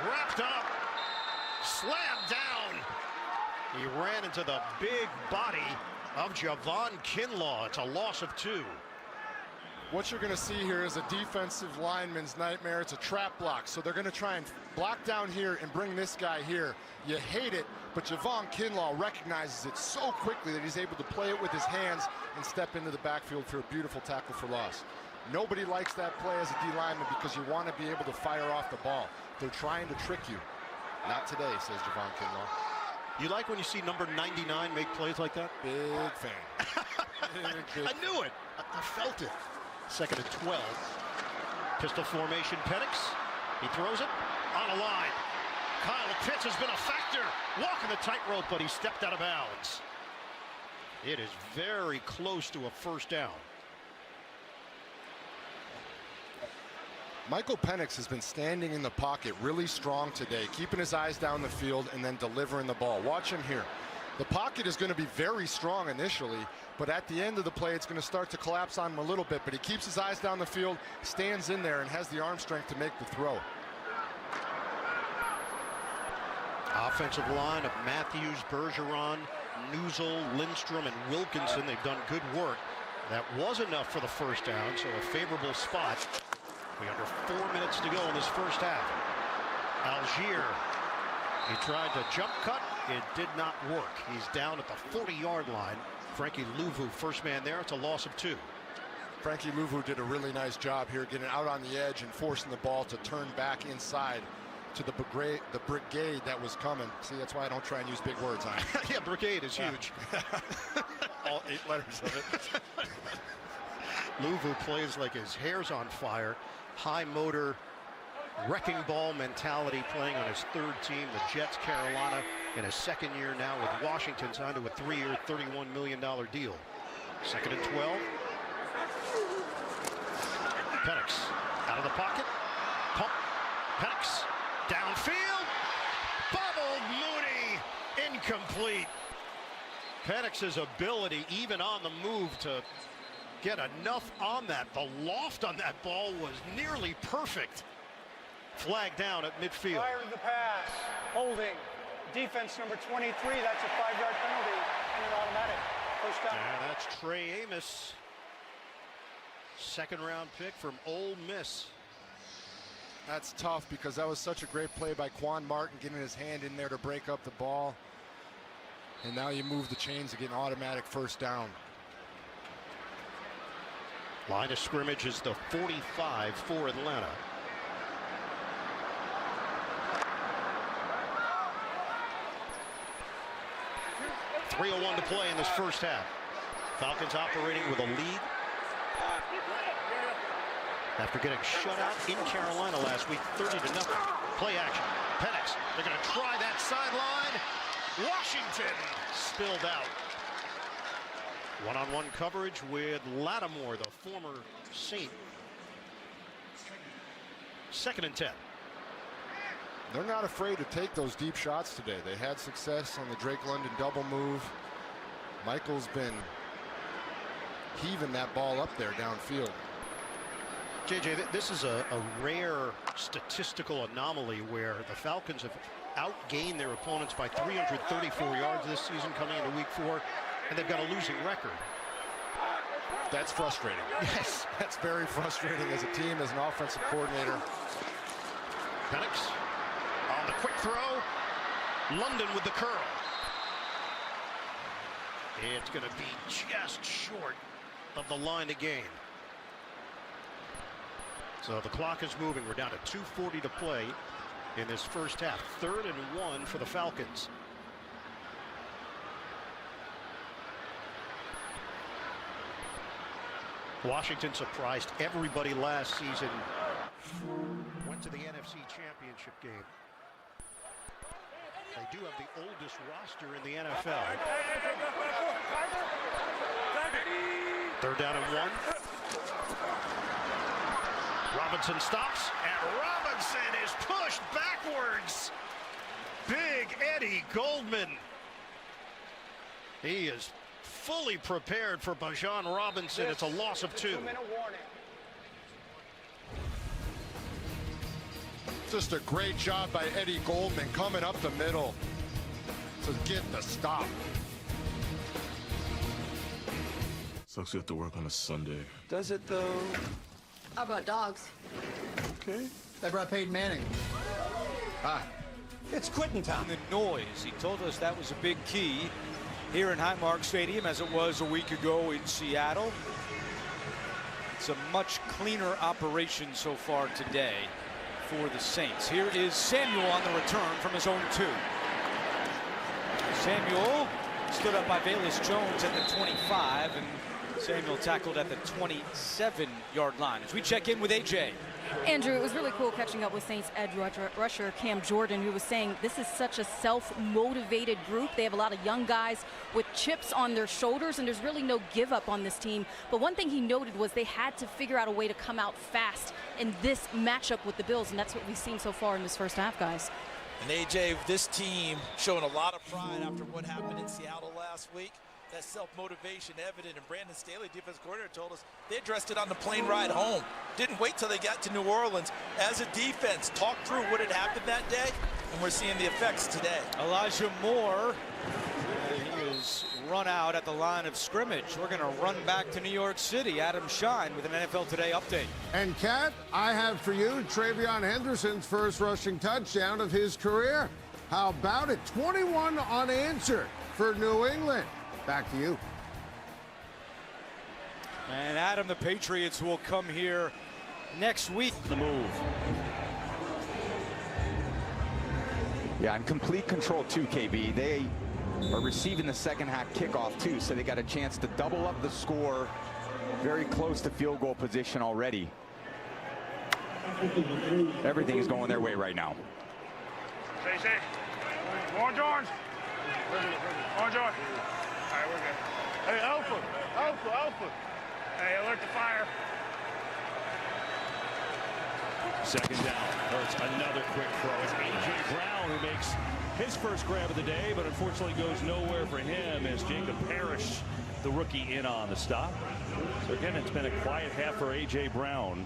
wrapped up, slammed down. He ran into the big body of Javon Kinlaw. It's a loss of 2. What you're going to see here is a defensive lineman's nightmare. It's a trap block. So they're going to try and block down here and bring this guy here. You hate it, but Javon Kinlaw recognizes it so quickly that he's able to play it with his hands and step into the backfield for a beautiful tackle for loss. Nobody likes that play as a D lineman because you want to be able to fire off the ball. They're trying to trick you. Not today, says Javon Kinlaw. You like when you see number 99 make plays like that? Big fan. I knew it. I felt it. 2nd and 12. Pistol formation, Penix. He throws it on a line. Kyle Pitts has been a factor. Walking the tightrope, but he stepped out of bounds. It is very close to a first down. Michael Penix has been standing in the pocket really strong today, keeping his eyes down the field and then delivering the ball. Watch him here. The pocket is going to be very strong initially, but at the end of the play, it's going to start to collapse on him a little bit, but he keeps his eyes down the field, stands in there, and has the arm strength to make the throw. Offensive line of Matthews, Bergeron, Newsel, Lindstrom, and Wilkinson. They've done good work. That was enough for the first down, so a favorable spot. We under 4 minutes to go in this first half. Algier, he tried to jump cut. It did not work. He's down at the 40-yard line. Frankie Louvu, first man there. It's a loss of 2. Frankie Louvu did a really nice job here getting out on the edge and forcing the ball to turn back inside to the brigade that was coming. See, that's why I don't try and use big words on it. Yeah, brigade is huge. All 8 letters of it. Louvu plays like his hair's on fire. High motor, wrecking ball mentality, playing on his 3rd team, the Jets, Carolina, in his 2nd year now with Washington, signed to a 3-year, $31 million deal. 2nd and 12. Penix out of the pocket. Pump. Penix downfield. Bubbled Mooney. Incomplete. Penix's ability, even on the move, to get enough on that. The loft on that ball was nearly perfect. Flag down at midfield. Firing the pass. Holding. Defense number 23. That's a 5-yard penalty and an automatic. First down. And that's Trey Amos. 2nd round pick from Ole Miss. That's tough because that was such a great play by Quan Martin, getting his hand in there to break up the ball. And now you move the chains to get an automatic first down. Line of scrimmage is the 45 for Atlanta. .301 to play in this first half. Falcons operating with a lead after getting shut out in Carolina last week, 30-0. Play action. Penix, they're going to try that sideline. Washington spilled out. One-on-one coverage with Lattimore, the former Saint. 2nd and 10. They're not afraid to take those deep shots today. They had success on the Drake London double move. Michael's been heaving that ball up there downfield. JJ, this is a rare statistical anomaly where the Falcons have outgained their opponents by 334 yards this season coming into week 4, and they've got a losing record. That's frustrating. Yes. That's very frustrating as a team, as an offensive coordinator. Penix on the quick throw. London with the curl. It's going to be just short of the line to gain. So the clock is moving. We're down to 2:40 to play in this first half. 3rd and 1 for the Falcons. Washington surprised everybody last season. Went to the NFC Championship game. They do have the oldest roster in the NFL. 3rd down and 1. Robinson stops, and Robinson is pushed backwards. Big Eddie Goldman. He is fully prepared for Bijan Robinson. It's a loss of 2. 2-minute warning. Just a great job by Eddie Goldman coming up the middle to get the stop. Sucks you have to work on a Sunday. Does it, though? How about dogs? Okay. I brought Peyton Manning. It's quitting time. The noise. He told us that was a big key here in Highmark Stadium, as it was a week ago in Seattle. It's a much cleaner operation so far today for the Saints. Here is Samuel on the return from his own 2. Samuel stood up by Velus Jones at the 25, and Samuel tackled at the 27-yard line. As we check in with AJ. Andrew, it was really cool catching up with Saints edge rusher Cam Jordan, who was saying this is such a self-motivated group. They have a lot of young guys with chips on their shoulders, and there's really no give up on this team. But one thing he noted was they had to figure out a way to come out fast in this matchup with the Bills, and that's what we've seen so far in this first half, guys. And AJ, this team showing a lot of pride after what happened in Seattle last week. That self-motivation evident, and Brandon Staley, defense coordinator, told us they addressed it on the plane ride home. Didn't wait till they got to New Orleans. As a defense, talked through what had happened that day, and we're seeing the effects today. Elijah Moore, he was run out at the line of scrimmage. We're going to run back to New York City. Adam Shine with an NFL Today update. And Kat, I have for you Travion Henderson's first rushing touchdown of his career. How about it? 21 unanswered for New England. Back to you. And Adam, the Patriots will come here next week. The move. Yeah, in complete control too, KB. They are receiving the second half kickoff too, so they got a chance to double up the score. Very close to field goal position already. Everything is going their way right now. Say. Orange. Orange. All right, we're good. Hey, Alpha. Hey, alert to fire. Second down. Hurts another quick throw. It's A.J. Brown who makes his first grab of the day, but unfortunately goes nowhere for him as Jacob Parrish, the rookie, in on the stop. So again, it's been a quiet half for A.J. Brown.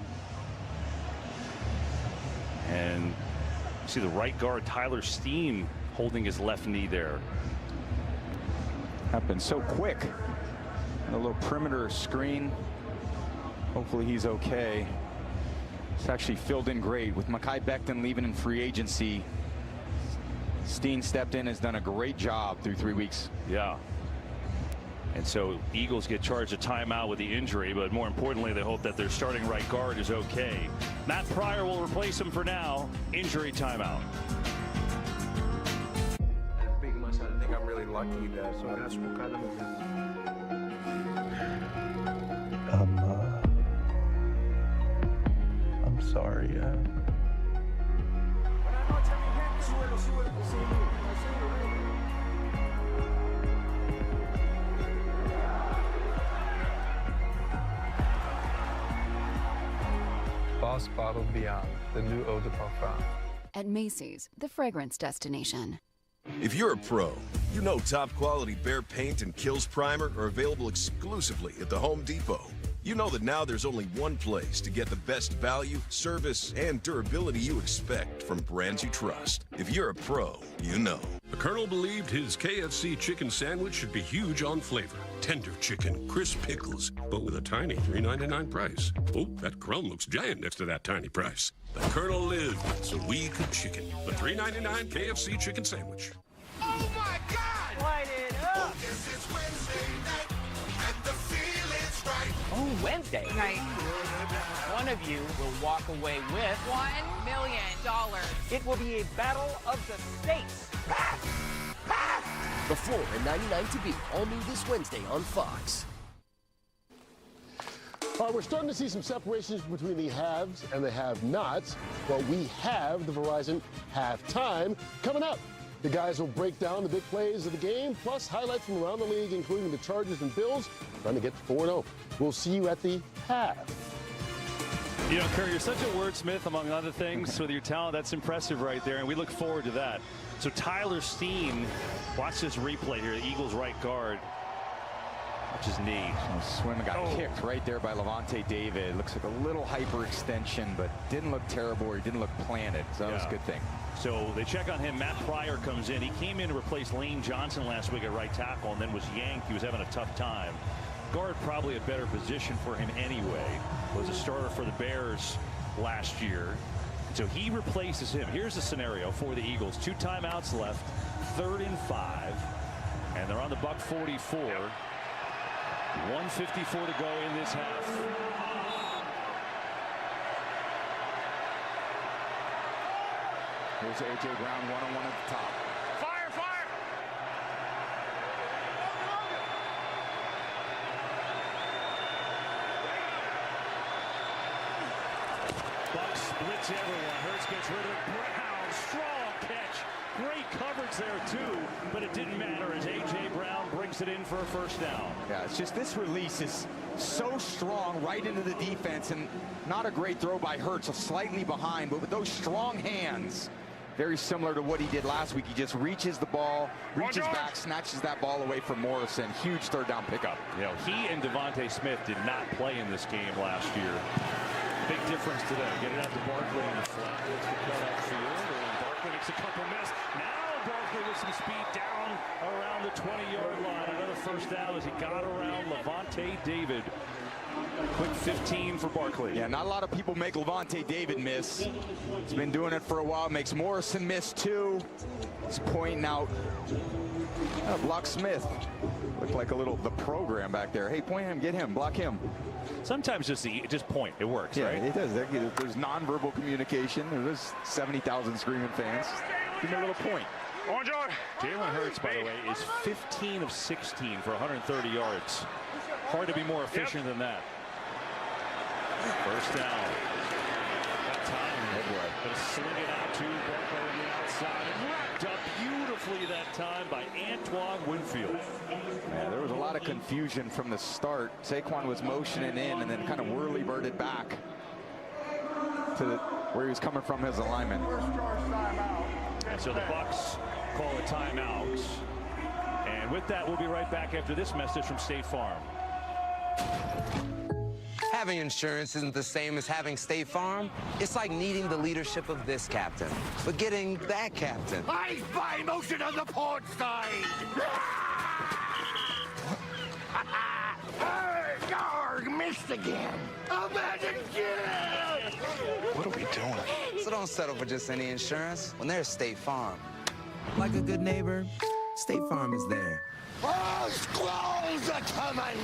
And you see the right guard, Tyler Steen, holding his left knee there. Happened so quick. A little perimeter screen. Hopefully he's okay. It's actually filled in great with Mekhi Becton leaving in free agency. Steen stepped in, has done a great job through 3 weeks. Yeah. And so Eagles get charged a timeout with the injury, but more importantly, they hope that their starting right guard is okay. Matt Pryor will replace him for now. Injury timeout. Speaking myself, I think I'm really lucky that I'm sorry. Boss Bottled Beyond, the new eau de parfum. At Macy's, the fragrance destination. If you're a pro, you know top quality Behr paint and Kills primer are available exclusively at the Home Depot. You know that now there's only one place to get the best value, service, and durability you expect from brands you trust. If you're a pro, you know. The Colonel believed his KFC chicken sandwich should be huge on flavor. Tender chicken, crisp pickles, but with a tiny $3.99 price. Oh, that crumb looks giant next to that tiny price. The Colonel lived so we could chicken. The $3.99 KFC chicken sandwich. Oh my God! Light it up! This is Wednesday night, and the feeling's right. Oh, Wednesday night. One of you will walk away with $1 million. It will be a battle of the states. The Floor and 99 to beat, all new this Wednesday on Fox. All right, we're starting to see some separations between the haves and the have-nots, but we have the Verizon halftime coming up. The guys will break down the big plays of the game, plus highlights from around the league, including the Chargers and Bills, trying to get to 4-0. We'll see you at the half. You know, Kerr, you're such a wordsmith, among other things, with your talent. That's impressive right there, and we look forward to that. So Tyler Steen, watch this replay here, the Eagles right guard. Watch his knee. Swim got kicked right there by Levante David. Looks like a little hyperextension, but didn't look terrible or he didn't look planted. So that was a good thing. So they check on him. Matt Pryor comes in. He came in to replace Lane Johnson last week at right tackle and then was yanked. He was having a tough time. Guard probably a better position for him anyway. Was a starter for the Bears last year. So he replaces him. Here's the scenario for the Eagles. 2 timeouts left. 3rd and 5. And they're on the Buck 44. 1:54 to go in this half. Here's A.J. Brown one-on-one at the top. Fire, fire! Bucks splits everyone. Hurts gets rid of it. Brown, strong catch. Great coverage there too, but it didn't matter as A.J. Brown brings it in for a first down. Yeah, it's just this release is so strong right into the defense, and not a great throw by Hurts, slightly behind, but with those strong hands, very similar to what he did last week. He just reaches the ball, reaches back, snatches that ball away from Morrison. Huge 3rd down pickup. You know, he and Devontae Smith did not play in this game last year. Big difference today. Get it out to Barkley in the flat. It's the cutout field, and Barkley makes a couple miss. Now Barkley with some speed down around the 20-yard line. Another first down as he got around Levante David. Quick 15 for Barkley. Yeah, not a lot of people make Levante David miss. He's been doing it for a while. Makes Morrison miss too. He's pointing out. Block Smith. Looked like a little the program back there. Hey, point him, get him, block him. Sometimes just point. It works, yeah, right? It does. There's nonverbal communication. There's 70,000 screaming fans. Give me a little point. Jalen Hurts, by the way, is 15 of 16 for 130 yards. Hard to be more efficient than that. First down. That time, going to sling it out to Barkley on the outside. And wrapped up beautifully that time by Antoine Winfield. Yeah, there was a lot of confusion from the start. Saquon was motioning in and then kind of whirly-birded back to where he was coming from his alignment. And so the Bucks call a timeout. And with that, we'll be right back after this message from State Farm. Having insurance isn't the same as having State Farm. It's like needing the leadership of this captain, but getting that captain. I spy motion on the port side! Garg, missed again! Imagine kill! What are we doing? So don't settle for just any insurance when there's State Farm. Like a good neighbor, State Farm is there. Oh, squalls are coming!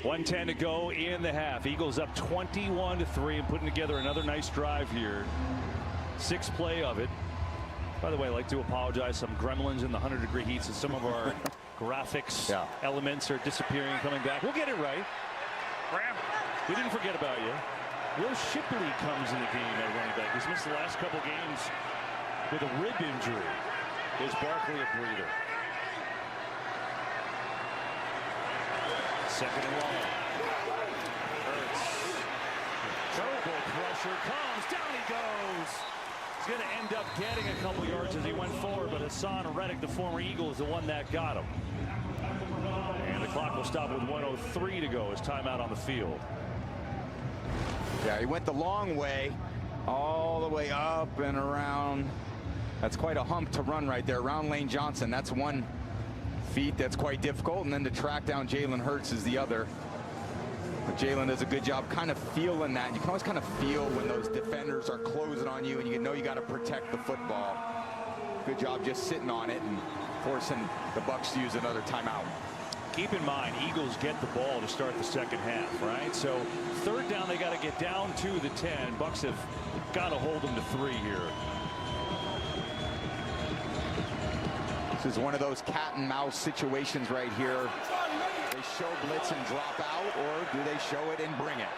1:10 to go in the half. Eagles up 21-3 and putting together another nice drive here. 6th play of it. By the way, I'd like to apologize. Some gremlins in the 100-degree heat, so some of our graphics elements are disappearing and coming back. We'll get it right. We didn't forget about you. Will Shipley comes in the game at running back. He's missed the last couple games with a rib injury. Gives Barkley a breather. 2nd and long. Hurts. Terrible pressure comes. Down he goes. He's going to end up getting a couple yards as he went forward, but Hassan Reddick, the former Eagle, is the one that got him. And the clock will stop with 1:03 to go as timeout on the field. Yeah, he went the long way, all the way up and around. That's quite a hump to run right there around Lane Johnson. That's one feat that's quite difficult, and then to track down Jalen Hurts is the other. But Jalen does a good job kind of feeling that. You can always kind of feel when those defenders are closing on you and you know you got to protect the football. Good job just sitting on it and forcing the Bucks to use another timeout. Keep in mind, Eagles get the ball to start the 2nd half, right? So 3rd down, they got to get down to the 10. Bucks have got to hold them to 3 here. This is one of those cat and mouse situations right here. They show blitz and drop out, or do they show it and bring it?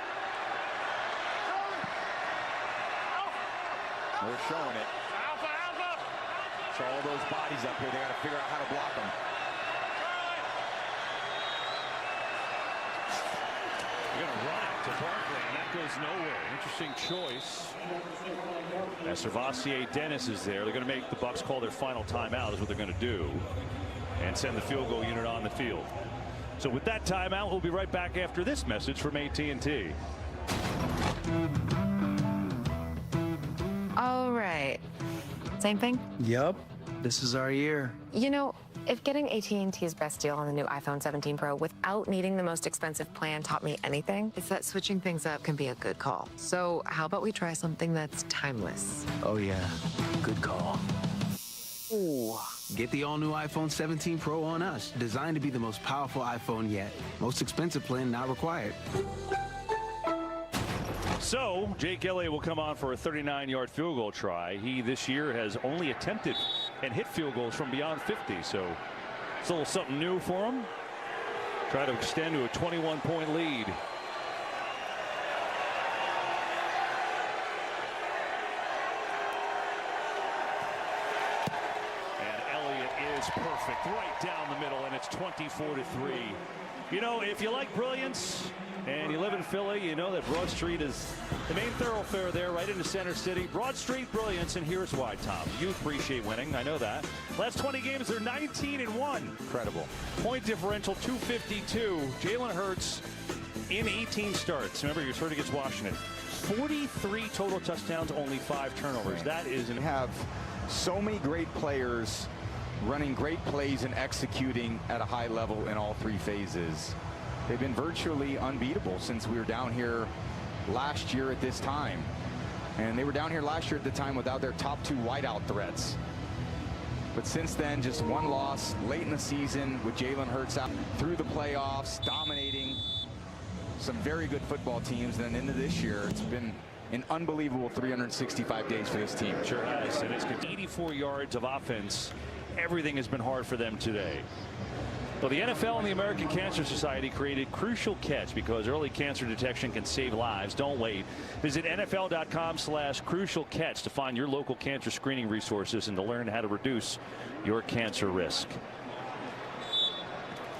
They're showing it. So all those bodies up here, they got to figure out how to block them. They're going to run it to Barkley, and that goes nowhere. Interesting choice. As Servassier Dennis is there, they're going to make the Bucks call their final timeout is what they're going to do. and send the field goal unit on the field. So with that timeout, we'll be right back after this message from AT&T. All right. Same thing? Yup. This is our year. You know, if getting AT&T's best deal on the new iPhone 17 Pro without needing the most expensive plan taught me anything, it's that switching things up can be a good call. So how about we try something that's timeless? Oh, yeah. Good call. Ooh. Get the all-new iPhone 17 Pro on us. Designed to be the most powerful iPhone yet. Most expensive plan not required. So, Jake Elliott will come on for a 39-yard field goal try. He, this year, has only attempted and hit field goals from beyond 50. So, it's a little something new for him. Try to extend to a 21-point lead. And Elliott is perfect right down the middle, and it's 24-3. You know, if you like brilliance and you live in Philly, you know that Broad Street is the main thoroughfare there right into Center City. Broad Street brilliance, and here's why, Tom. You appreciate winning, I know that. Last 20 games, they're 19-1. Incredible. Point differential, 252. Jalen Hurts in 18 starts. Remember, you're hurt against Washington. 43 total touchdowns, only 5 turnovers. That is have so many great players running great plays and executing at a high level in all 3 phases. They've been virtually unbeatable since we were down here last year at this time. And they were down here last year at the time without their top 2 wideout threats. But since then, just 1 loss late in the season with Jalen Hurts out through the playoffs, dominating some very good football teams. And then into this year, it's been an unbelievable 365 days for this team. Sure has. And it's 84 yards of offense. Everything has been hard for them today. Well, the NFL and the American Cancer Society created Crucial Catch because early cancer detection can save lives. Don't wait. Visit NFL.com/Crucial Catch to find your local cancer screening resources and to learn how to reduce your cancer risk.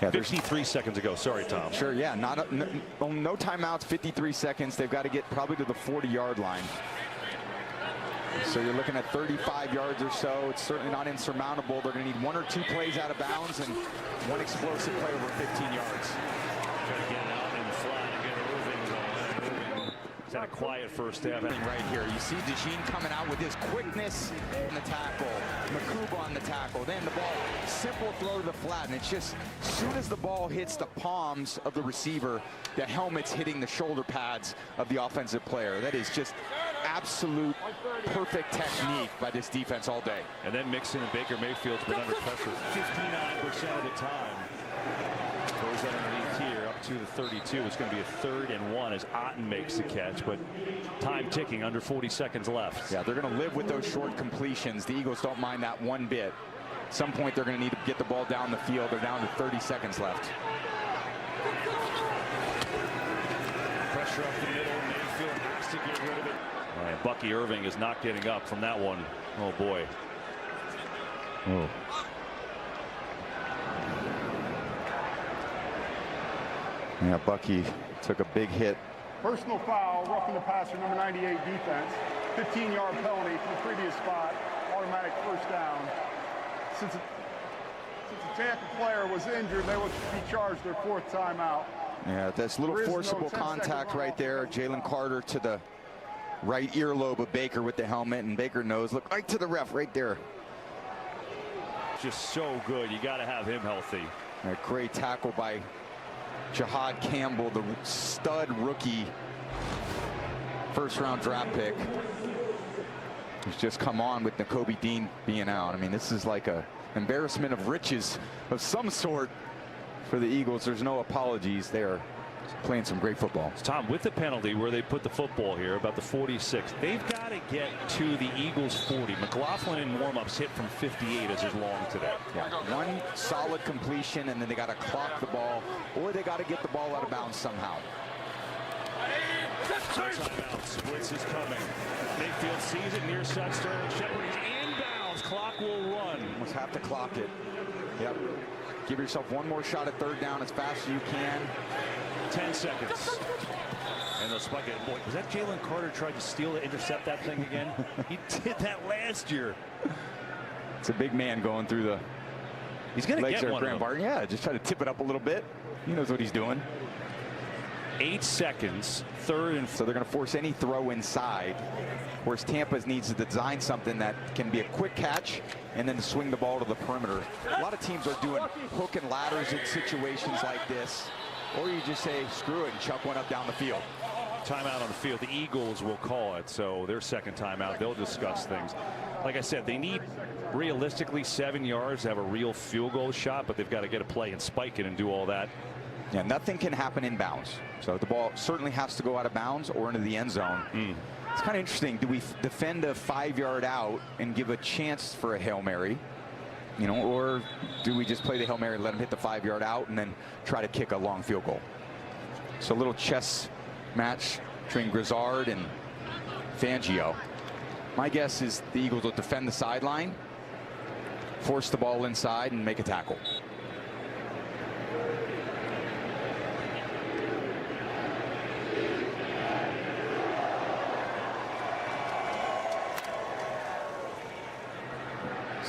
Yeah, 53 seconds ago. Sorry, Tom. Sure, yeah. No timeouts, 53 seconds. They've got to get probably to the 40-yard line. So you're looking at 35 yards or so. It's certainly not insurmountable. They're going to need 1 or 2 plays out of bounds and 1 explosive play over 15 yards. Trying to get it out in the flat and get Irving. He's had a quiet first half. Right here, you see DeJean coming out with his quickness in the tackle. McCouba on the tackle. Then the ball, simple throw to the flat. And it's just, as soon as the ball hits the palms of the receiver, the helmet's hitting the shoulder pads of the offensive player. That is just absolute perfect technique by this defense all day. And then Mixon and Baker Mayfield's been under pressure 59% of the time. Goes underneath here up to the 32. It's going to be a 3rd and 1 as Otten makes the catch, but time ticking, under 40 seconds left. Yeah, they're going to live with those short completions. The Eagles don't mind that one bit. At some point, they're going to need to get the ball down the field. They're down to 30 seconds left. Pressure up the middle. Mayfield has to get rid of it. All right, Bucky Irving is not getting up from that one. Oh, boy. Oh. Yeah, Bucky took a big hit. Personal foul, roughing the passer, number 98 defense. 15-yard penalty from the previous spot. Automatic first down. Since the Tampa player was injured, they would be charged their 4th timeout. Yeah, that's a little forcible contact right there. Jalen Carter to the right earlobe of Baker with the helmet, and Baker knows. Look right to the ref right there. Just so good. You got to have him healthy. A great tackle by Jahad Campbell, the stud rookie first-round draft pick. He's just come on with Nakobe Dean being out. I mean, this is like a embarrassment of riches of some sort for the Eagles. There's no apologies. They are playing some great football. Tom, with the penalty where they put the football here, about the 46, they've got to get to the Eagles 40. McLaughlin in warm-ups hit from 58 as his long today. Yeah, 1 solid completion, and then they got to clock the ball, or they got to get the ball out of bounds somehow. Timeout. Blitz is coming. Mayfield sees it near side. Sterling Shepard is inbounds. Clock will run. Almost have to clock it. Yep. Give yourself 1 more shot at 3rd down as fast as you can. 10 seconds. And they'll spike it. Boy, was that Jalen Carter tried to steal it, intercept that thing again? He did that last year. It's a big man going through the He's going to legs get are one Graham of them. Barton. Yeah, just try to tip it up a little bit. He knows what he's doing. 8 seconds, third and... So they're going to force any throw inside. Of course, Tampa needs to design something that can be a quick catch and then swing the ball to the perimeter. A lot of teams are doing hook and ladders in situations like this. Or you just say, screw it, and chuck one up down the field. Timeout on the field. The Eagles will call it, so their second timeout. They'll discuss things. Like I said, they need realistically 7 yards to have a real field goal shot, but they've got to get a play and spike it and do all that. Yeah, nothing can happen in bounds. So the ball certainly has to go out of bounds or into the end zone. It's kind of interesting. Do we defend a 5-yard out and give a chance for a Hail Mary? You know, or do we just play the Hail Mary, let him hit the 5-yard out, and then try to kick a long field goal? So a little chess match between Grizzard and Fangio. My guess is the Eagles will defend the sideline, force the ball inside, and make a tackle.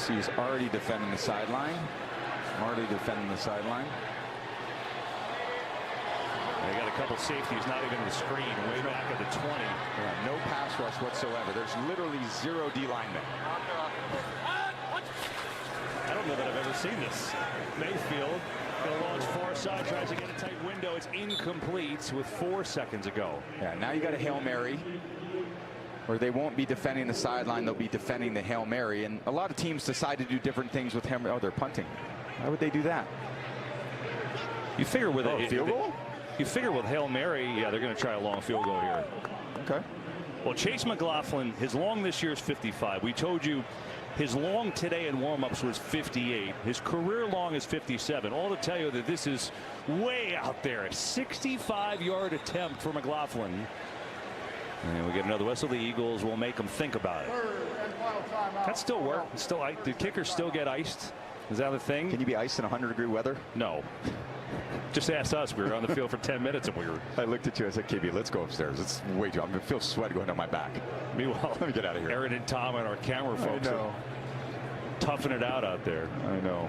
He's already defending the sideline. Already defending the sideline. They got a couple safeties, not even the screen, way back at the 20. Yeah, no pass rush whatsoever. There's literally 0 D linemen. I don't know that I've ever seen this. Mayfield going to launch far side, tries to get a tight window. It's incomplete with 4 seconds ago. Yeah, now you got a Hail Mary. Or they won't be defending the sideline, they'll be defending the Hail Mary. And a lot of teams decide to do different things with Hail Mary. Oh, they're punting. Why would they do that? You figure with a field goal? You figure with Hail Mary, yeah, they're going to try a long field goal here. Okay. Well, Chase McLaughlin, his long this year is 55. We told you his long today in warm-ups was 58. His career long is 57. All to tell you that this is way out there. A 65-yard attempt for McLaughlin. And we get another whistle. The Eagles will make them think about it. That still work. Still, the kickers still get iced. Is that the thing? Can you be iced in 100-degree weather? No. Just ask us. We were on the field for 10 minutes and we were. I looked at you. I said, KB, let's go upstairs. It's way too. I'm going to feel sweat going down my back. Meanwhile, let me get out of here. Aaron and Tom and our camera folks are toughing it out there. I know.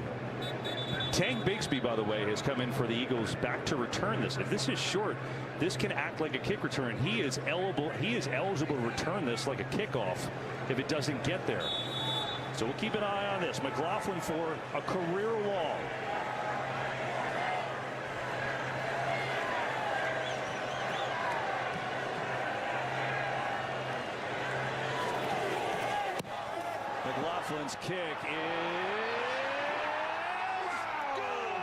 Tank Bigsby, by the way, has come in for the Eagles back to return this. If this is short, this can act like a kick return. He is eligible to return this like a kickoff if it doesn't get there. So we'll keep an eye on this. McLaughlin for a career long. McLaughlin's kick is good.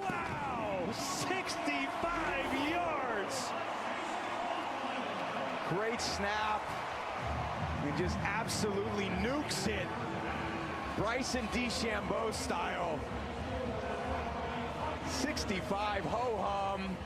Wow, 65 yards. Great snap. He just absolutely nukes it. Bryson DeChambeau style. 65 ho-hum.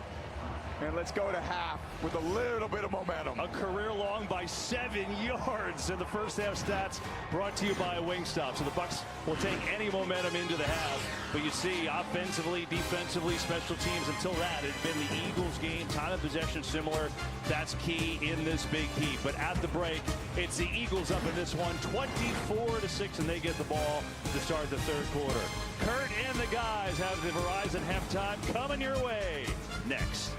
And let's go to half with a little bit of momentum. A career long by 7 yards in the first half stats brought to you by Wingstop. So the Bucs will take any momentum into the half. But you see, offensively, defensively, special teams, until that, it had been the Eagles game. Time of possession similar. That's key in this big heat. But at the break, it's the Eagles up in this one, 24-6, and they get the ball to start the third quarter. Kurt and the guys have the Verizon halftime coming your way next.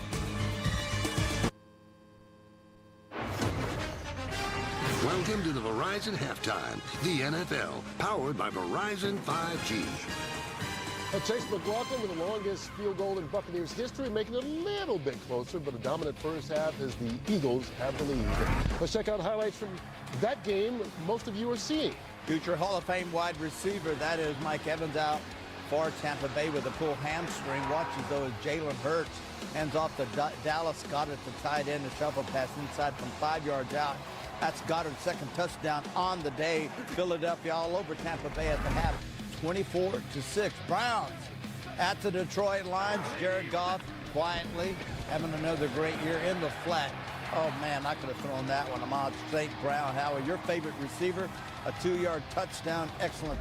Welcome to the Verizon Halftime, the NFL, powered by Verizon 5G. Chase McLaughlin with the longest field goal in Buccaneers history, making it a little bit closer, but a dominant first half as the Eagles have the lead. Let's check out highlights from that game most of you are seeing. Future Hall of Fame wide receiver, that is Mike Evans, out for Tampa Bay with a pull hamstring. Watch as though Jalen Hurts hands off to Dallas Goedert, the tight end, a shuffle pass inside from 5 yards out. That's Goddard's second touchdown on the day. Philadelphia all over Tampa Bay at the half, 24-6. Browns at the Detroit Lions. Jared Goff quietly having another great year in the flat. Oh, man, I could have thrown that one. Ahmad St. Brown, Howard, your favorite receiver, a 2-yard touchdown. Excellent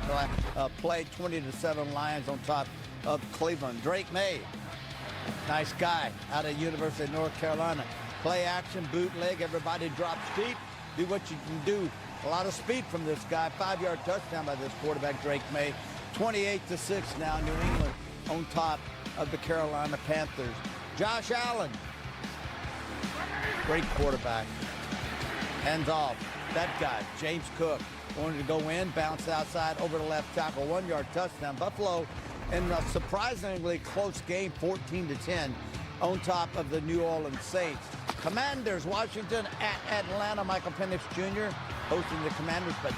play, 20-7 Lions on top of Cleveland. Drake May, nice guy out of University of North Carolina. Play action, bootleg, everybody drops deep. Do what you can do A lot of speed from this guy. 5-yard touchdown by this quarterback, Drake May. 28-6 now, New England on top of the Carolina Panthers. Josh Allen, great quarterback. Hands off. That guy, James Cook, wanted to go in, bounce outside over the left tackle. 1-yard touchdown. Buffalo in a surprisingly close game, 14-10, on top of the New Orleans Saints. Commanders, Washington at Atlanta. Michael Penix Jr. hosting the Commanders, but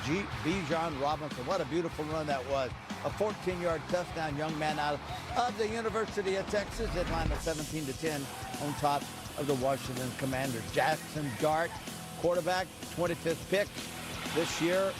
Bijan Robinson, what a beautiful run that was. A 14-yard touchdown, young man out of the University of Texas. Atlanta 17-10 on top of the Washington Commanders. Jackson Dart, quarterback, 25th pick this year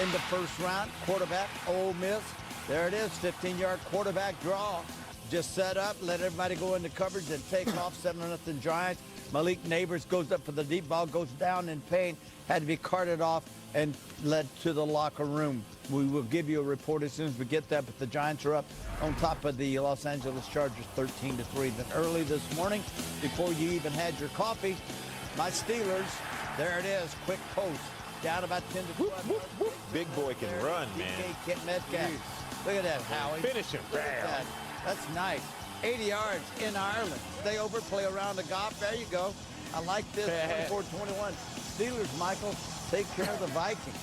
in the first round. Quarterback, Ole Miss. There it is, 15-yard quarterback draw. Just set up, let everybody go into coverage and take off. 7-0 Giants. Malik Neighbors goes up for the deep ball, goes down in pain, had to be carted off and led to the locker room. We will give you a report as soon as we get that, but the Giants are up on top of the Los Angeles Chargers 13-3. Then early this morning, before you even had your coffee, my Steelers, there it is, quick post, down about 10 to 12. Big boy can run, man. DK Metcalf. Look at that, Howie. Finish him. Look at that. That's nice. 80 yards in Ireland. Stay over, play around the golf. There you go. I like this. 24-21. Steelers, Michael, take care of the Vikings.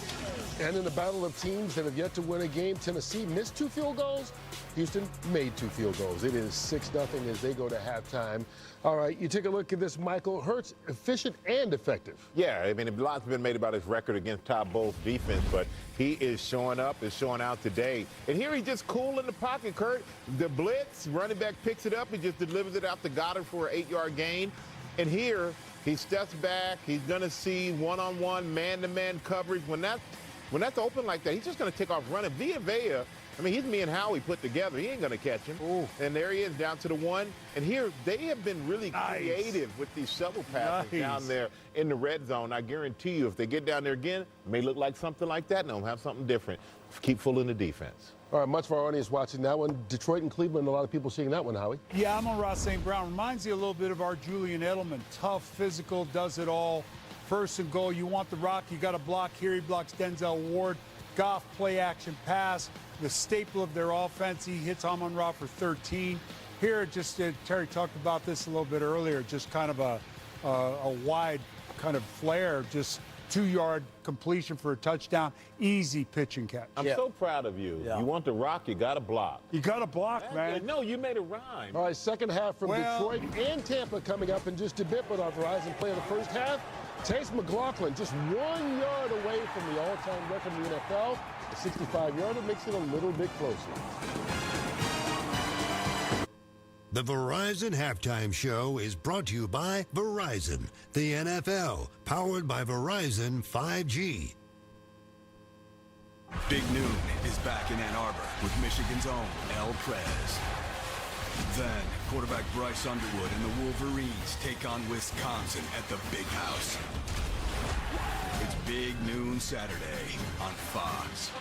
And in the battle of teams that have yet to win a game, Tennessee missed 2 field goals. Houston made 2 field goals. It is 6-0 as they go to halftime. All right, you take a look at this, Michael. Hurts, efficient and effective. Yeah, I mean, a lot's been made about his record against Todd Bowles' defense, but he is showing up, is showing out today. And here he's just cool in the pocket, Kurt. The blitz, running back picks it up. He just delivers it out to Goddard for an 8-yard gain. And here he steps back. He's going to see one-on-one, man-to-man coverage. When that's open like that, he's just going to take off running. Villa, I mean, he's me and Howie put together. He ain't going to catch him. Ooh. And there he is down to the 1. And here, they have been really creative with these shovel passes down there in the red zone. I guarantee you, if they get down there again, it may look like something like that, and they'll have something different. Keep fooling the defense. All right, much of our audience watching that one. Detroit and Cleveland, a lot of people seeing that one, Howie. Yeah, I'm on Ross St. Brown. Reminds you a little bit of our Julian Edelman. Tough, physical, does it all. First and goal, you want the rock, you got to block. Here he blocks Denzel Ward. Goff play action pass, the staple of their offense. He hits Amon-Ra for 13. Here, just Terry talked about this a little bit earlier, just kind of a wide kind of flare, just 2-yard completion for a touchdown. Easy pitch and catch. I'm so proud of you. Yeah. You want the rock, you got to block. You got to block, man. No, you made a rhyme. All right, second half from Detroit and Tampa coming up in just a bit, but our Verizon play of the first half. Chase McLaughlin just 1 yard away from the all-time record in the NFL. A 65-yarder makes it a little bit closer. The Verizon Halftime Show is brought to you by Verizon, the NFL, powered by Verizon 5G. Big Noon is back in Ann Arbor with Michigan's own El Prez. Then, quarterback Bryce Underwood and the Wolverines take on Wisconsin at the Big House. It's Big Noon Saturday on Fox.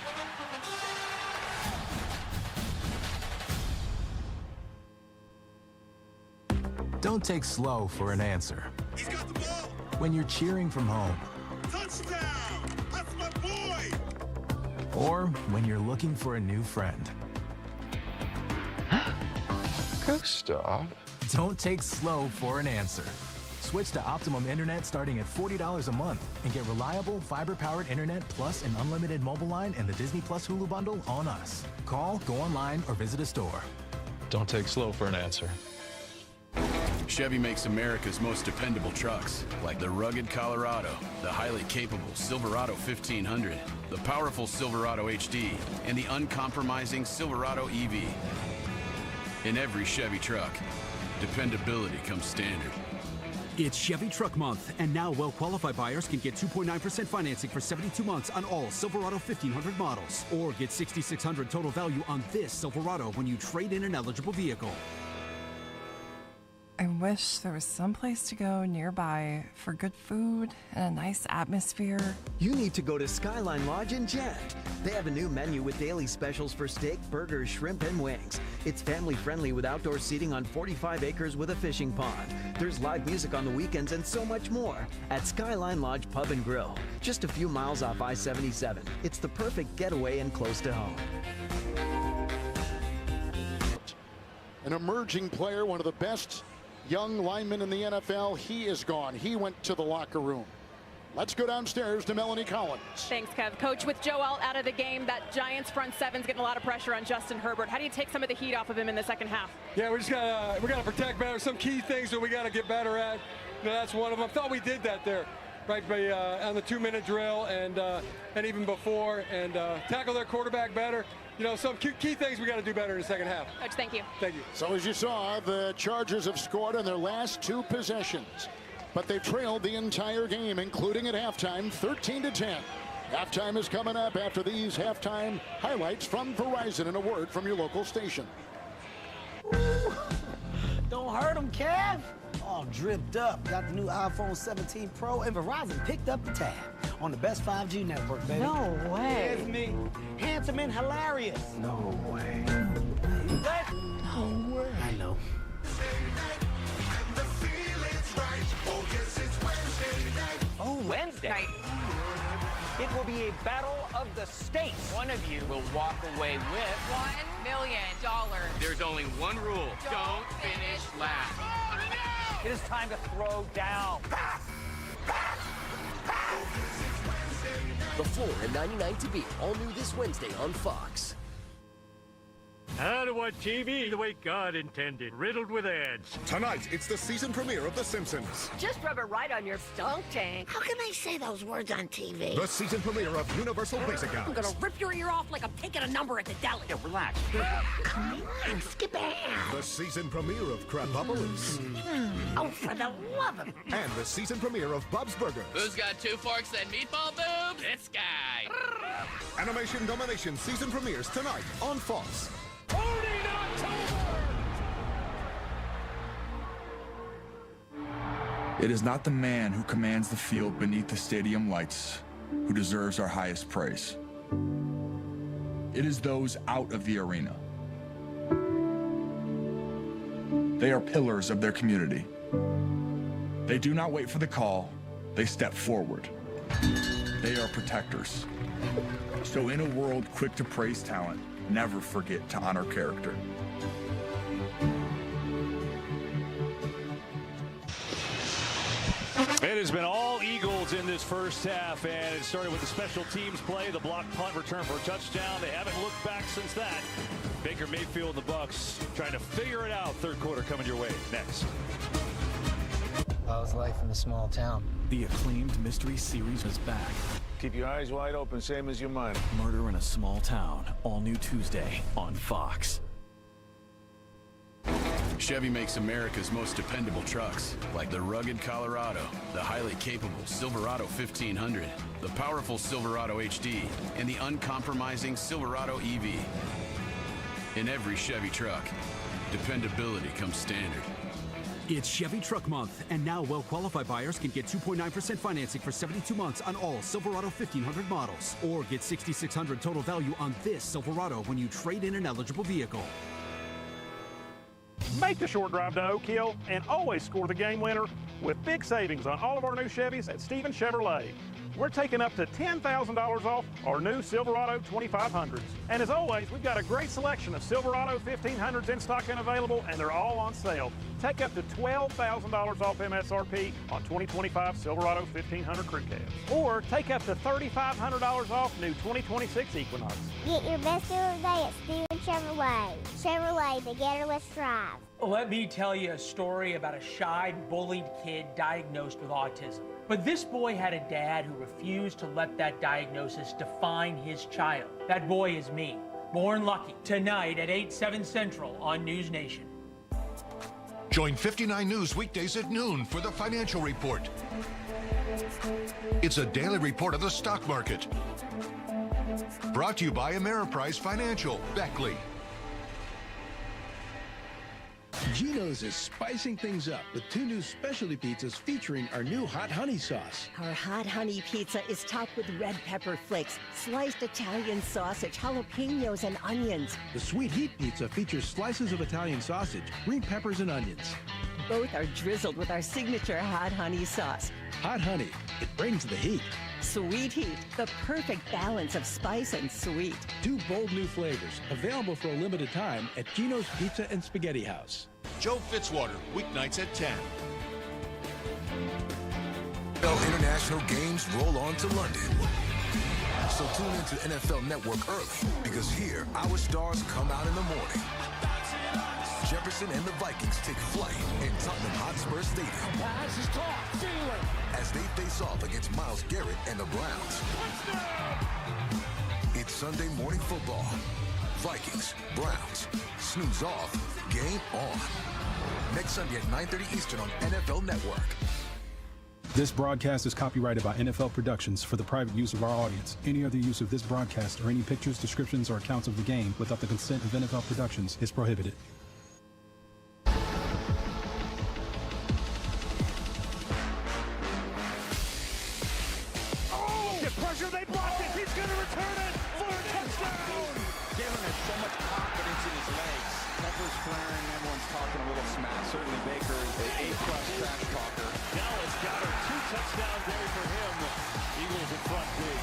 Don't take slow for an answer. He's got the ball. When you're cheering from home. Touchdown! That's my boy! Or when you're looking for a new friend. Go stop. Don't take slow for an answer. Switch to Optimum Internet starting at $40 a month and get reliable fiber-powered internet plus an unlimited mobile line and the Disney Plus Hulu bundle on us. Call, go online, or visit a store. Don't take slow for an answer. Chevy makes America's most dependable trucks, like the rugged Colorado, the highly capable Silverado 1500, the powerful Silverado HD, and the uncompromising Silverado EV. In every Chevy truck, dependability comes standard. It's Chevy Truck Month, and now well-qualified buyers can get 2.9% financing for 72 months on all Silverado 1500 models, or get $6,600 total value on this Silverado when you trade in an eligible vehicle. I wish there was some place to go nearby for good food and a nice atmosphere. You need to go to Skyline Lodge in Jet. They have a new menu with daily specials for steak, burgers, shrimp, and wings. It's family-friendly with outdoor seating on 45 acres with a fishing pond. There's live music on the weekends and so much more at Skyline Lodge Pub and Grill, just a few miles off I-77. It's the perfect getaway and close to home. An emerging player, one of the best young linemen in the NFL. He is gone. He went to the locker room. Let's go downstairs to Melanie Collins. Thanks, Kev. Coach, with Joe Alt out of the game, that Giants front seven's getting a lot of pressure on Justin Herbert. How do you take some of the heat off of him in the second half? Yeah, we gotta protect better. Some key things that we gotta get better at. That's one of them. I thought we did that there, right on the 2-minute drill and even before, and tackle their quarterback better. Some key things we got to do better in the second half. Coach, thank you. Thank you. So as you saw, the Chargers have scored on their last 2 possessions, but they've trailed the entire game, including at halftime, 13-10. Halftime is coming up after these halftime highlights from Verizon and a word from your local station. Don't hurt him, Kev. All dripped up. Got the new iPhone 17 Pro, and Verizon picked up the tab on the best 5G network, baby. No way. It's me. Handsome and hilarious. No way. What? No way. I know. Oh, Wednesday. It will be a battle of the states. One of you will walk away with $1 million. There's only one rule. Don't finish last. It is time to throw down. The Floor and 99 to Beat, all new this Wednesday on Fox. How to watch TV the way God intended, riddled with ads. Tonight, it's the season premiere of The Simpsons. Just rub it right on your stunk tank. How can they say those words on TV? The season premiere of Universal Basic Guys. I'm gonna rip your ear off like I'm taking a number at the deli. Yeah, relax. Come on, skip ahead. The season premiere of Crapopolis. Oh, for the love of... And the season premiere of Bob's Burgers. Who's got 2 forks and meatball boobs? This guy. Animation Domination season premieres tonight on Fox. It is not the man who commands the field beneath the stadium lights who deserves our highest praise. It is those out of the arena. They are pillars of their community. They do not wait for the call, they step forward. They are protectors. So in a world quick to praise talent, never forget to honor character. It has been all Eagles in this first half, and it started with the special teams play, the block punt return for a touchdown. They haven't looked back since that. Baker Mayfield and the Bucs trying to figure it out. Third quarter coming your way next. How's life in a small town? The acclaimed mystery series is back. Keep your eyes wide open, same as your mind. Murder in a Small Town, all new Tuesday on Fox. Chevy makes America's most dependable trucks, like the rugged Colorado, the highly capable Silverado 1500, the powerful Silverado HD, and the uncompromising Silverado EV. In every Chevy truck, dependability comes standard. It's Chevy Truck Month, and now well-qualified buyers can get 2.9% financing for 72 months on all Silverado 1500 models, or get $6,600 total value on this Silverado when you trade in an eligible vehicle. Make the short drive to Oak Hill and always score the game winner with big savings on all of our new Chevys at Stevens Chevrolet. We're taking up to $10,000 off our new Silverado 2500s. And as always, we've got a great selection of Silverado 1500s in stock and available, and they're all on sale. Take up to $12,000 off MSRP on 2025 Silverado 1500 crew cabs. Or take up to $3,500 off new 2026 Equinox. Get your best deal of the day at Stevens Chevrolet. Chevrolet, together let's drive. Let me tell you a story about a shy, bullied kid diagnosed with autism. But this boy had a dad who refused to let that diagnosis define his child. That boy is me, Born Lucky, tonight at 8/7 Central on News Nation. Join 59 News weekdays at noon for the Financial Report. It's a daily report of the stock market. Brought to you by Ameriprise Financial, Beckley. Geno's is spicing things up with 2 new specialty pizzas featuring our new hot honey sauce. Our hot honey pizza is topped with red pepper flakes, sliced Italian sausage, jalapenos, and onions. The sweet heat pizza features slices of Italian sausage, green peppers, and onions. Both are drizzled with our signature hot honey sauce. Hot honey, it brings the heat. Sweet heat, the perfect balance of spice and sweet. 2 bold new flavors, available for a limited time at Geno's Pizza and Spaghetti House. Joe Fitzwater, weeknights at 10. NFL international games roll on to London. So tune into NFL Network early, because here, our stars come out in the morning. Jefferson and the Vikings take flight in Tottenham Hotspur Stadium. Pass is caught. Thielen. As they face off against Myles Garrett and the Browns. It's Sunday morning football. Vikings, Browns, snooze off, game on. Next Sunday at 9:30 Eastern on NFL Network. This broadcast is copyrighted by NFL Productions for the private use of our audience. Any other use of this broadcast or any pictures, descriptions, or accounts of the game without the consent of NFL Productions is prohibited. Pressure, they blocked it. He's going to return it for a touchdown. Jalen has so much confidence in his legs. Peppers flaring, everyone's talking a little smack. Certainly Baker is the A-plus trash talker. Now it's got her 2 touchdown day for him. Eagles in front big.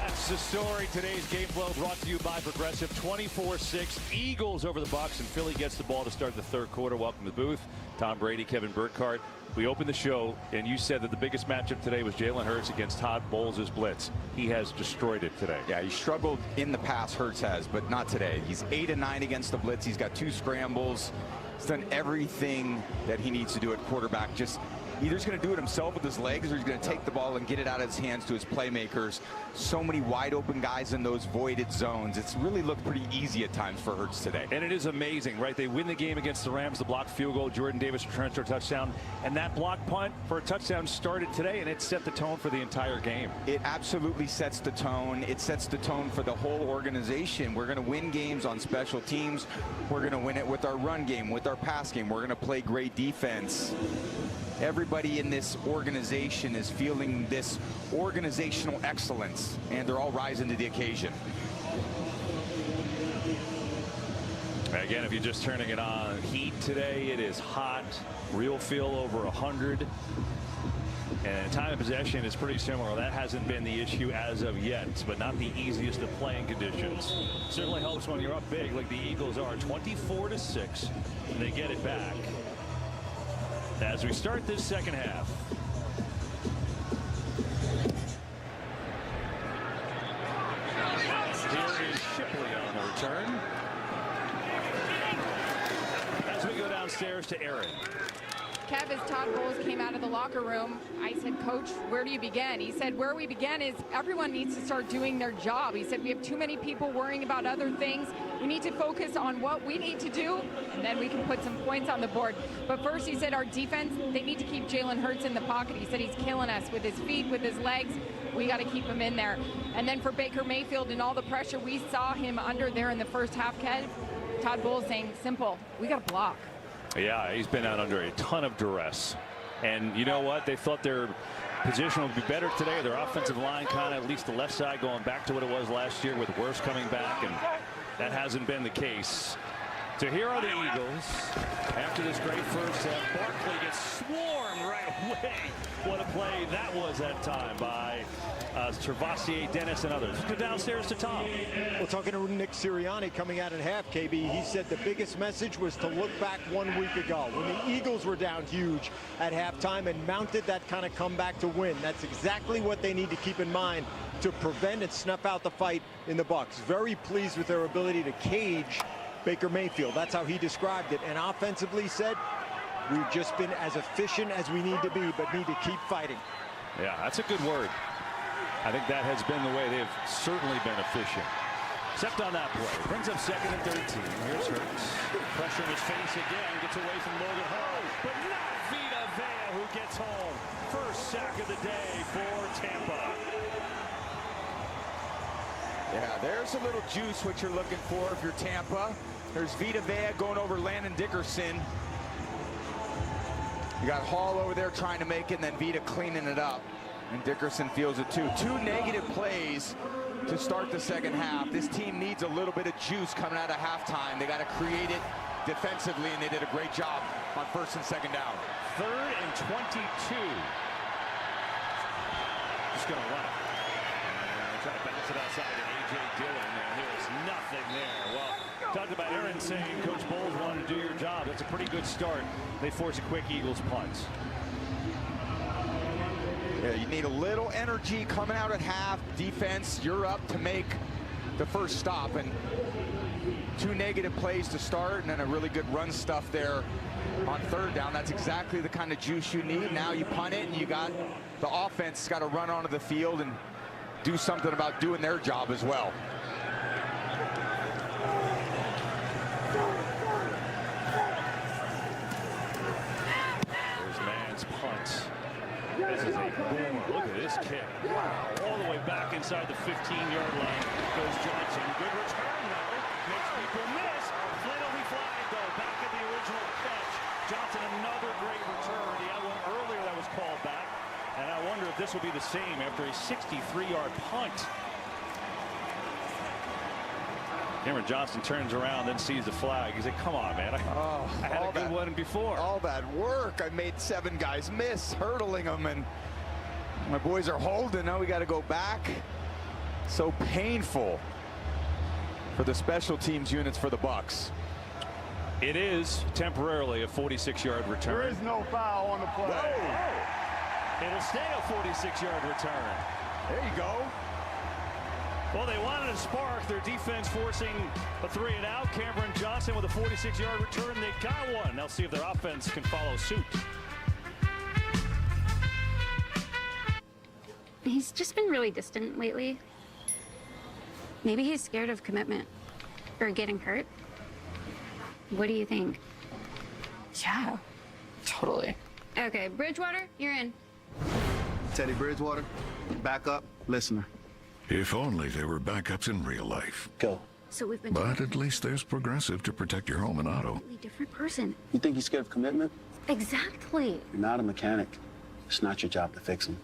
That's the story. Today's game flow brought to you by Progressive. 24-6. Eagles over the Bucs, and Philly gets the ball to start the 3rd quarter. Welcome to the booth. Tom Brady, Kevin Burkhardt. We opened the show, and you said that the biggest matchup today was Jalen Hurts against Todd Bowles' blitz. He has destroyed it today. Yeah, he struggled in the past, Hurts has, but not today. He's 8-9 against the blitz. He's got 2 scrambles. He's done everything that he needs to do at quarterback. Just either he's going to do it himself with his legs, or he's going to take the ball and get it out of his hands to his playmakers. So many wide open guys in those voided zones. It's really looked pretty easy at times for Hurts today. And it is amazing, right? They win the game against the Rams, the blocked field goal. Jordan Davis returns for a touchdown. And that block punt for a touchdown started today, and it set the tone for the entire game. It absolutely sets the tone. It sets the tone for the whole organization. We're going to win games on special teams. We're going to win it with our run game, with our pass game. We're going to play great defense. Everybody in this organization is feeling this organizational excellence, and they're all rising to the occasion. Again, if you're just turning it on, heat today, it is hot, real feel over 100. And time of possession is pretty similar. That hasn't been the issue as of yet, but not the easiest of playing conditions. Certainly helps when you're up big like the Eagles are, 24-6, and they get it back. As we start this second half. Here is Shipley on the return. As we go downstairs to Aaron. Kev, as Todd Bowles came out of the locker room, I said, Coach, where do you begin? He said, where we begin is everyone needs to start doing their job. He said, we have too many people worrying about other things. We need to focus on what we need to do, and then we can put some points on the board. But first, he said, our defense, they need to keep Jalen Hurts in the pocket. He said he's killing us with his feet, with his legs. We got to keep him in there. And then for Baker Mayfield and all the pressure we saw him under there in the first half, Kev, Todd Bowles saying, simple, we got to block. Yeah, he's been out under a ton of duress. And you know what? They thought their position would be better today. Their offensive line kind of, at least the left side, going back to what it was last year with Worst coming back, and that hasn't been the case. So here are the Eagles. After this great first half, Barkley gets swarmed right away. What a play that was that time by Travassier, Dennis, and others. Let's go downstairs to Tom. Well, talking to Nick Sirianni coming out at half, KB, he said the biggest message was to look back 1 week ago when the Eagles were down huge at halftime and mounted that kind of comeback to win. That's exactly what they need to keep in mind to prevent and snuff out the fight in the Bucs. Very pleased with their ability to cage Baker Mayfield. That's how he described it. And offensively said, we've just been as efficient as we need to be, but need to keep fighting. Yeah, that's a good word. I think that has been the way they've certainly been efficient. Except on that play. Brings up 2nd and 13. Here's Hurts. Pressure in his face again. Gets away from Logan Hall. But not Vita Vea, who gets home. First sack of the day for Tampa. Yeah, there's a little juice, what you're looking for if you're Tampa. There's Vita Vea going over Landon Dickerson. You got Hall over there trying to make it, and then Vita cleaning it up. And Dickerson feels it too. 2 negative plays to start the second half. This team needs a little bit of juice coming out of halftime. They got to create it defensively, and they did a great job on 1st and 2nd down. 3rd and 22. Just going to run it. Try to bounce it outside to A.J. Dillon, and there's nothing there. Well, talked about Aaron saying Coach Bowles wanted to do your job. That's a pretty good start. They force a quick Eagles punt. Yeah, you need a little energy coming out at half. Defense, you're up to make the first stop. And 2 negative plays to start, and then a really good run stuff there on 3rd down. That's exactly the kind of juice you need. Now you punt it, and you got the offense got to run onto the field and do something about doing their job as well. There's Mann's punt. This is a boomer. Look at this kick. Wow. All the way back inside the 15-yard line goes Johnson. Good return, though. Makes people miss. Penalty flag, though. Back at the original catch. Johnson, another great return. He had one earlier that was called back. And I wonder if this will be the same after a 63-yard punt. Cameron Johnson turns around, then sees the flag. He said, come on, man. I had a good one before. All that work. I made 7 guys miss, hurdling them, and my boys are holding. Now we got to go back. So painful for the special teams units for the Bucs. It is temporarily a 46-yard return. There is no foul on the play. Whoa. It'll stay a 46-yard return. There you go. Well, they wanted a spark. Their defense forcing a 3-and-out. Cameron Johnson with a 46-yard return. They got one. They'll see if their offense can follow suit. He's just been really distant lately. Maybe he's scared of commitment or getting hurt. What do you think? Yeah, totally. Okay, Bridgewater, you're in. Teddy Bridgewater, backup, listener. If only there were backups in real life. Go. So we've been. But at least there's Progressive to protect your home and auto. Completely different person. You think he's scared of commitment? Exactly. You're not a mechanic. It's not your job to fix him.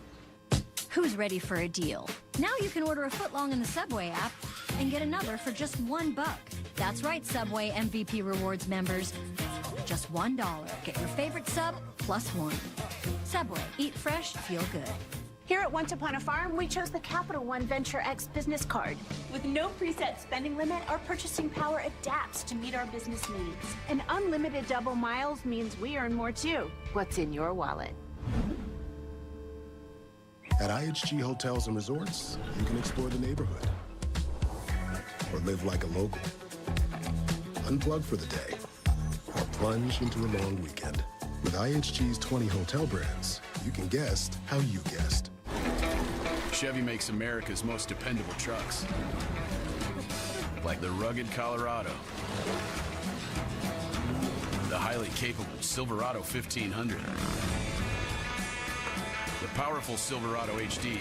Who's ready for a deal? Now you can order a footlong in the Subway app and get another for just $1. That's right, Subway MVP Rewards members. Just $1. Get your favorite sub plus 1. Subway. Eat fresh, feel good. Here at Once Upon a Farm, we chose the Capital One Venture X business card. With no preset spending limit, our purchasing power adapts to meet our business needs. And unlimited double miles means we earn more too. What's in your wallet? At IHG Hotels and Resorts, you can explore the neighborhood or live like a local. Unplug for the day or plunge into a long weekend. With IHG's 20 hotel brands, you can guest how you guest. Chevy makes America's most dependable trucks. Like the rugged Colorado, the highly capable Silverado 1500, the powerful Silverado HD,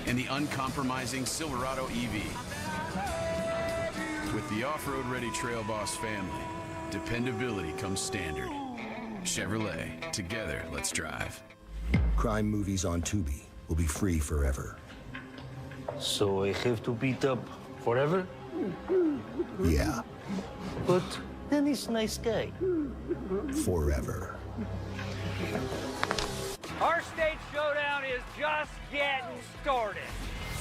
and the uncompromising Silverado EV. With the off-road ready Trail Boss family, dependability comes standard. Chevrolet, together, let's drive. Crime movies on Tubi will be free forever. So I have to beat up forever? Yeah. But then he's a nice guy. Forever. Our state showdown is just getting started.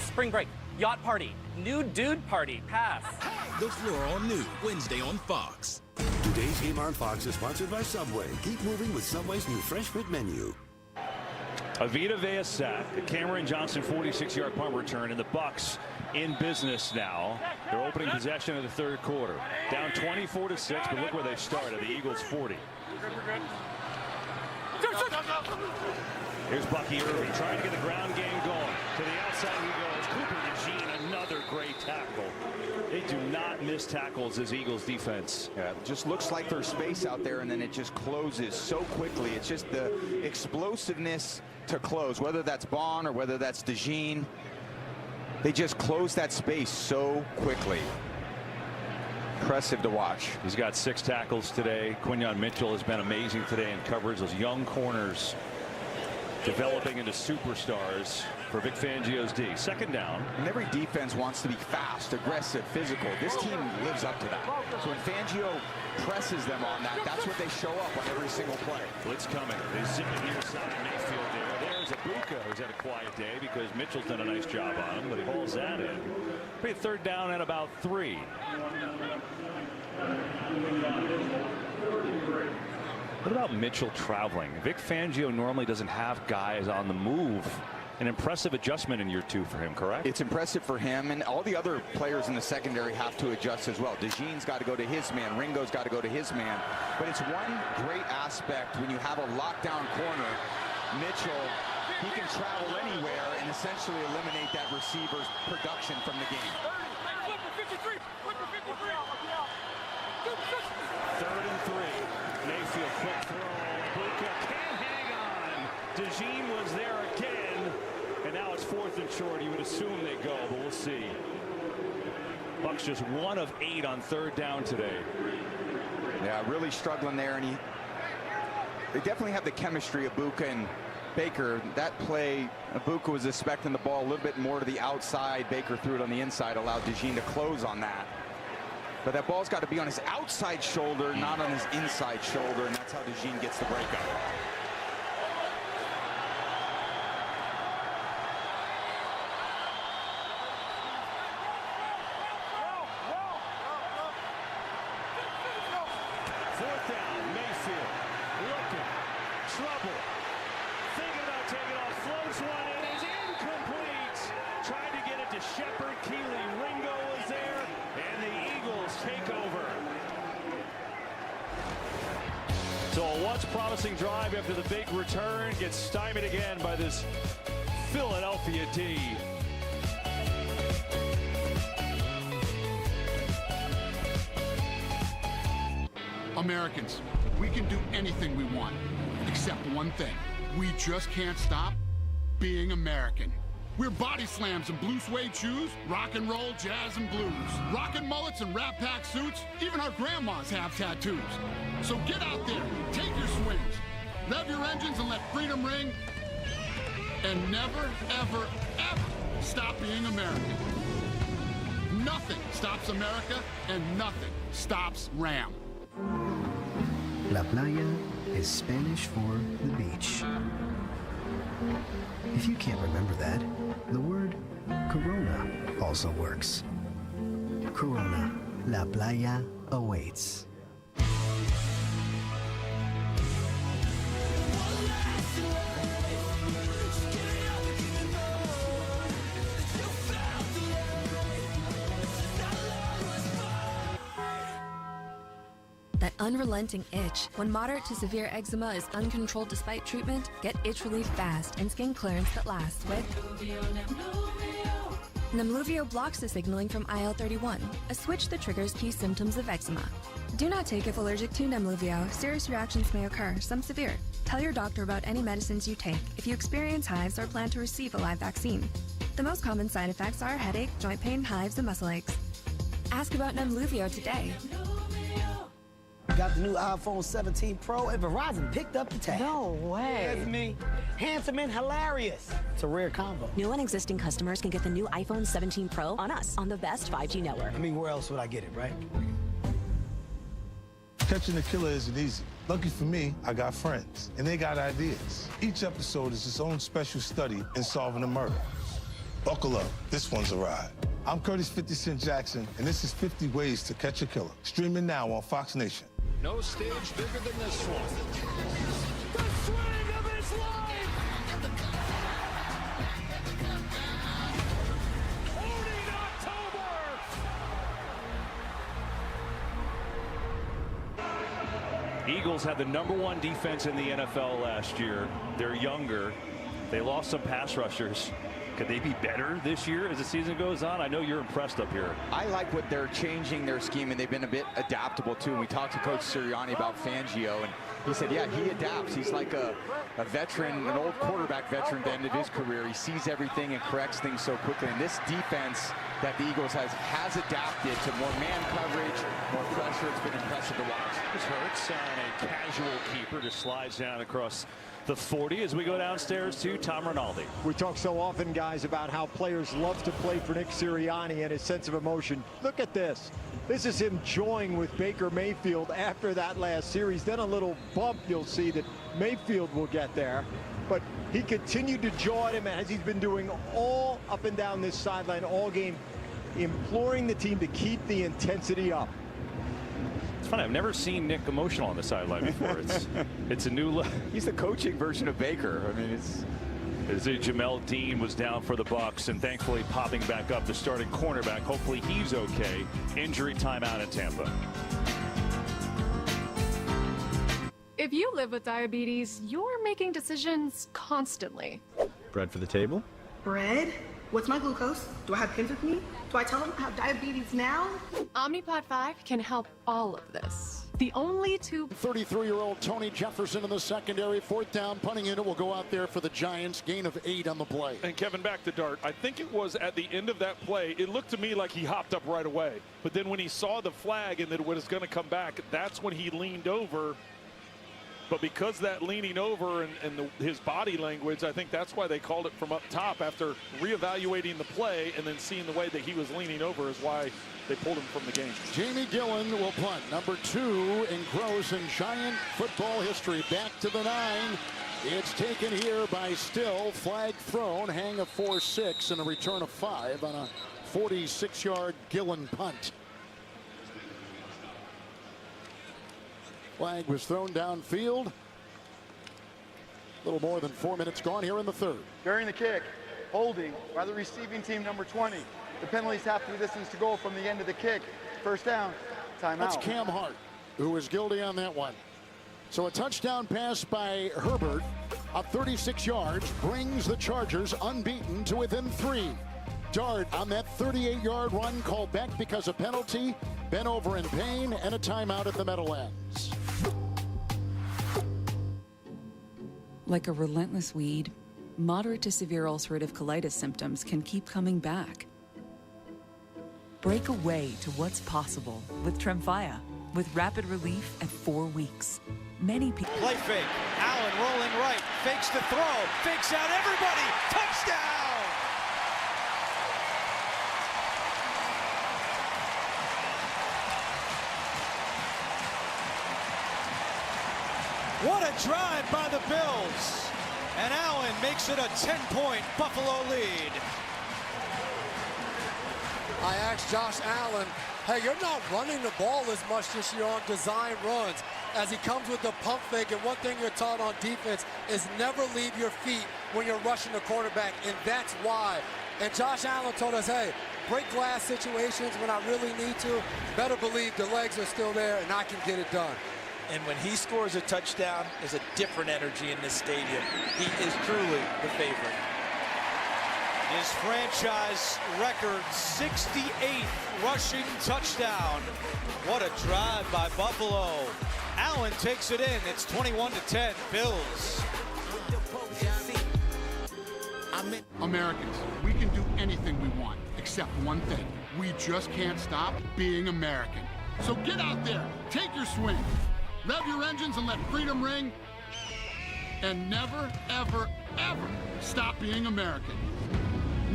Spring break, yacht party, new dude party, pass. The Floor All New, Wednesday on Fox. Today's game on Fox is sponsored by Subway. Keep moving with Subway's new Fresh Fit menu. A Vita Vea sack, the Cameron Johnson 46-yard punt return, and the Bucs in business now. They're opening possession of the third quarter. Down 24-6, but look where they started, the Eagles 40. Here's Bucky Irving trying to get the ground game going. To the outside he goes. Cooper DeJean, another great tackle. They do not miss tackles as Eagles defense. Yeah, it just looks like there's space out there, and then it just closes so quickly. It's just the explosiveness to close, whether that's Bond or whether that's DeJean. They just close that space so quickly. Impressive to watch. He's got 6 tackles today. Quinyon Mitchell has been amazing today in coverage. Those young corners developing into superstars for Vic Fangio's D. Second down. And every defense wants to be fast, aggressive, physical. This team lives up to that. So when Fangio presses them on that, that's what they show up on every single play. Blitz coming. They zip it near side. Mayfield there. There's Ibuka, who's had a quiet day because Mitchell's done a nice job on him, but he hauls that in. Be third down at about 3. What about Mitchell traveling? Vic Fangio normally doesn't have guys on the move. An impressive adjustment in year 2 for him, correct? It's impressive for him, and all the other players in the secondary have to adjust as well. DeJean's got to go to his man. Ringo's got to go to his man. But it's one great aspect when you have a lockdown corner. Mitchell, he can travel anywhere and essentially eliminate that receiver's production from the game. 3rd and 3. Mayfield, quick throw. Ibuka can't hang on. DeJean was there again. And now it's 4th and short. You would assume they go, but we'll see. Bucks just 1 of 8 on 3rd down today. Yeah, really struggling there, and they definitely have the chemistry of Ibuka and Baker. That play, Ibuka was expecting the ball a little bit more to the outside. Baker threw it on the inside, allowed DeJean to close on that. But that ball's got to be on his outside shoulder, not on his inside shoulder, and that's how DeJean gets the breakup. So a once promising drive after the big return gets stymied again by this Philadelphia D. Americans, we can do anything we want, except one thing. We just can't stop being American. We're body slams and blue suede shoes, rock and roll, jazz and blues, rockin' mullets and rat pack suits. Even our grandmas have tattoos. So get out there, take your swings, rev your engines and let freedom ring, and never, ever, ever stop being American. Nothing stops America, and nothing stops Ram. La playa is Spanish for the beach. If you can't remember that, the word Corona also works. Corona, La Playa awaits. That unrelenting itch. When moderate to severe eczema is uncontrolled despite treatment, get itch relief fast and skin clearance that lasts with Nemluvio blocks the signaling from IL-31, a switch that triggers key symptoms of eczema. Do not take if allergic to Nemluvio. Serious reactions may occur, some severe. Tell your doctor about any medicines you take if you experience hives or plan to receive a live vaccine. The most common side effects are headache, joint pain, hives, and muscle aches. Ask about Nemluvio today. Got the new iPhone 17 Pro, and Verizon picked up the tab. No way. That's me. Handsome and hilarious. It's a rare combo. New and existing customers can get the new iPhone 17 Pro on us, on the best 5G network. I mean, where else would I get it, right? Catching a killer isn't easy. Lucky for me, I got friends, and they got ideas. Each episode is its own special study in solving a murder. Buckle up, this one's a ride. I'm Curtis 50 Cent Jackson, and this is 50 Ways to Catch a Killer. Streaming now on Fox Nation. No stage bigger than this one. The swing of his life! Owning October! Eagles had the #1 defense in the NFL last year. They're younger. They lost some pass rushers. Could they be better this year as the season goes on? I know you're impressed up here. I like what they're changing their scheme, and they've been a bit adaptable too. And we talked to Coach Sirianni about Fangio, and he said, yeah, he adapts. He's like a veteran, an old quarterback veteran at the end of his career. He sees everything and corrects things so quickly. And this defense that the Eagles has adapted to more man coverage, more pressure. It's been impressive to watch. This hurts on a casual keeper, just slides down across the 40 as we go downstairs to Tom Rinaldi. We talk so often, guys, about how players love to play for Nick Sirianni and his sense of emotion. Look at this. This is him joying with Baker Mayfield after that last series. Then a little bump you'll see that Mayfield will get there. But he continued to jaw at him as he's been doing all up and down this sideline all game, imploring the team to keep the intensity up. It's funny, I've never seen Nick emotional on the sideline before. It's a new look. He's the coaching version of Baker. I mean, it's... Jamel Dean was down for the Bucs and thankfully popping back up, the starting cornerback. Hopefully he's okay. Injury timeout in Tampa. If you live with diabetes, you're making decisions constantly. Bread for the table? Bread? What's my glucose? Do I have pins with me? Do I tell them I have diabetes now? Omnipod 5 can help all of this. The only two... 33-year-old Tony Jefferson in the secondary. Fourth down, punting unit will go out there for the Giants. Gain of 8 on the play. And Kevin, back to Dart. I think it was at the end of that play, it looked to me like he hopped up right away. But then when he saw the flag and that it was going to come back, that's when he leaned over. But because that leaning over and his body language, I think that's why they called it from up top after reevaluating the play and then seeing the way that he was leaning over is why they pulled him from the game. Jamie Gillen will punt. Number 2 in Gross in Giant football history. Back to the 9. It's taken here by Still. Flag thrown. Hang of 4-6 and a return of 5 on a 46-yard Gillen punt. Flag was thrown downfield. A little more than 4 minutes gone here in the third. During the kick, holding by the receiving team, number 20. The penalties have to be distance to goal from the end of the kick. First down, timeout. That's Cam Hart, who was guilty on that one. So a touchdown pass by Herbert up 36 yards brings the Chargers unbeaten to within 3. Dart on that 38-yard run called back because of penalty, bent over in pain, and a timeout at the Meadowlands. Like a relentless weed, moderate to severe ulcerative colitis symptoms can keep coming back. Break away to what's possible with Tremfya, with rapid relief at 4 weeks. Many people... Play fake. Allen rolling right. Fakes the throw. Fakes out everybody. Touchdown! What a drive by the Bills. And Allen makes it a 10-point Buffalo lead. I asked Josh Allen, hey, you're not running the ball as much this year on design runs as he comes with the pump fake. And one thing you're taught on defense is never leave your feet when you're rushing the quarterback, and that's why. And Josh Allen told us, hey, break glass situations when I really need to. Better believe the legs are still there and I can get it done. And when he scores a touchdown, there's a different energy in this stadium. He is truly the favorite. His franchise record 68th rushing touchdown. What a drive by Buffalo. Allen takes it in. It's 21-10 Bills. Americans, we can do anything we want, except one thing. We just can't stop being American. So get out there, take your swing, rev your engines and let freedom ring, and never, ever, ever stop being American.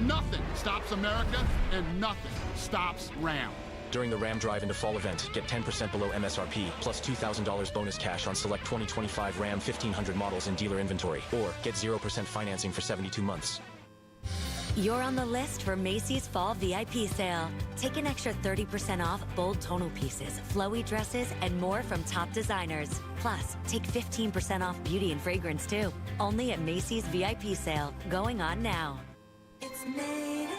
Nothing stops America, and nothing stops Ram. During the Ram Drive into Fall event, get 10% below MSRP, plus $2,000 bonus cash on select 2025 Ram 1500 models in dealer inventory, or get 0% financing for 72 months. You're on the list for Macy's Fall VIP Sale. Take an extra 30% off bold tonal pieces, flowy dresses, and more from top designers. Plus, take 15% off beauty and fragrance, too. Only at Macy's VIP Sale, going on now. It's Native.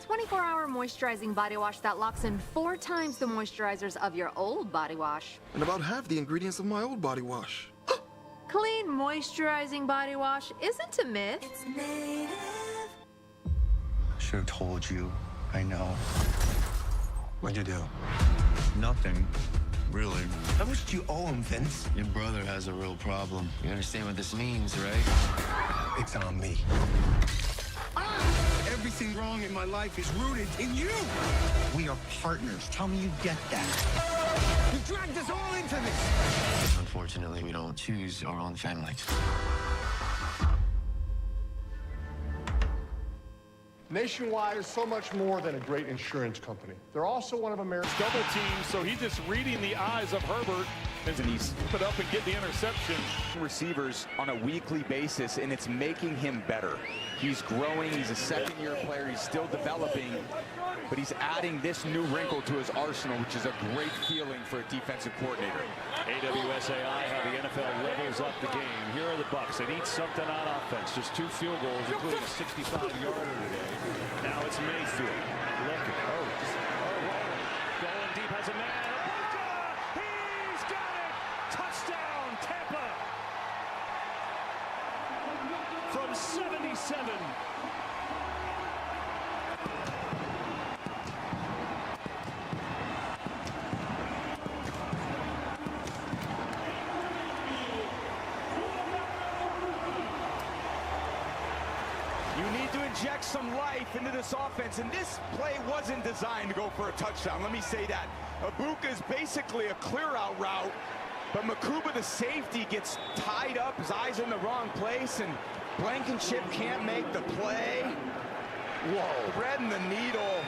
24-hour moisturizing body wash that locks in 4 times the moisturizers of your old body wash. And about half the ingredients of my old body wash. Clean moisturizing body wash isn't a myth. It's Native. should have told you. I know. What'd you do? Nothing. Really? How much do you owe him, Vince? Your brother has a real problem. You understand what this means, right? It's on me. Everything wrong in my life is rooted in you. We are partners. Tell me you get that. You dragged us all into this. Unfortunately, we don't choose our own families. Nationwide is so much more than a great insurance company. They're also one of America's double teams, so he's just reading the eyes of Herbert as he's put up and get the interception. Receivers on a weekly basis, and it's making him better. He's growing. He's a second-year player. He's still developing, but he's adding this new wrinkle to his arsenal, which is a great feeling for a defensive coordinator. AWSAI, how the NFL levels up the game. Here are the Bucs. They need something on offense. Just 2 field goals, including a 65-yarder today. Now it's Mayfield. Looking. Going deep, has a man. He's got it! Touchdown, Tampa! From 77. You need to inject some life into this offense, and this play wasn't designed to go for a touchdown. Let me say that. Ibuka is basically a clear-out route, but Makuba, the safety, gets tied up. His eyes in the wrong place, and Blankenship can't make the play. Whoa, threading the needle.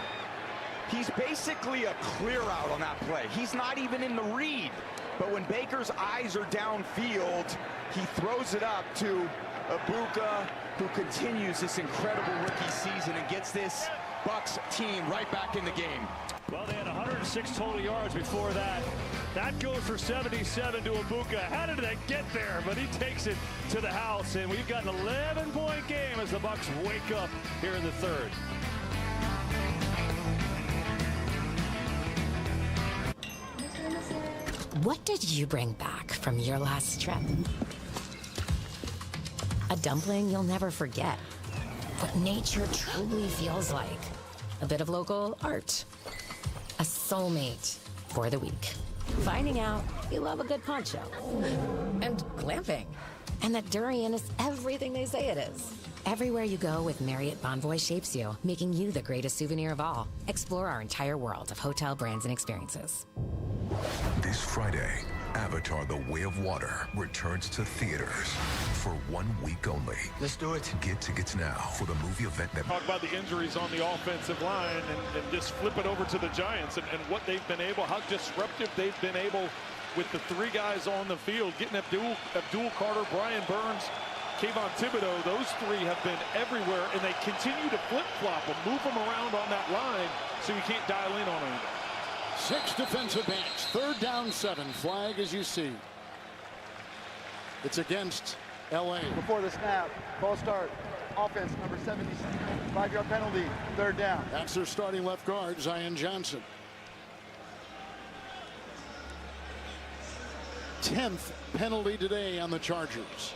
He's basically a clear-out on that play. He's not even in the read. But when Baker's eyes are downfield, he throws it up to Ibuka, who continues this incredible rookie season and gets this Bucs team right back in the game. Well, they had 106 total yards before that. That goes for 77 to Ibuka. How did that get there? But he takes it to the house, and we've got an 11-point game as the Bucs wake up here in the third. What did you bring back from your last trip? A dumpling you'll never forget. What nature truly feels like. A bit of local art. A soulmate for the week. Finding out you love a good poncho. And glamping. And that durian is everything they say it is. Everywhere you go with Marriott Bonvoy shapes you, making you the greatest souvenir of all. Explore our entire world of hotel brands and experiences. This Friday, Avatar: The Way of Water returns to theaters for 1 week only. Let's do it. Get tickets now for the movie event that... Talk about the injuries on the offensive line and just flip it over to the Giants and what they've been able, how disruptive they've been able with the 3 guys on the field, getting Abdul Carter, Brian Burns, Kayvon Thibodeau. Those 3 have been everywhere, and they continue to flip-flop them, move them around on that line so you can't dial in on anything. 6 defensive backs, 3rd down 7. Flag as you see. It's against LA. Before the snap, false start, offense number 76, 5-yard penalty, 3rd down. That's their starting left guard, Zion Johnson. 10th penalty today on the Chargers.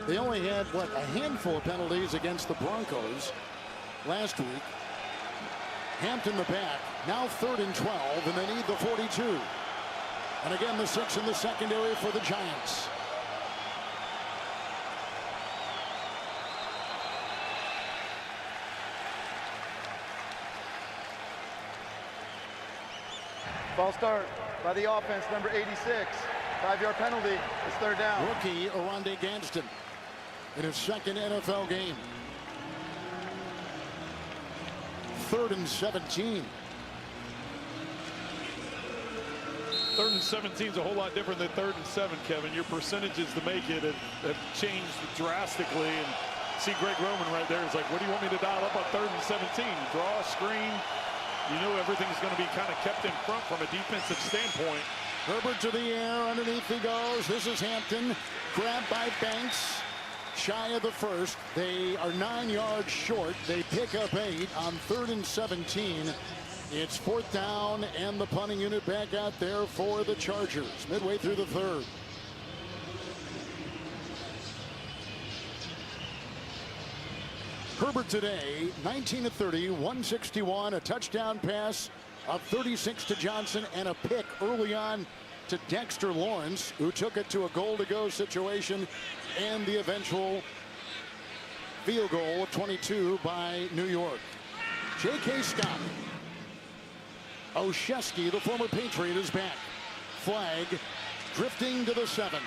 They only had, what, a handful of penalties against the Broncos last week. Hampton the back, now 3rd and 12, and they need the 42. And again, the 6 in the secondary for the Giants. False start by the offense, number 86. 5-yard penalty. It's 3rd down. Rookie Oronde Gadsden in his 2nd NFL game. 3rd and 17. 3rd and 17 is a whole lot different than 3rd and 7, Kevin. Your percentages to make it have changed drastically. And see Greg Roman right there. It's like, what do you want me to dial up on 3rd and 17? Draw a screen. You know everything's going to be kind of kept in front from a defensive standpoint. Herbert to the air, underneath he goes. This is Hampton, grabbed by Banks, shy of the 1st. They are 9 yards short. They pick up 8 on 3rd and 17. It's 4th down, and the punting unit back out there for the Chargers, midway through the 3rd. Herbert today, 19 of 30, 161, a touchdown pass of 36 to Johnson, and a pick early on to Dexter Lawrence, who took it to a goal-to-go situation, and the eventual field goal of 22 by New York. J.K. Scott. Olszewski, the former Patriot, is back. Flag drifting to the 7.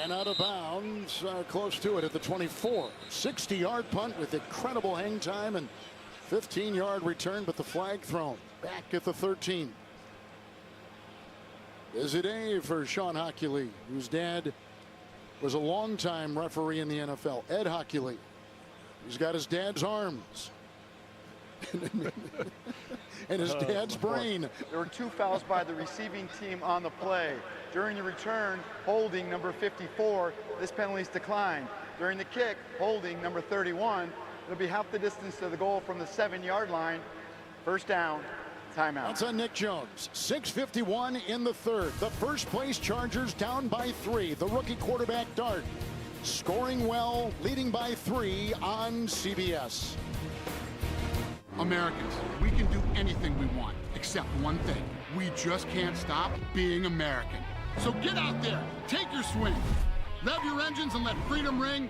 And out of bounds, close to it at the 24. 60-yard punt with incredible hang time and 15-yard return, but the flag thrown back at the 13. Busy day for Sean Hochuli, whose dad was a longtime referee in the NFL. Ed Hochuli. He's got his dad's arms and his dad's brain. There were 2 fouls by the receiving team on the play. During the return, holding number 54, this penalty is declined. During the kick, holding number 31, it'll be half the distance to the goal from the 7-yard line. First down, timeout. That's on Nick Jones. 6:51 in the third. The first place Chargers down by 3. The rookie quarterback Dart scoring well, leading by 3 on CBS. Americans, we can do anything we want, except one thing. We just can't stop being American. So get out there, take your swing, rev your engines and let freedom ring,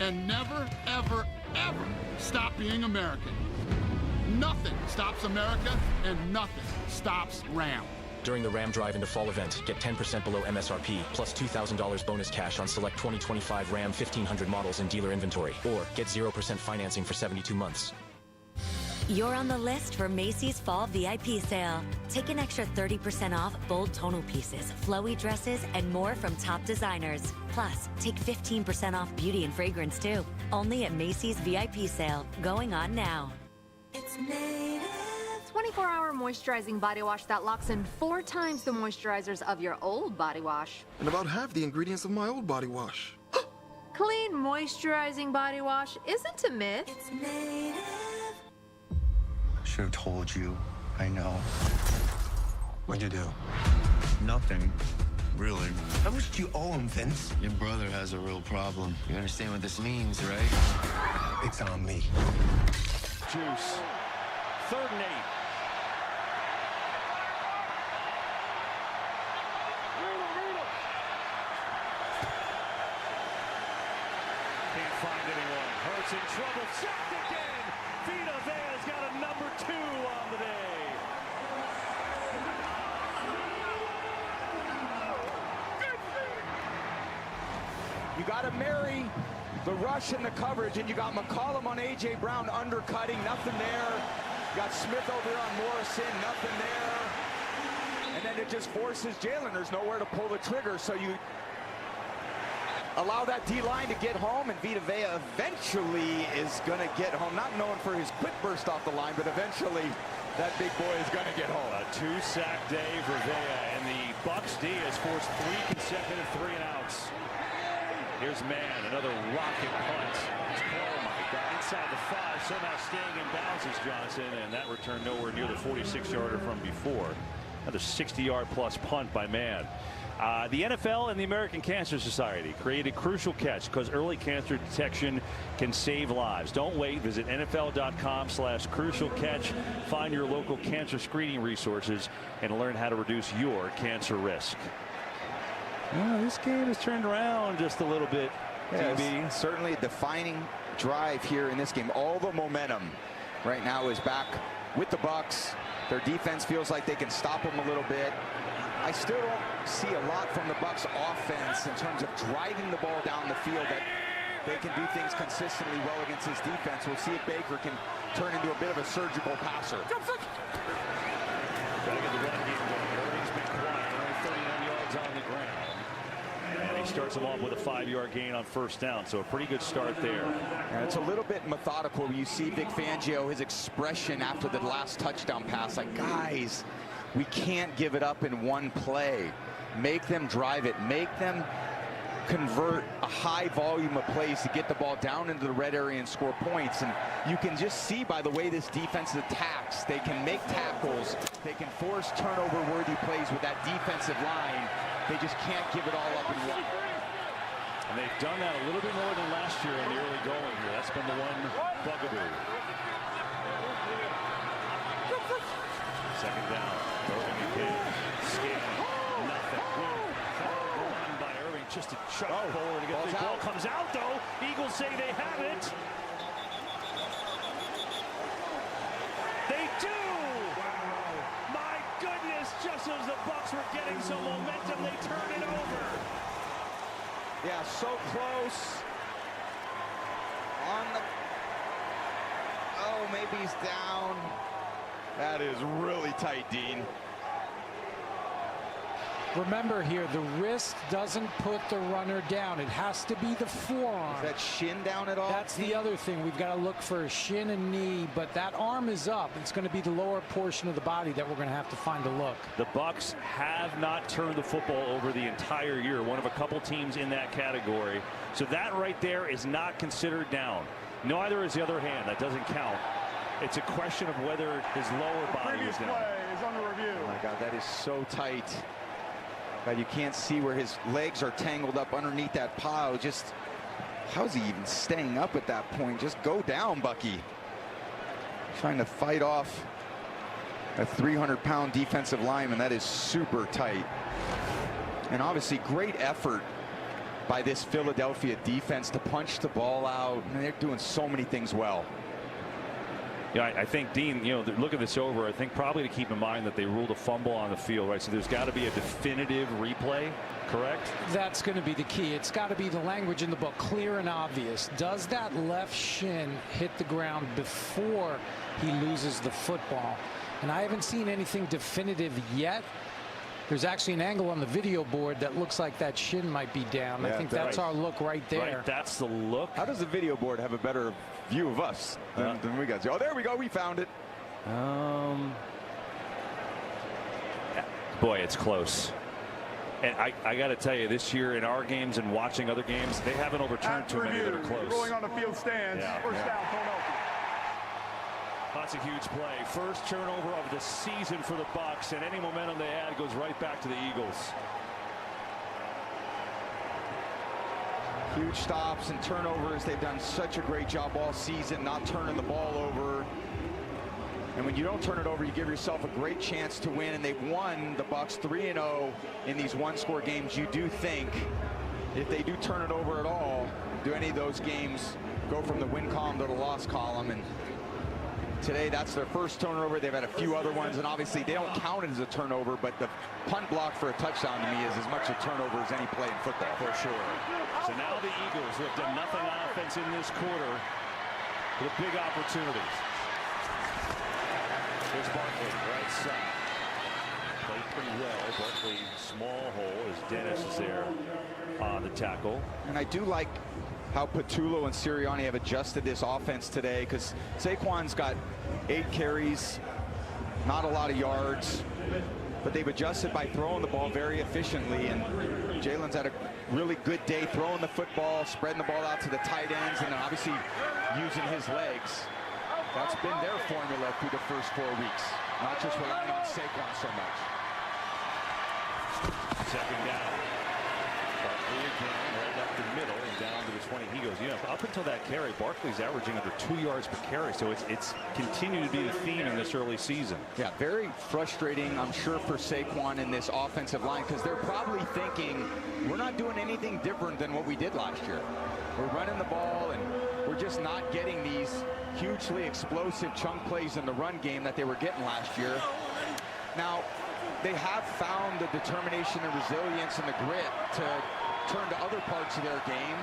and never, ever, ever stop being American. Nothing stops America, and nothing stops Ram. During the Ram Drive into Fall event, get 10% below MSRP, plus $2,000 bonus cash on select 2025 Ram 1500 models in dealer inventory, or get 0% financing for 72 months. You're on the list for Macy's Fall VIP Sale. Take an extra 30% off bold tonal pieces, flowy dresses, and more from top designers. Plus, take 15% off beauty and fragrance too. Only at Macy's VIP Sale, going on now. It's native. 24-hour moisturizing body wash that locks in 4 times the moisturizers of your old body wash. And about half the ingredients of my old body wash. Clean moisturizing body wash isn't a myth. It's native. Should have told you. I know. What'd you do? Nothing. Really. How much do you owe him, Vince? Your brother has a real problem. You understand what this means, right? It's on me. Juice. 3rd and 8. Can't find anyone. Hurts in trouble. Sacked again. Vita Vea's got a number 2 on the day. You got to marry the rush and the coverage, and you got McCollum on A.J. Brown undercutting, nothing there. You got Smith over here on Morrison, nothing there. And then it just forces Jalen. There's nowhere to pull the trigger, so you allow that D-line to get home, and Vita Vea eventually is going to get home. Not known for his quick burst off the line, but eventually that big boy is going to get home. A 2-sack day for Vea, and the Bucs D has forced 3 consecutive 3-and-outs. Here's Mann, another rocket punt. Oh my God, inside the 5, somehow staying in bounds is Johnson, and that return nowhere near the 46-yarder from before. Another 60-yard plus punt by Mann. The NFL and the American Cancer Society created Crucial Catch because early cancer detection can save lives. Don't wait. Visit NFL.com/Crucial Catch. Find your local cancer screening resources and learn how to reduce your cancer risk. This game has turned around just a little bit. Yeah, certainly a defining drive here in this game. All the momentum right now is back with the Bucs. Their defense feels like they can stop them a little bit. I still don't see a lot from the Bucs offense in terms of driving the ball down the field, that they can do things consistently well against his defense. We'll see if Baker can turn into a bit of a surgical passer. Gotta get the run game going. Irving's been quiet, only 39 yards on the ground. And he starts them off with a 5-yard gain on 1st down, so a pretty good start there. And it's a little bit methodical. You see Vic Fangio, his expression after the last touchdown pass, like, guys, we can't give it up in one play. Make them drive it. Make them convert a high volume of plays to get the ball down into the red area and score points. And you can just see by the way this defense attacks, they can make tackles, they can force turnover-worthy plays with that defensive line. They just can't give it all up in one. And they've done that a little bit more than last year in the early going here. That's been the one bugaboo. Second down. Irving again. Scanning. Nothing. Run by Irving just to chuck forward. To get the ball comes out though. Eagles say they have it. They do. My goodness! Just as the Bucs were getting some momentum, they turn it over. Yeah, so close. On the... Oh, maybe he's down. That is really tight, Dean. Remember here, the wrist doesn't put the runner down. It has to be the forearm. Is that shin down at all? That's the other thing. We've got to look for a shin and knee, but that arm is up. It's going to be the lower portion of the body that we're going to have to find a look. The Bucs have not turned the football over the entire year. One of a couple teams in that category. So that right there is not considered down. Neither is the other hand. That doesn't count. It's a question of whether his lower body is down. Play is under review. Oh my God, that is so tight. God, you can't see where his legs are tangled up underneath that pile. Just, how's he even staying up at that point? Just go down, Bucky. Trying to fight off a 300-pound defensive lineman. That is super tight. And obviously great effort by this Philadelphia defense to punch the ball out. And they're doing so many things well. Yeah, I think, Dean, you know, look at this over. I think probably to keep in mind that they ruled a fumble on the field, right? So there's got to be a definitive replay, correct? That's going to be the key. It's got to be the language in the book, clear and obvious. Does that left shin hit the ground before he loses the football? And I haven't seen anything definitive yet. There's actually an angle on the video board that looks like that shin might be down. Yeah, I think that's our look right there. Right, that's the look. How does the video board have a better view of us than we got? Oh, there we go. We found it. Boy, it's close. And I got to tell you, this year in our games and watching other games, they haven't overturned too many that are close. Rolling on the field stands. First down, Philadelphia. That's a huge play. First turnover of the season for the Bucs, and any momentum they add goes right back to the Eagles. Huge stops and turnovers. They've done such a great job all season not turning the ball over. And when you don't turn it over, you give yourself a great chance to win. And they've won, the Bucs, 3-0 in these one-score games. You do think if they do turn it over at all, do any of those games go from the win column to the loss column? And today, that's their first turnover. They've had a few other ones, and obviously they don't count it as a turnover, but the punt block for a touchdown to me is as much a turnover as any play in football. For sure. So now the Eagles, who have done nothing on offense in this quarter, with a big opportunity. Here's Barkley, right side. Played pretty well. Barkley, small hole, as Dennis is there on the tackle. And I do like how Patullo and Sirianni have adjusted this offense today, because Saquon's got 8 carries, not a lot of yards, but they've adjusted by throwing the ball very efficiently. And Jalen's had a really good day throwing the football, spreading the ball out to the tight ends, and obviously using his legs. That's been their formula through the first 4 weeks, not just relying on Saquon so much. Second down. Barkley again, right up the middle and down to the 20. He goes, you know, up until that carry, Barkley's averaging under 2 yards per carry. So it's continued to be the theme in this early season. Yeah, very frustrating, I'm sure, for Saquon in this offensive line, because they're probably thinking, we're not doing anything different than what we did last year. We're running the ball, and we're just not getting these hugely explosive chunk plays in the run game that they were getting last year. Now, they have found the determination and resilience and the grit to turn to other parts of their game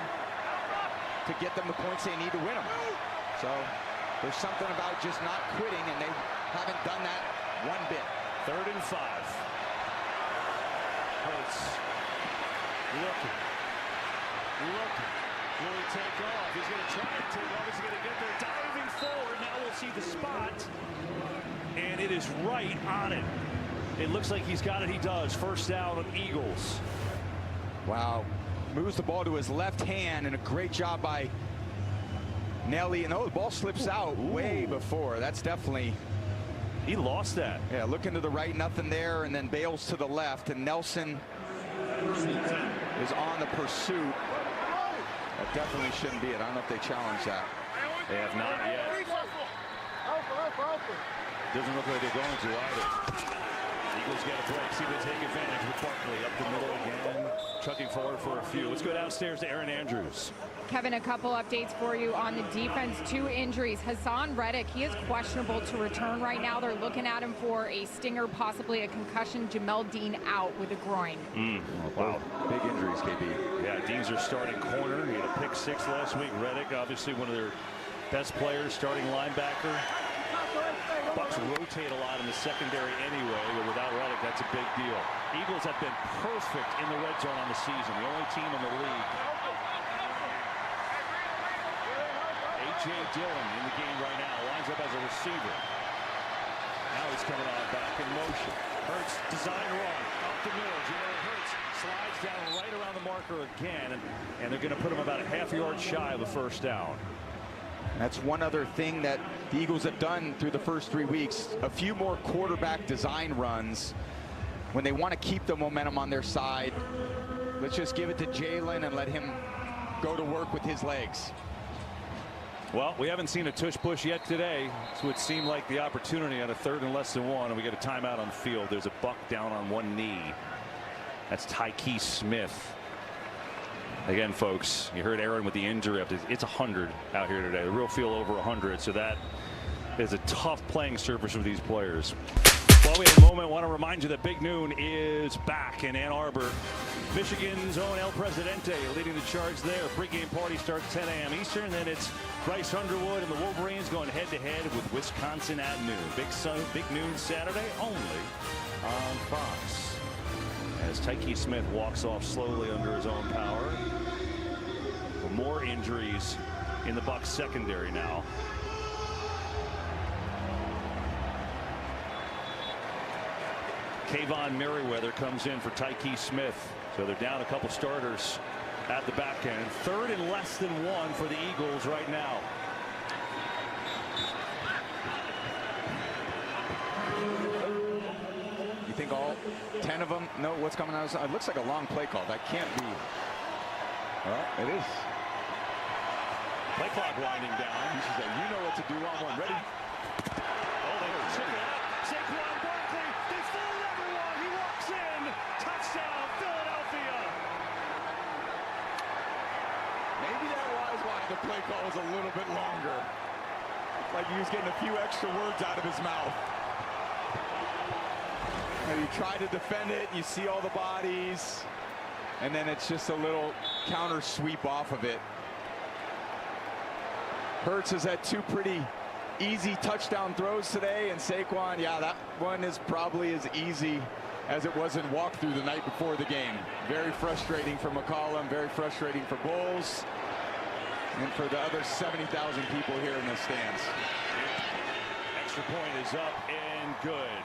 to get them the points they need to win them. So there's something about just not quitting, and they haven't done that one bit. 3rd and 5. Hurts looking. Will he take off? He's going to try and take off. He's going to get there, diving forward. Now we'll see the spot, and it is right on it. It looks like he's got it. He does. First down on Eagles. Wow. Moves the ball to his left hand, and a great job by Nelly. And the ball slips out way before. That's definitely... He lost that. Yeah, looking to the right, nothing there, and then bails to the left. And Nelson is on the pursuit. That definitely shouldn't be it. I don't know if they challenge that. They have not yet. Doesn't look like they're going to either. Eagles get a break. See if they take advantage with Barkley up the middle again. Chucking forward for a few. Let's go downstairs to Aaron Andrews. Kevin, a couple updates for you on the defense. 2 injuries. Hassan Reddick, he is questionable to return right now. They're looking at him for a stinger, possibly a concussion. Jamel Dean out with a groin. Wow. Big injuries, KB. Yeah, Dean's their starting corner. He had a pick 6 last week. Reddick, obviously one of their best players, starting linebacker. Bucks rotate a lot in the secondary anyway, but without Reddick, that's a big deal. Eagles have been perfect in the red zone on the season, the only team in the league. A.J. Dillon in the game right now, lines up as a receiver. Now he's coming on back in motion. Hurts, design run, up the middle. Jalen Hurts slides down right around the marker again, and they're going to put him about a half-yard shy of a first down. That's one other thing that the Eagles have done through the first 3 weeks. A few more quarterback design runs when they want to keep the momentum on their side. Let's just give it to Jalen and let him go to work with his legs. Well, we haven't seen a tush push yet today. So it seemed like the opportunity on a 3rd and less than 1, and we get a timeout on the field. There's a buck down on one knee. That's Tyke Smith. Again, folks, you heard Aaron with the injury up. It's 100 out here today. The real feel over 100. So that is a tough playing surface for these players. While we have a moment, I want to remind you that Big Noon is back in Ann Arbor. Michigan's own El Presidente leading the charge there. Pre-game party starts 10 a.m. Eastern. Then it's Bryce Underwood and the Wolverines going head-to-head with Wisconsin at noon. Big Noon Saturday only on Fox. As Tyke Smith walks off slowly under his own power. More injuries in the Bucs secondary now. Kayvon Merriweather comes in for Tyke Smith. So they're down a couple starters at the back end. 3rd and less than 1 for the Eagles right now. You think all 10 of them know what's coming out? It looks like a long play call. That can't be. Well, it is. Play clock winding down. She said, you know what to do on one. Ready? Oh, they took it up. Saquon Barkley. They fooled everyone. He walks in. Touchdown, Philadelphia. Maybe that was why the play call was a little bit longer. Like he was getting a few extra words out of his mouth. And you try to defend it, you see all the bodies, and then it's just a little counter sweep off of it. Hurts has had 2 pretty easy touchdown throws today, and Saquon, yeah, that one is probably as easy as it was in walkthrough the night before the game. Very frustrating for McCollum, very frustrating for Bowles, and for the other 70,000 people here in the stands. Extra point is up and good.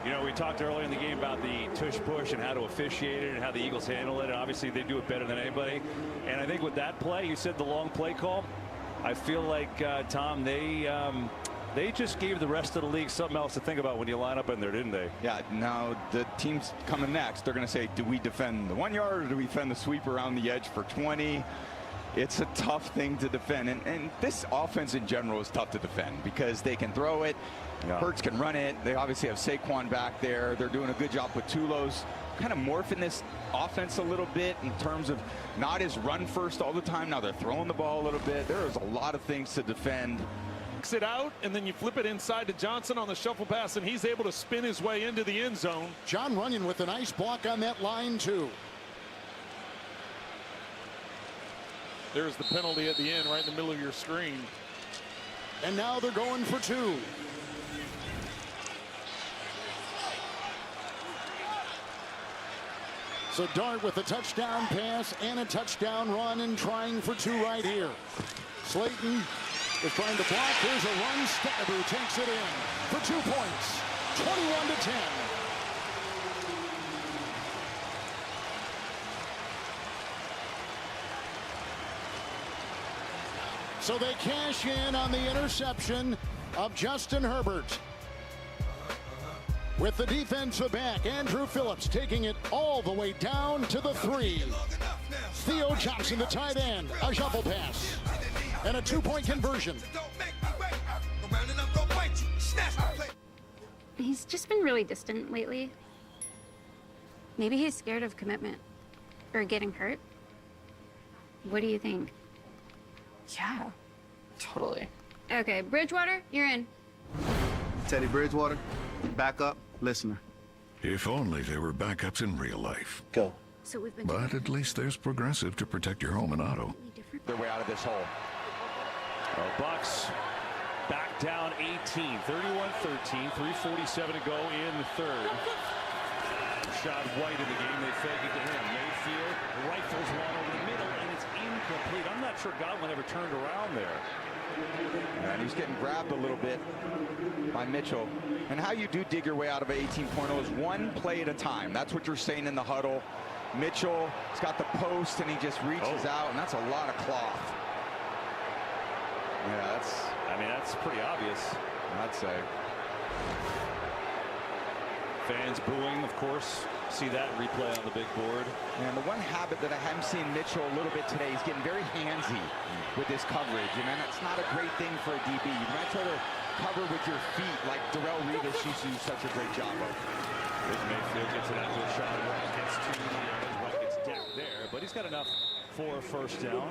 You know, we talked earlier in the game about the tush push and how to officiate it and how the Eagles handle it. And obviously, they do it better than anybody. And I think with that play, you said the long play call. I feel like, Tom, they just gave the rest of the league something else to think about when you line up in there, didn't they? Yeah, now the teams coming next, they're going to say, do we defend the 1 yard or do we defend the sweep around the edge for 20? It's a tough thing to defend. And this offense in general is tough to defend because they can throw it. Yeah. Hurts can run it. They obviously have Saquon back there. They're doing a good job with Tulos. Kind of morphing this offense a little bit in terms of not as run first all the time. Now they're throwing the ball a little bit. There is a lot of things to defend. It out, and then you flip it inside to Johnson on the shuffle pass, and he's able to spin his way into the end zone. John Runyon with a nice block on that line, too. There's the penalty at the end, right in the middle of your screen. And now they're going for 2. So Dart with a touchdown pass and a touchdown run and trying for 2 right here. Slayton is trying to block. Here's a run. Stabber takes it in for 2 points. 21-10. So they cash in on the interception of Justin Herbert. With the defensive back, Andrew Phillips taking it all the way down to the 3. Theo Johnson, the tight end, a shuffle pass, and a 2-point conversion. He's just been really distant lately. Maybe he's scared of commitment or getting hurt. What do you think? Yeah, totally. Okay, Bridgewater, you're in. Teddy Bridgewater, backup, listener. If only there were backups in real life. Go. So we've been. But at least there's Progressive to protect your home and auto. Their way out of this hole. Bucks back down 18, 31-13, 3:47 to go in the third. Shot White in the game, they fake it to him. Mayfield rifles one over the middle, and it's incomplete. I'm not sure Godwin ever turned around there. And he's getting grabbed a little bit by Mitchell. And how you do dig your way out of an 18.0 is one play at a time. That's what you're saying in the huddle. Mitchell has got the post, and he just reaches out, and that's a lot of cloth. Yeah, that's pretty obvious, I'd say. Fans booing, of course. See that replay on the big board. And the one habit that I haven't seen Mitchell a little bit today, he's getting very handsy with his coverage. And then that's not a great thing for a DB. You might try to cover with your feet like Darrelle Revis used to do such a great job of. Mayfield gets it out to a shot. White gets to the end. White gets decked there. But he's got enough for a first down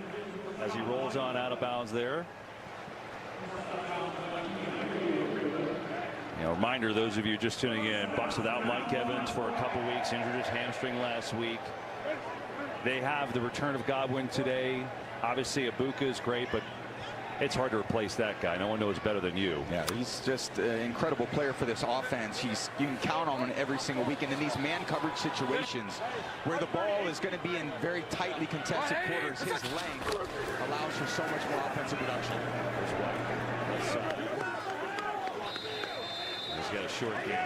as he rolls on out of bounds there. Reminder, those of you just tuning in, Bucks without Mike Evans for a couple weeks, injured his hamstring last week. They have the return of Godwin today. Obviously, Ibuka is great, but it's hard to replace that guy. No one knows better than you. Yeah, he's just an incredible player for this offense. You can count on him every single week. And in these man coverage situations where the ball is going to be in very tightly contested quarters, his length allows for so much more offensive production. He's got a short game.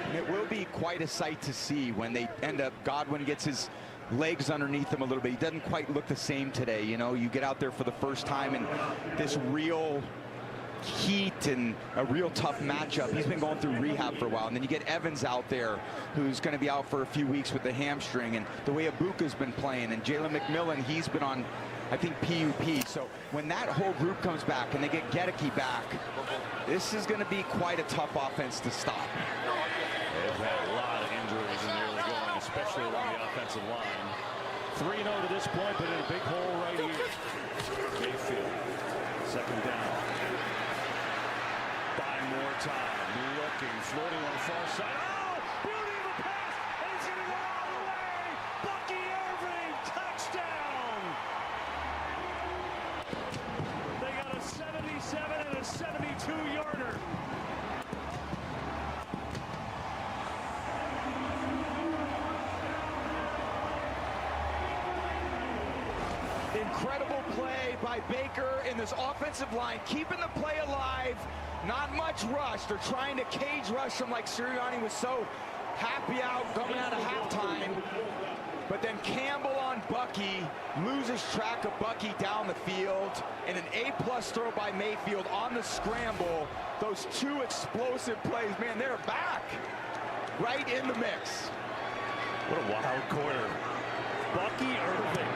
And it will be quite a sight to see when they end up, Godwin gets his legs underneath him a little bit. He doesn't quite look the same today. You know, you get out there for the first time and this real heat and a real tough matchup. He's been going through rehab for a while. And then you get Evans out there, who's going to be out for a few weeks with the hamstring. And the way Ibuka's been playing, and Jalen McMillan, he's been on, I think, PUP. So when that whole group comes back and they get Gedeke back, this is going to be quite a tough offense to stop. They've had a lot of injuries in the early going, especially along the offensive line. 3-0 to this point, but in a big hole right here. Mayfield, second down. Buying more time, looking, floating on the far side. Oh, beauty of a pass, and it's going to go all the way. Bucky Irving, touchdown. They got a 77 and a 72-yarder. Incredible play by Baker in this offensive line, keeping the play alive. Not much rush. They're trying to cage rush him like Sirianni was so happy out coming out of halftime. But then Campbell on Bucky loses track of Bucky down the field, and an A-plus throw by Mayfield on the scramble. Those two explosive plays, man, they're back right in the mix. What a wild quarter. Bucky Irving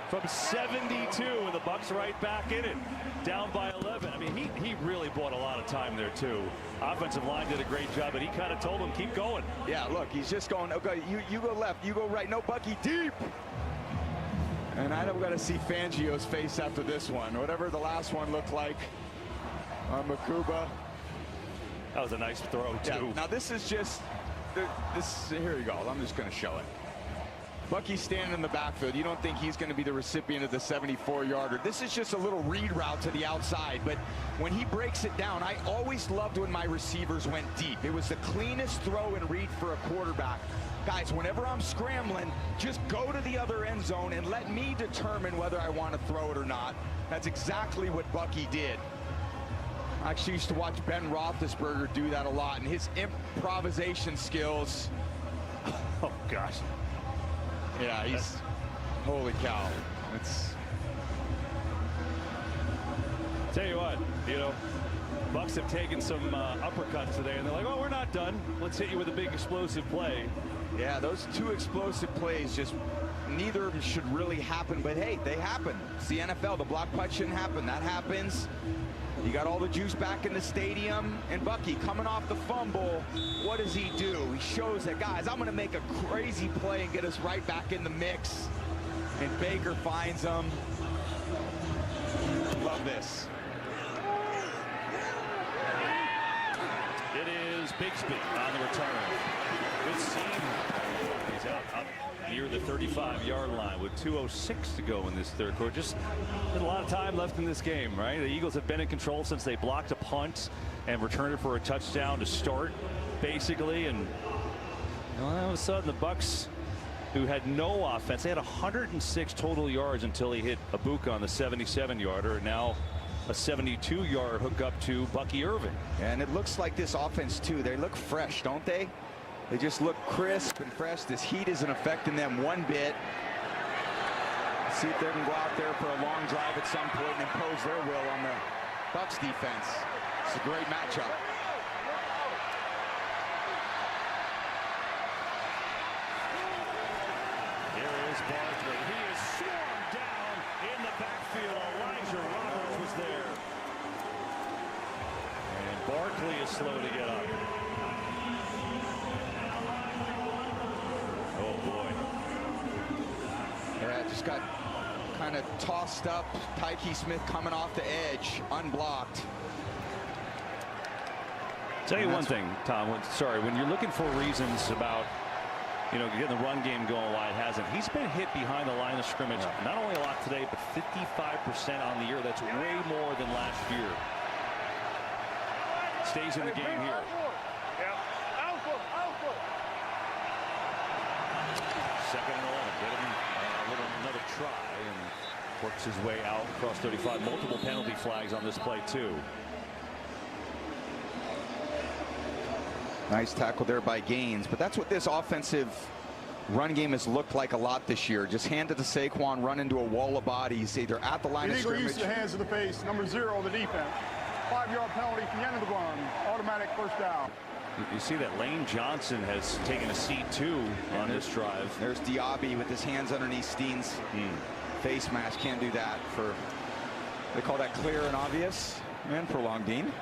from 72, and the Bucks right back in it, down by 11. I mean, he really bought a lot of time there too. Offensive line did a great job, and he kind of told him, keep going. Yeah, look, he's just going, okay, you go left, you go right. No, Bucky, deep. And I don't got to see Fangio's face after this one, whatever the last one looked like on Makuba. That was a nice throw too. Yeah, now this is just, here you go, I'm just going to show it. Bucky's standing in the backfield. You don't think he's going to be the recipient of the 74-yarder. This is just a little read route to the outside, but when he breaks it down, I always loved when my receivers went deep. It was the cleanest throw and read for a quarterback. Guys, whenever I'm scrambling, just go to the other end zone and let me determine whether I want to throw it or not. That's exactly what Bucky did. I actually used to watch Ben Roethlisberger do that a lot, and his improvisation skills. Oh, gosh. Yeah, he's, holy cow. Tell you what, Bucks have taken some uppercuts today, and they're like, oh, we're not done. Let's hit you with a big explosive play. Yeah, those two explosive plays, just neither of them should really happen, but hey, they happen. It's the NFL. The block punt shouldn't happen. That happens. You got all the juice back in the stadium, and Bucky coming off the fumble. What does he do? He shows that, guys, I'm going to make a crazy play and get us right back in the mix. And Baker finds him. Love this. It is Bigsby on the return. Good seam. He's out near the 35-yard line with 2:06 to go in this third quarter. Just a lot of time left in this game, right? The Eagles have been in control since they blocked a punt and returned it for a touchdown to start, basically. And all of a sudden, the Bucks, who had no offense, they had 106 total yards until he hit Abuka on the 77-yarder, and now a 72-yard hookup to Bucky Irving. And it looks like this offense, too. They look fresh, don't they? They just look crisp and fresh. This heat isn't affecting them one bit. See if they can go out there for a long drive at some point and impose their will on the Bucks defense. It's a great matchup. Here is Barkley. He is swarmed down in the backfield. Elijah Roberts was there. And Barkley is slow to get up. Oh, boy. Yeah, just got kind of tossed up. Tyke Smith coming off the edge, unblocked. Tell you one thing, Tom. Sorry, when you're looking for reasons about, you know, getting the run game going, why it hasn't. He's been hit behind the line of scrimmage, not only a lot today, but 55% on the year. That's way more than last year. Stays in the game here. Second and 11. Get him another try and works his way out across 35. Multiple penalty flags on this play, too. Nice tackle there by Gaines, but that's what this offensive run game has looked like a lot this year. Just hand it to Saquon, run into a wall of bodies, either at the line of scrimmage. Illegal use of hands to the face, number 0 of the defense. 5-yard penalty from the end of the run. Automatic first down. You see that Lane Johnson has taken a seat too on this drive. There's Diaby with his hands underneath Steen's face mask. Can't do that for, they call that clear and obvious and prolonged, Dean.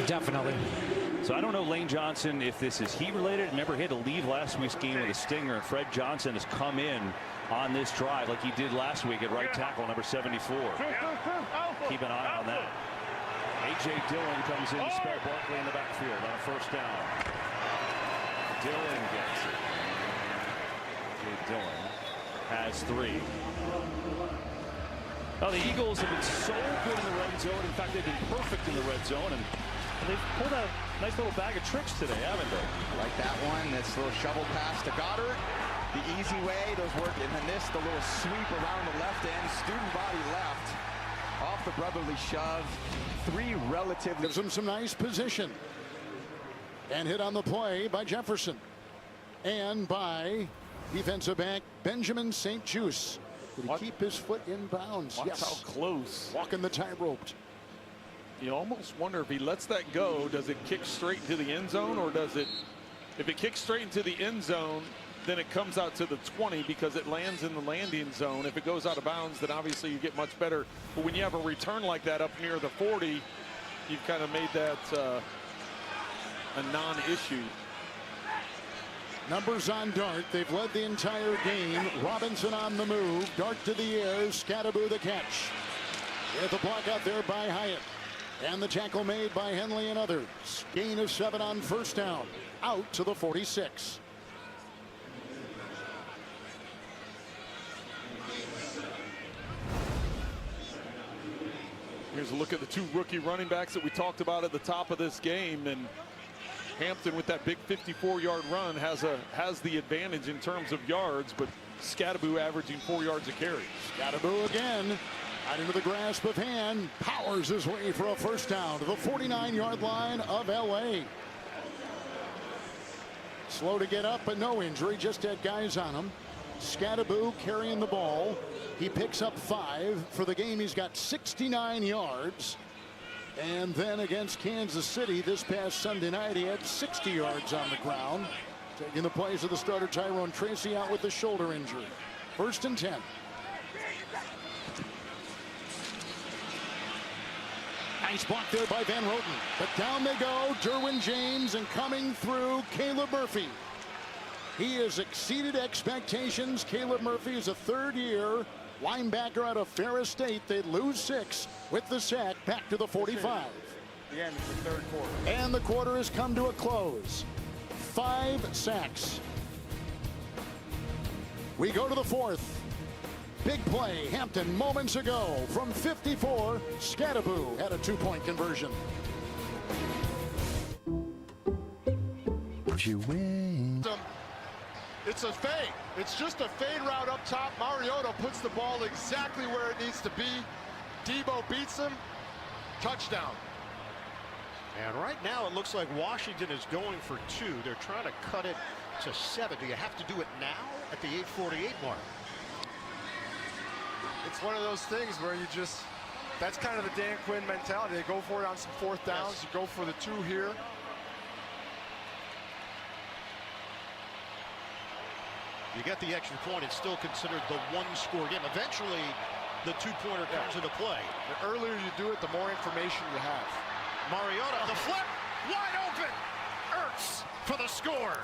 Definitely. So I don't know, Lane Johnson, if this is heat related. Remember, he had to leave last week's game with a stinger, and Fred Johnson has come in on this drive like he did last week at right tackle, number 74. Keep an eye on that. A.J. Dillon comes in to spell Barkley in the backfield on a first down. Dillon gets it. A.J. Dillon has 3. Well, the Eagles have been so good in the red zone. In fact, they've been perfect in the red zone, and they've pulled out a nice little bag of tricks today, haven't they? Like that one, this little shovel pass to Goddard. The easy way, those work, and then this, the little sweep around the left end, student body left, off the brotherly shove. 3 relatively. Gives him some nice position. And hit on the play by Jefferson. And by defensive back Benjamin St. Juste. Did he keep his foot in bounds? Watch yes. how close. Walking the tightrope. You almost wonder if he lets that go, does it kick straight into the end zone, or does it, if it kicks straight into the end zone, then it comes out to the 20 because it lands in the landing zone. If it goes out of bounds, then obviously you get much better. But when you have a return like that up near the 40, you've kind of made that a non-issue. Numbers on Dart. They've led the entire game. Robinson on the move. Dart to the air. Scattaboo the catch. Get the block out there by Hyatt. And the tackle made by Henley and others. Gain of 7 on first down. Out to the 46. Here's a look at the 2 rookie running backs that we talked about at the top of this game. And Hampton with that big 54-yard run has the advantage in terms of yards, but Scattaboo averaging 4 yards a carry. Scattaboo again. Out into the grasp of hand. Powers his way for a first down to the 49-yard line of L.A. Slow to get up, but no injury. Just had guys on him. Scattaboo carrying the ball. He picks up 5. For the game, he's got 69 yards. And then against Kansas City this past Sunday night, he had 60 yards on the ground. Taking the place of the starter Tyrone Tracy out with a shoulder injury. 1st and 10. Nice block there by Van Roten. But down they go. Derwin James, and coming through, Caleb Murphy. He has exceeded expectations. Caleb Murphy is a third-year linebacker out of Ferris State. They lose 6 with the sack back to the 45. The end of the 3rd quarter. And the quarter has come to a close. 5 sacks. We go to the 4th. Big play, Hampton, moments ago from 54. Scadaboo had a 2-point conversion. If you win. It's a fade. It's just a fade route up top. Mariota puts the ball exactly where it needs to be. Debo beats him. Touchdown. And right now it looks like Washington is going for 2. They're trying to cut it to 7. Do you have to do it now at the 8:48 mark? It's one of those things where you just, that's kind of the Dan Quinn mentality. They go for it on some 4th downs. Yes. You go for the 2 here. You get the extra point. It's still considered the 1-score game. Eventually, the 2-pointer comes into play. The earlier you do it, the more information you have. Mariota, the flip, wide open. Ertz for the score.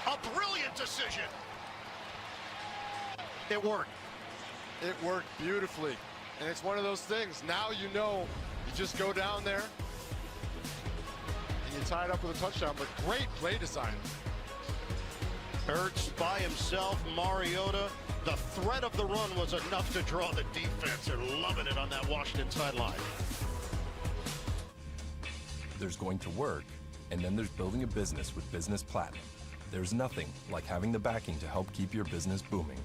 A brilliant decision. It worked. It worked beautifully. And it's one of those things. Now you know, you just go down there and you tie it up with a touchdown. But great play design. Ertz by himself, Mariota. The threat of the run was enough to draw the defense. They're loving it on that Washington sideline. There's going to work, and then there's building a business with Business Platinum. There's nothing like having the backing to help keep your business booming,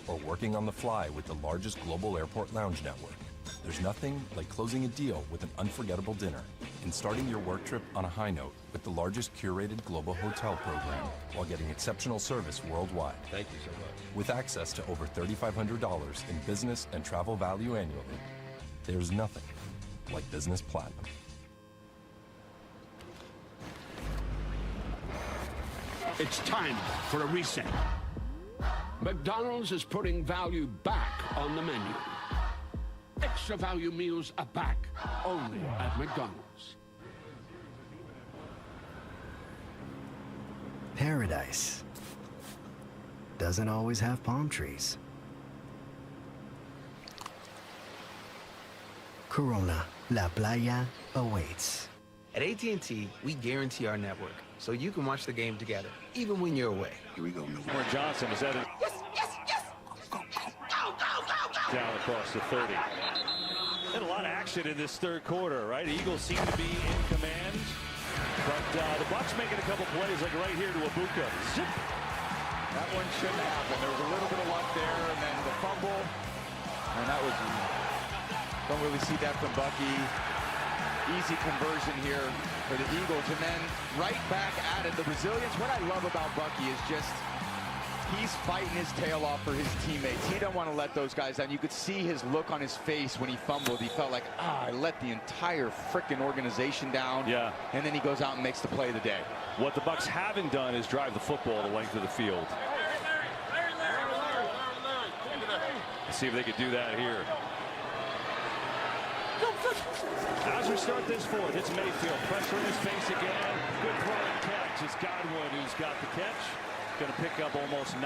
or working on the fly with the largest global airport lounge network. There's nothing like closing a deal with an unforgettable dinner and starting your work trip on a high note with the largest curated global hotel program while getting exceptional service worldwide. Thank you so much. With access to over $3,500 in business and travel value annually, there's nothing like Business Platinum. It's time for a reset. McDonald's is putting value back on the menu. Extra value meals are back only at McDonald's. Paradise doesn't always have palm trees. Corona, La Playa awaits. At AT&T, we guarantee our network so you can watch the game together, even when you're away. Here we go, Where Johnson is at it. Yes, yes, yes! Go, go, go, go! Down across the 30. And a lot of action in this 3rd quarter, right? Eagles seem to be in command. But the Bucs making a couple plays, like right here to Ibuka. Zip! That one shouldn't happen. There was a little bit of luck there, and then the fumble. And that was, don't really see that from Bucky. Easy conversion here for the Eagles, and then right back at it. The resilience, what I love about Bucky is just he's fighting his tail off for his teammates. He don't want to let those guys down. You could see his look on his face when he fumbled. He felt like, I let the entire frickin' organization down. Yeah. And then he goes out and makes the play of the day. What the Bucs haven't done is drive the football the length of the field. Let's see if they could do that here. As we start this 4th, it's Mayfield. Pressure in his face again. Good throw and catch. It's Godwin who's got the catch. Going to pick up almost 9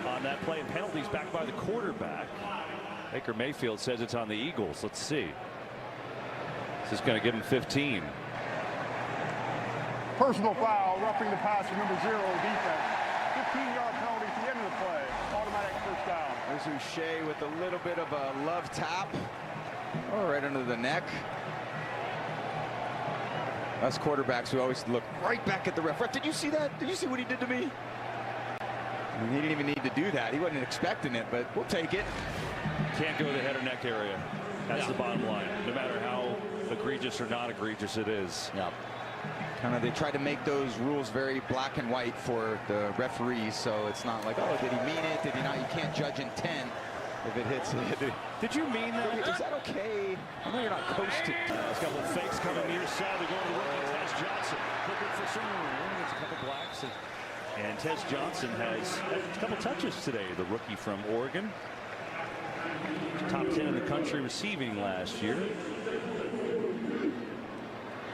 on that play. And penalties back by the quarterback. Baker Mayfield says it's on the Eagles. Let's see. This is going to give him 15. Personal foul, roughing the passer, number 0, defense. 15-yard penalty at the end of the play. Automatic first down. There's Uche with a little bit of a love tap. Oh, right under the neck. Us quarterbacks, we always look right back at the ref. Did you see that? Did you see what he did to me? I mean, he didn't even need to do that. He wasn't expecting it, but we'll take it. Can't go to the head or neck area. That's the bottom line. No matter how egregious or not egregious it is. Yeah. Kind of, they try to make those rules very black and white for the referees, so it's not like, oh, did he mean it? Did he not? You can't judge intent. if it hits it. Did you mean that? Is that okay? I know you're not coasting. There's a couple of fakes coming near side. They're going to rookie Tez Johnson. Looking for some room. Gets a couple blacks. And Tez Johnson has a couple touches today. The rookie from Oregon. Top 10 in the country receiving last year.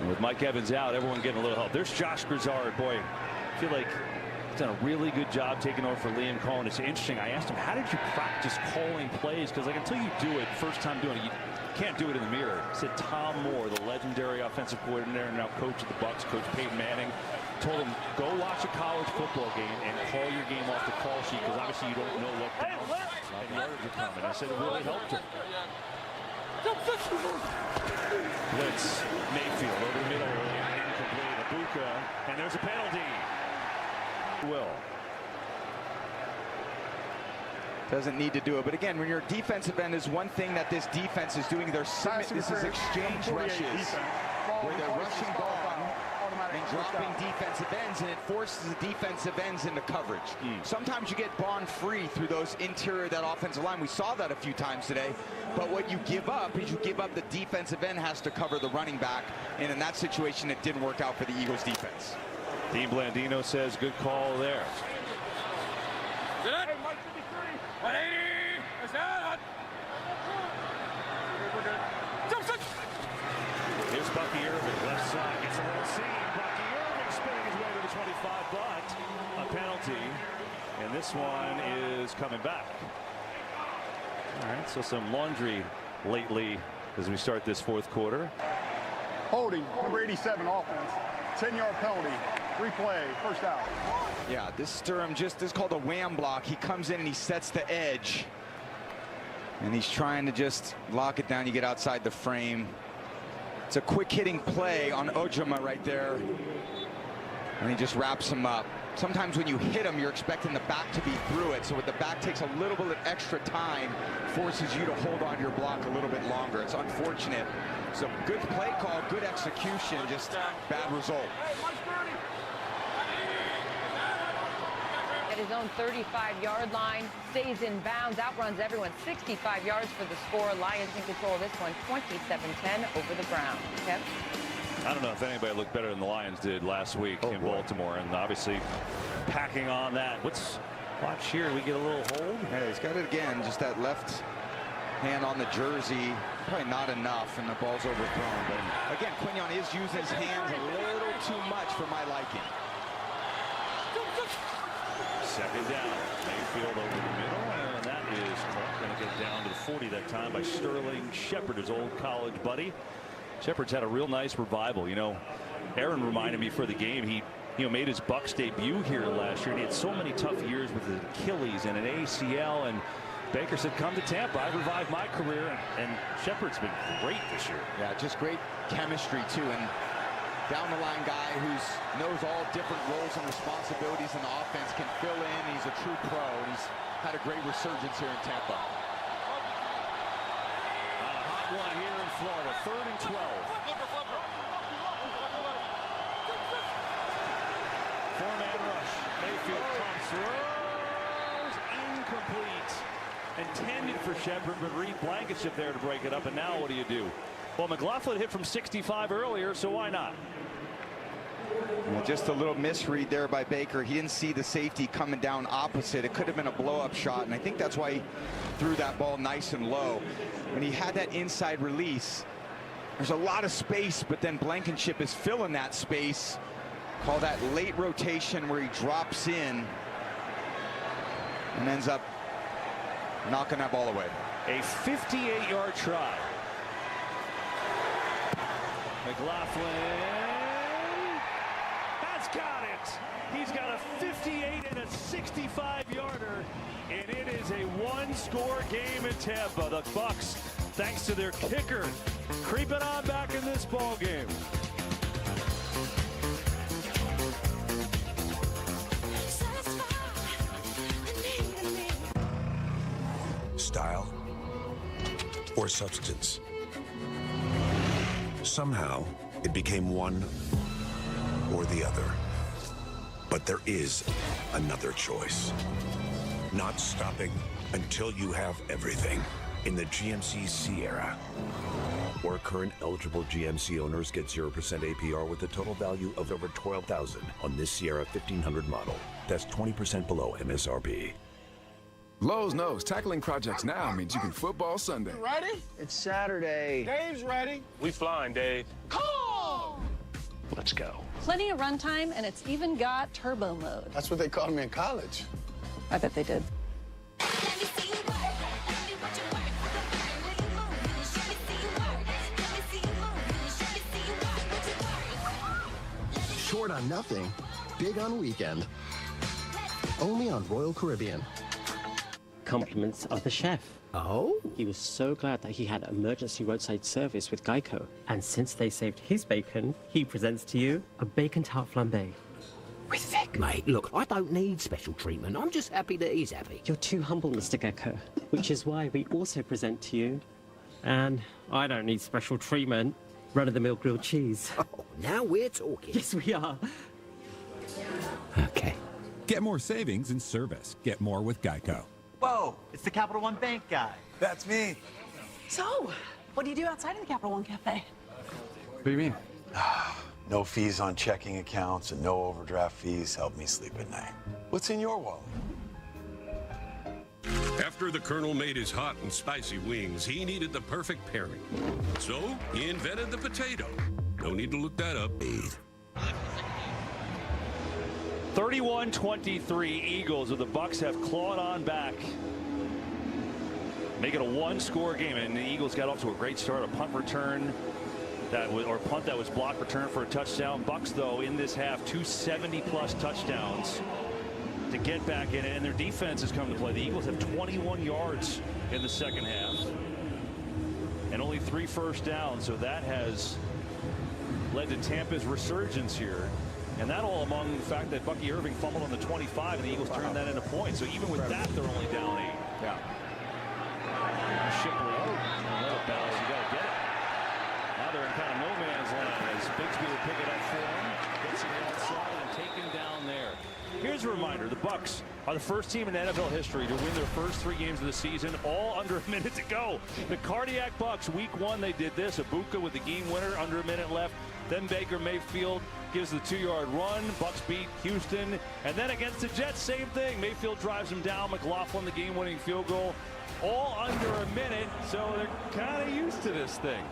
And with Mike Evans out, everyone getting a little help. There's Josh Grizzard. Boy, I feel like he's done a really good job taking over for Liam Cohen. It's interesting. I asked him, how did you practice calling plays? Because like until you do it, first time doing it, you can't do it in the mirror. He said Tom Moore, the legendary offensive coordinator and now coach of the Bucs, Coach Peyton Manning, told him, go watch a college football game and call your game off the call sheet because obviously you don't know what downs and yardage are coming. I said it really helped him. Blitz, Mayfield over the middle, incomplete, Abuka, and there's a penalty. Will. Doesn't need to do it, but again, when your defensive end is one thing that this defense is doing, this is exchange rushes where they're rushing ball and dropping defensive ends, and it forces the defensive ends into coverage. Sometimes you get Bond free through those interior, that offensive line. We saw that a few times today, but what you give up is you give up the defensive end has to cover the running back, and in that situation, it didn't work out for the Eagles defense. Dean Blandino says good call there. Here's Bucky Irving, left side, gets a little seam. Bucky Irving spinning his way to the 25, but a penalty, and this one is coming back. All right, so some laundry lately as we start this fourth quarter. Holding, number 87 offense. 10-yard penalty. Replay, first out. Yeah, this Durham this is called a wham block. He comes in and he sets the edge. And he's trying to just lock it down. You get outside the frame. It's a quick hitting play on Ojama right there. And he just wraps him up. Sometimes when you hit him, you're expecting the back to be through it. So when the back takes a little bit of extra time, forces you to hold on to your block a little bit longer. It's unfortunate. So good play call, good execution, just bad result. At his own 35-yard line, stays in bounds, outruns everyone. 65 yards for the score. Lions in control of this one, 27-10 over the Browns. Kev? I don't know if anybody looked better than the Lions did last week in Baltimore, and obviously packing on that. Watch here, we get a little hold. Yeah, he's got it again, just that left hand on the jersey, probably not enough, and the ball's overthrown. But again, Quignon is using his hands a little too much for my liking. Second down, Mayfield over the middle, and that is going to get down to the 40 that time by Sterling Shepard, his old college buddy. Shepard's had a real nice revival. You know, Aaron reminded me for the game, he made his Bucs debut here last year, and he had so many tough years with his Achilles and an ACL, and Baker said, come to Tampa, I revived my career, and Shepard's been great this year. Yeah, just great chemistry too, and down the line guy who knows all different roles and responsibilities in the offense, can fill in. He's a true pro, and he's had a great resurgence here in Tampa. A hot one here in Florida, 3rd and 12. Four-man rush. Mayfield comes throws, incomplete. Intended for Shepard, but Reed Blankenship there to break it up, and now what do? Well, McLaughlin hit from 65 earlier, so why not? Well, just a little misread there by Baker. He didn't see the safety coming down opposite. It could have been a blow-up shot, and I think that's why he threw that ball nice and low. When he had that inside release, there's a lot of space, but then Blankenship is filling that space. Call that late rotation where he drops in and ends up knocking that ball away. A 58-yard try. McLaughlin has got it. He's got a 58 and a 65-yarder, and it is a one-score game in Tampa. The Bucs, thanks to their kicker, creeping on back in this ball game. Style or substance. Somehow, it became one or the other. But there is another choice. not stopping until you have everything in the GMC Sierra. Or current eligible GMC owners get 0% APR with a total value of over $12,000 on this Sierra 1500 model. That's 20% below MSRP. Lowe's knows tackling projects now means you can football Sunday. You ready? It's Saturday. Dave's ready. We flying, Dave. Call! Let's go. Plenty of runtime, and it's even got turbo mode. That's what they called me in college. I bet they did. Short on nothing, big on weekend. Only on Royal Caribbean. Compliments of the chef. Oh? He was so glad that he had emergency roadside service with Geico. And since they saved his bacon, he presents to you a bacon tart flambe. With Vic, mate, look, I don't need special treatment. I'm just happy that he's happy. You're too humble, Mr. Gecko, which is why we also present to you, and I don't need special treatment, run-of-the-mill grilled cheese. Oh, now we're talking. Yes, we are. Okay. Get more savings in service. Get more with Geico. Whoa, it's the Capital One Bank guy. That's me. So, what do you do outside of the Capital One Cafe? What do you mean? No fees on checking accounts and no overdraft fees help me sleep at night. What's in your wallet? After the Colonel made his hot and spicy wings, he needed the perfect pairing. So he invented the potato. No need to look that up. 31-23 Eagles, or the Bucks have clawed on back. Make it a one-score game, and the Eagles got off to a great start. A punt return punt that was blocked, return for a touchdown. Bucks, though, in this half, 270-plus touchdowns to get back in it, and their defense has come to play. The Eagles have 21 yards in the second half and only 3 first downs, so that has led to Tampa's resurgence here. And that all among the fact that Bucky Irving fumbled on the 25, and the Eagles turned that into points. So even with that, they're only down 8. Yeah. Shipley out. Let it bounce. You got to get it. Now they're in kind of no man's land as Bigsby will pick it up for him. Gets it outside and taken down there. Here's a reminder. The Bucks are the first team in NFL history to win their first 3 games of the season, all under a minute to go. The Cardiac Bucks, week 1, they did this. Ibuka with the game winner, under a minute left. Then Baker Mayfield gives the 2-yard run. Bucks beat Houston. And then against the Jets, same thing. Mayfield drives them down. McLaughlin, the game-winning field goal. All under a minute, so they're kind of used to this thing.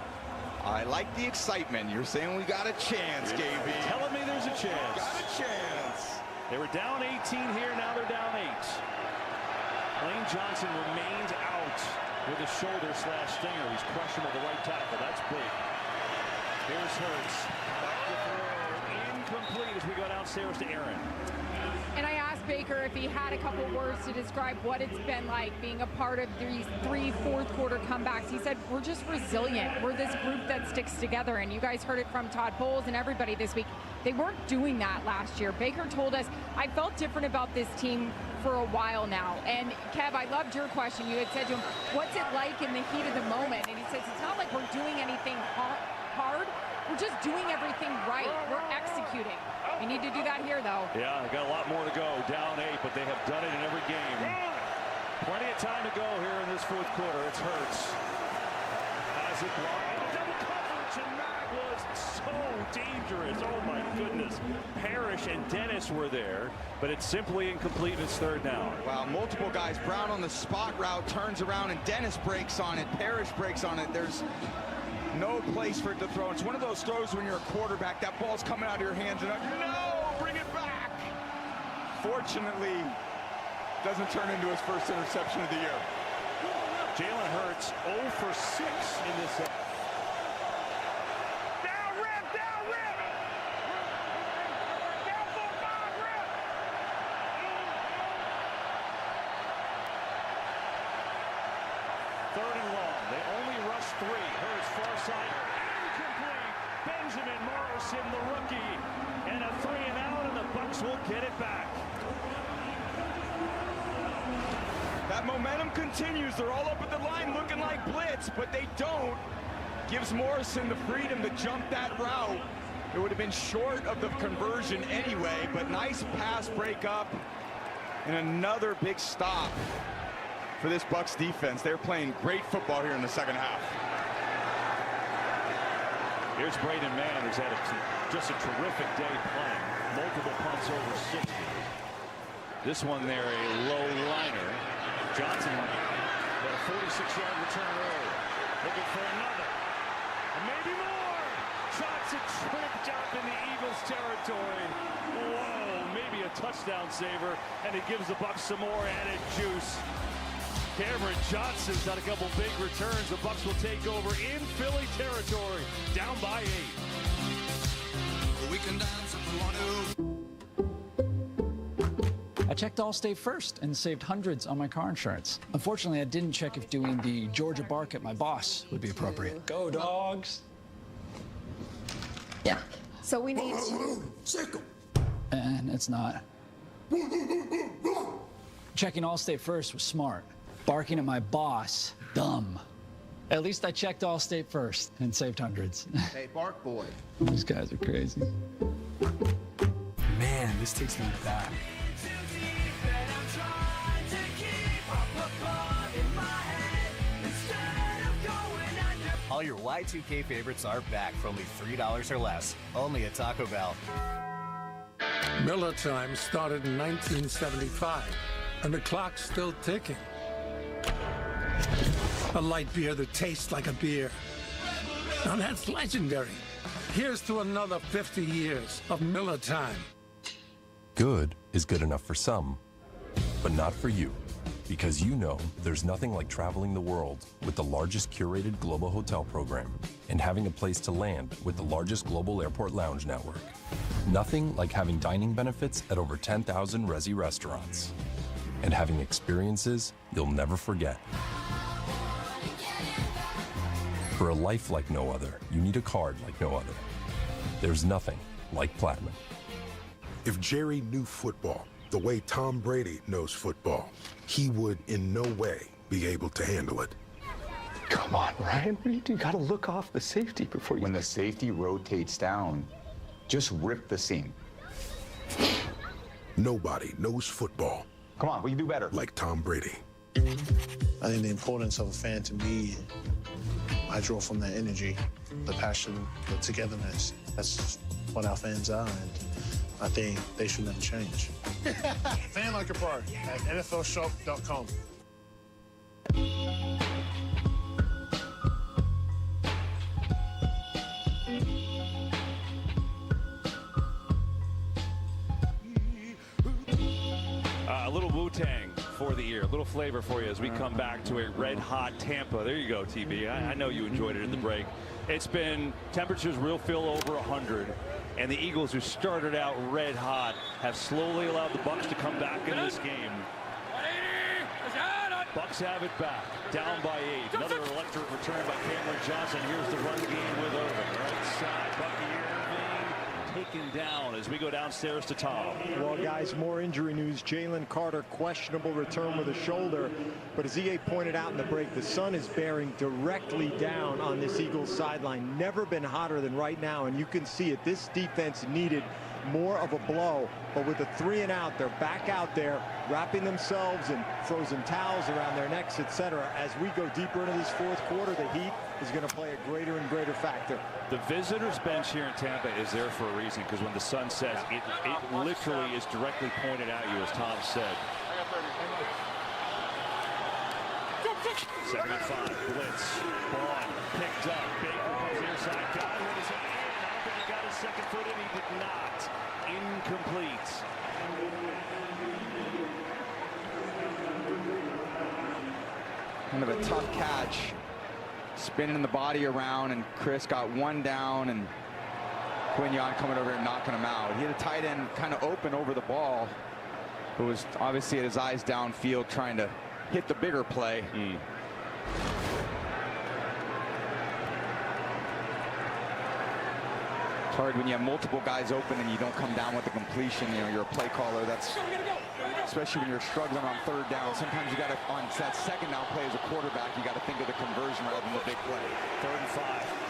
I like the excitement. You're saying we got a chance, KB. Telling me there's a chance. Got a chance. They were down 18 here, now they're down 8. Lane Johnson remains out with a shoulder/stinger. He's questionable at the right tackle. That's big. Here's Hurts. Back to throw. Incomplete as we go downstairs to Aaron. And I asked Baker if he had a couple words to describe what it's been like being a part of these 3 fourth-quarter comebacks. He said, we're just resilient. We're this group that sticks together. And you guys heard it from Todd Bowles and everybody this week. They weren't doing that last year. Baker told us, I felt different about this team for a while now. And Kev, I loved your question. You had said to him, what's it like in the heat of the moment? And he says, it's not like we're doing anything hard. We're just doing everything right. We're executing. We need to do that here, though. Yeah, they got a lot more to go. Down 8, but they have done it in every game. Plenty of time to go here in this fourth quarter. It's Hurts. Has it blind. Double coverage, and that was so dangerous. Oh, my goodness. Parrish and Dennis were there, but it's simply incomplete. It's 3rd down. Wow, multiple guys. Brown on the spot route turns around, and Dennis breaks on it. Parrish breaks on it. There's no place for it to throw. It's one of those throws when you're a quarterback, that ball's coming out of your hands and no, bring it back. Fortunately, doesn't turn into his first interception of the year. Jalen Hurts 0 for 6 in this. Down rip, down rip. Down 4-5 rip. Third and long. They only rush 3. Hurts far side. Incomplete. Benjamin Morrison, the rookie. And a 3-and-out, and the Bucks will get it back. That momentum continues. They're all up at the line looking like blitz, but they don't. Gives Morrison the freedom to jump that route. It would have been short of the conversion anyway, but nice pass breakup. And another big stop for this Bucs defense. They're playing great football here in the second half. Here's Braden Mann, who's had just a terrific day playing. Multiple punts over 60. This one there, a low liner. Johnson got a 46-yard return earlier. Looking for another. And maybe more. Johnson tripped up in the Eagles' territory. Whoa, maybe a touchdown saver. And it gives the Bucs some more added juice. Cameron Johnson's got a couple big returns. The Bucs will take over in Philly territory, down by 8. We can dance if we want to. I checked Allstate first and saved hundreds on my car insurance. Unfortunately, I didn't check if doing the Georgia bark at my boss would be appropriate. Go Dogs! Yeah. So we need Sickle. And it's not. Checking Allstate first was smart. Barking at my boss, dumb. At least I checked Allstate first and saved hundreds. Hey, Bark Boy. These guys are crazy. Man, this takes me back. All your Y2K favorites are back for only $3 or less. Only at Taco Bell. Miller Time started in 1975, and the clock's still ticking. A light beer that tastes like a beer. Now that's legendary. Here's to another 50 years of Miller Time. Good is good enough for some, but not for you. Because you know there's nothing like traveling the world with the largest curated global hotel program and having a place to land with the largest global airport lounge network. Nothing like having dining benefits at over 10,000 Resi restaurants and having experiences you'll never forget. For a life like no other, you need a card like no other. There's nothing like Platinum. If Jerry knew football the way Tom Brady knows football, he would in no way be able to handle it. Come on, Ryan. What do you do? You gotta look off the safety before you... When the safety rotates down, just rip the seam. Nobody knows football. Come on, we can do better. Like Tom Brady. I think the importance of a fan to me, I draw from that energy, the passion, the togetherness. That's what our fans are, and I think they should never change. Fan like a pro at NFLshop.com. A little Wu-Tang for the year, a little flavor for you as we come back to a red-hot Tampa. There you go, TB. I know you enjoyed it in the break. It's been temperatures real feel over 100, and the Eagles, who started out red hot, have slowly allowed the Bucs to come back in this game. Bucs have it back, down by 8. Another electric return by Cameron Johnson. Here's the run game with Irving. Right side, Bucky Irving taken down as we go downstairs to Tom. Well, guys, more injury news. Jalen Carter, questionable return with a shoulder. But as EA pointed out in the break, the sun is bearing directly down on this Eagles sideline. Never been hotter than right now, and you can see it. This defense needed more of a blow, but with a 3 and out, they're back out there wrapping themselves in frozen towels around their necks, etc. As we go deeper into this fourth quarter, the heat is going to play a greater and greater factor. The visitors bench here in Tampa is there for a reason, because when the sun sets, it literally is directly pointed at you, as Tom said. Second and 5, blitz, Vaughn picked up, Baker comes inside, Godwin is in, I don't think he got his second foot in, he did not. Incomplete. Kind of a tough catch, spinning the body around, and Chris got one down, and Quignon coming over and knocking him out. He had a tight end kind of open over the ball, who was obviously at his eyes downfield trying to hit the bigger play. It's hard when you have multiple guys open and you don't come down with the completion. You know, you're a play caller. That's especially when you're struggling on third down. Sometimes you got to, on that second down play as a quarterback, you got to think of the conversion rather than the big play. Third and 5,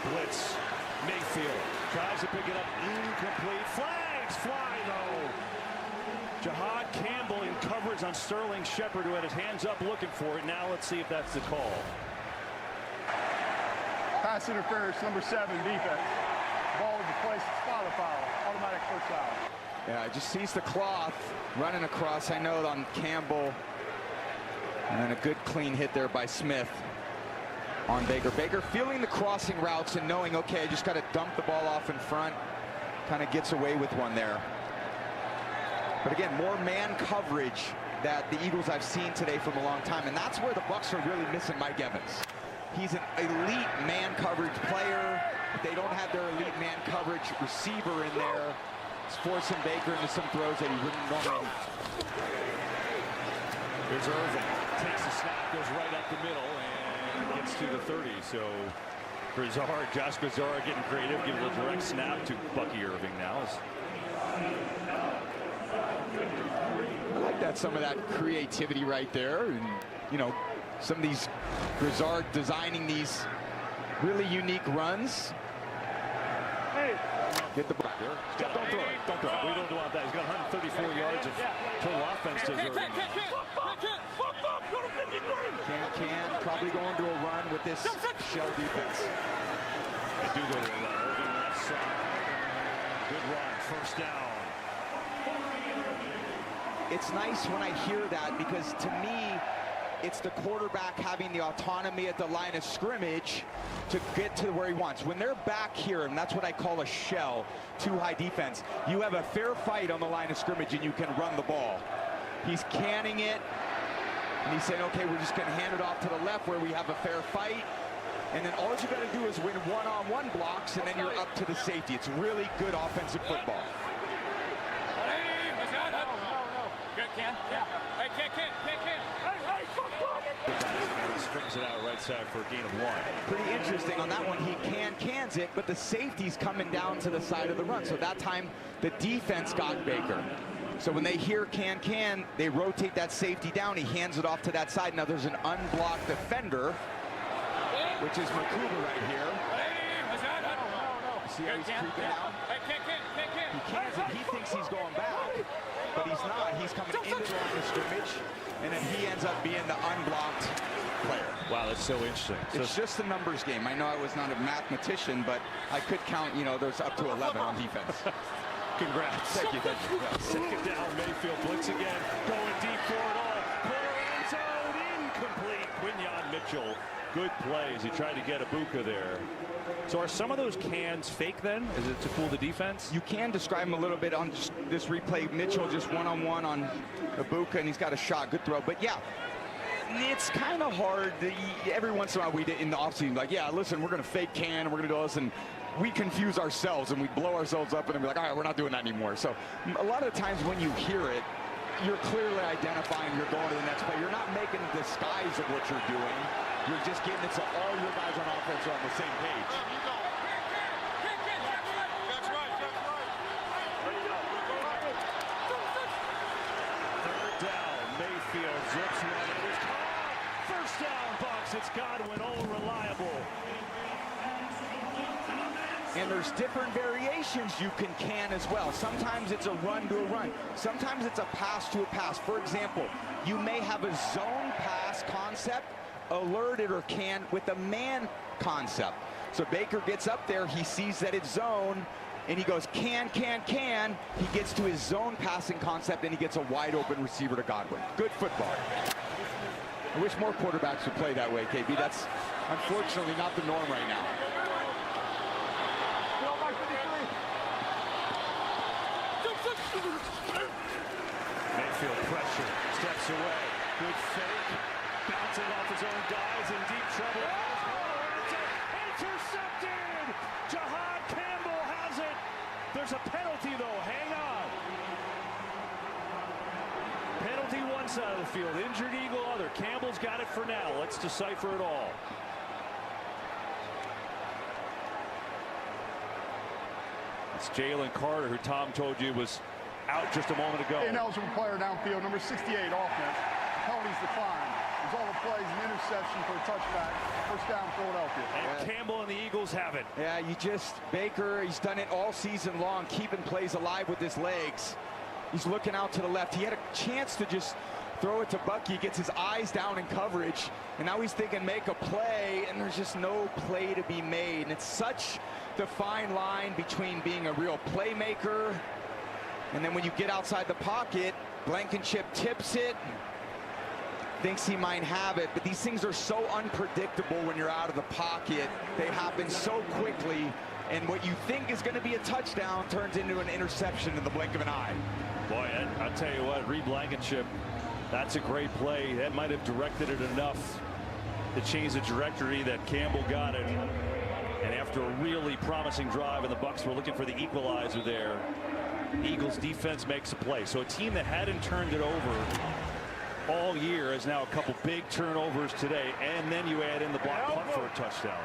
blitz, Mayfield tries to pick it up, incomplete. Flags fly though. Jahad Campbell in coverage on Sterling Shepard, who had his hands up looking for it. Now let's see if that's the call. Pass interference, number 7, defense. Ball is placed, spot foul, automatic first foul. Yeah, just sees the cloth running across, I know, on Campbell. And then a good clean hit there by Smith on Baker. Baker feeling the crossing routes and knowing, okay, I just got to dump the ball off in front. Kind of gets away with one there. But again, more man coverage that the Eagles I've seen today from a long time. And that's where the Bucs are really missing Mike Evans. He's an elite man coverage player. If they don't have their elite man coverage receiver in there, it's forcing Baker into some throws that he wouldn't normally. Here's Irvin. Takes the snap, goes right up the middle, and gets to the 30. So Grizzard, Josh Grizzard getting creative, giving a direct snap to Bucky Irving now. I like that, some of that creativity right there. And, you know, some of these Grizzard designing these really unique runs. Get the ball there. Don't throw it. Don't throw it. We don't want that. He's got 134 yards of total offense to Irving. Can probably go into a run with this shell defense. They do go to a run. Irving left side. Good run. First down. It's nice when I hear that, because to me, it's the quarterback having the autonomy at the line of scrimmage to get to where he wants. When they're back here, and that's what I call a shell, too high defense, you have a fair fight on the line of scrimmage and you can run the ball. He's canning it, and he's saying, okay, we're just going to hand it off to the left where we have a fair fight. And then all you got to do is win one-on-one blocks, and then you're up to the safety. It's really good offensive football. Strings it out right side for a gain of 1. Pretty interesting on that one. He cans it, but the safety's coming down to the side of the run. So that time the defense got Baker. So when they hear can, they rotate that safety down. He hands it off to that side. Now there's an unblocked defender, which is Makuba right here. See how he's creeping out? He cans it. He thinks he's going back, but he's not. He's coming into the line of scrimmage, and then he ends up being the unblocked player. Wow, that's so interesting. It's just a numbers game. I know I was not a mathematician, but I could count, you know, there's up to 11 on defense. Congrats. Thank you. Yeah. Second down, Mayfield blitz again, going deep for it all. Corner end zone, incomplete. Quinyon Mitchell, good plays. He tried to get Ibuka there. So are some of those cans fake then? Is it to fool the defense? You can describe him a little bit on just this replay. Mitchell just one-on-one on Ibuka, and he's got a shot. Good throw. But yeah, it's kind of hard. Every once in a while we did in the offseason, like, yeah, listen, we're going to fake can, and we're going to do this, and we confuse ourselves, and we blow ourselves up, and then be like, all right, we're not doing that anymore. So a lot of times when you hear it, you're clearly identifying you're going to the next play. You're not making a disguise of what you're doing. You're just getting it so all your guys on offense are on the same page. Third down, Mayfield zips one. It is caught. First down, Bucs. It's Godwin, all reliable. And there's different variations you can as well. Sometimes it's a run to a run. Sometimes it's a pass to a pass. For example, you may have a zone pass concept alerted or can with a man concept. So Baker gets up there, he sees that it's zone, and he goes can. He gets to his zone passing concept, and he gets a wide open receiver to Godwin. Good football. I wish more quarterbacks would play that way, KB. That's unfortunately not the norm right now. Mayfield pressure, steps away, good fake, bouncing off his own guys, in deep trouble. Intercepted! Jahad Campbell has it. There's a penalty though, hang on. Penalty one side of the field, injured Eagle other. Campbell's got it for now. Let's decipher it all. It's Jalen Carter, who Tom told you was out just a moment ago. Ineligible player downfield, number 68, offense. Penalties declined. Result of plays, an interception for a touchback. First down, Philadelphia. And Campbell and the Eagles have it. Yeah, Baker, he's done it all season long, keeping plays alive with his legs. He's looking out to the left. He had a chance to just throw it to Bucky. He gets his eyes down in coverage, and now he's thinking make a play, and there's just no play to be made. And it's such the fine line between being a real playmaker, and then when you get outside the pocket, Blankenship tips it, thinks he might have it, but these things are so unpredictable when you're out of the pocket. They happen so quickly, and what you think is going to be a touchdown turns into an interception in the blink of an eye. Boy, I'll tell you what, Reed Blankenship, that's a great play. That might have directed it enough to change the trajectory that Campbell got it. And after a really promising drive, and the Bucs were looking for the equalizer there, the Eagles defense makes a play. So a team that hadn't turned it over all year has now a couple big turnovers today, and then you add in the block punt for a touchdown.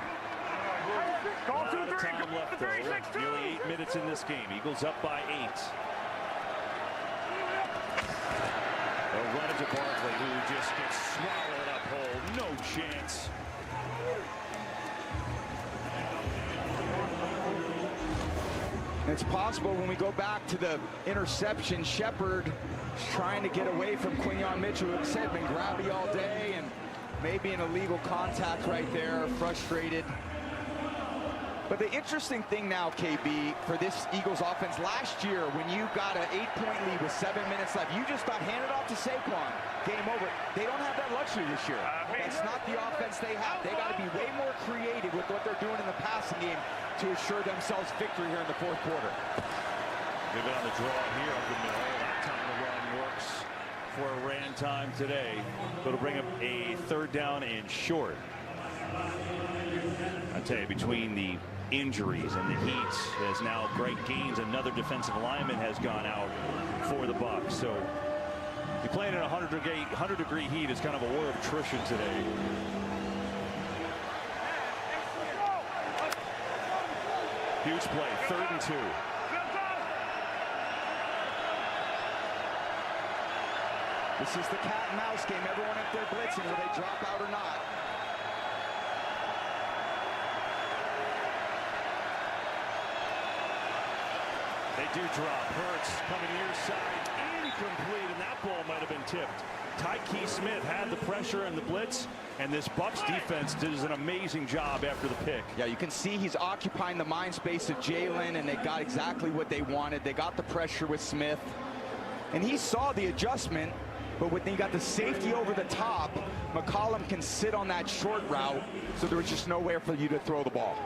A lot of time left, though. Nearly 8 minutes in this game. Eagles up by 8. They'll run it to Barkley, who just gets swallowed up whole. No chance. It's possible when we go back to the interception, Shepard trying to get away from Quinyon Mitchell, who had been grabby all day, and maybe an illegal contact right there, frustrated. But the interesting thing now, KB, for this Eagles offense, last year when you got an 8-point lead with 7 minutes left, you just got handed off to Saquon. Game over. They don't have that luxury this year. That's not the offense they have. They got to be way more creative with what they're doing in the passing game to assure themselves victory here in the fourth quarter. Give it on the draw here up the middle. That time the run works for a ran time today. It'll bring up a third down and short. I tell you, between the injuries and the heat, as now Greg Gaines, another defensive lineman, has gone out for the Bucs. So you're playing in 100-degree heat. It's kind of a war of attrition today. Huge play, 3rd and 2. This is the cat and mouse game. Everyone up there blitzing. Will they drop out or not? They do drop. Hurts coming near side, incomplete, and that ball might have been tipped. Tyke Smith had the pressure and the blitz, and this Bucs defense does an amazing job after the pick. Yeah, you can see he's occupying the mind space of Jalen, and they got exactly what they wanted. They got the pressure with Smith, and he saw the adjustment, but when he got the safety over the top, McCollum can sit on that short route, so there was just nowhere for you to throw the ball.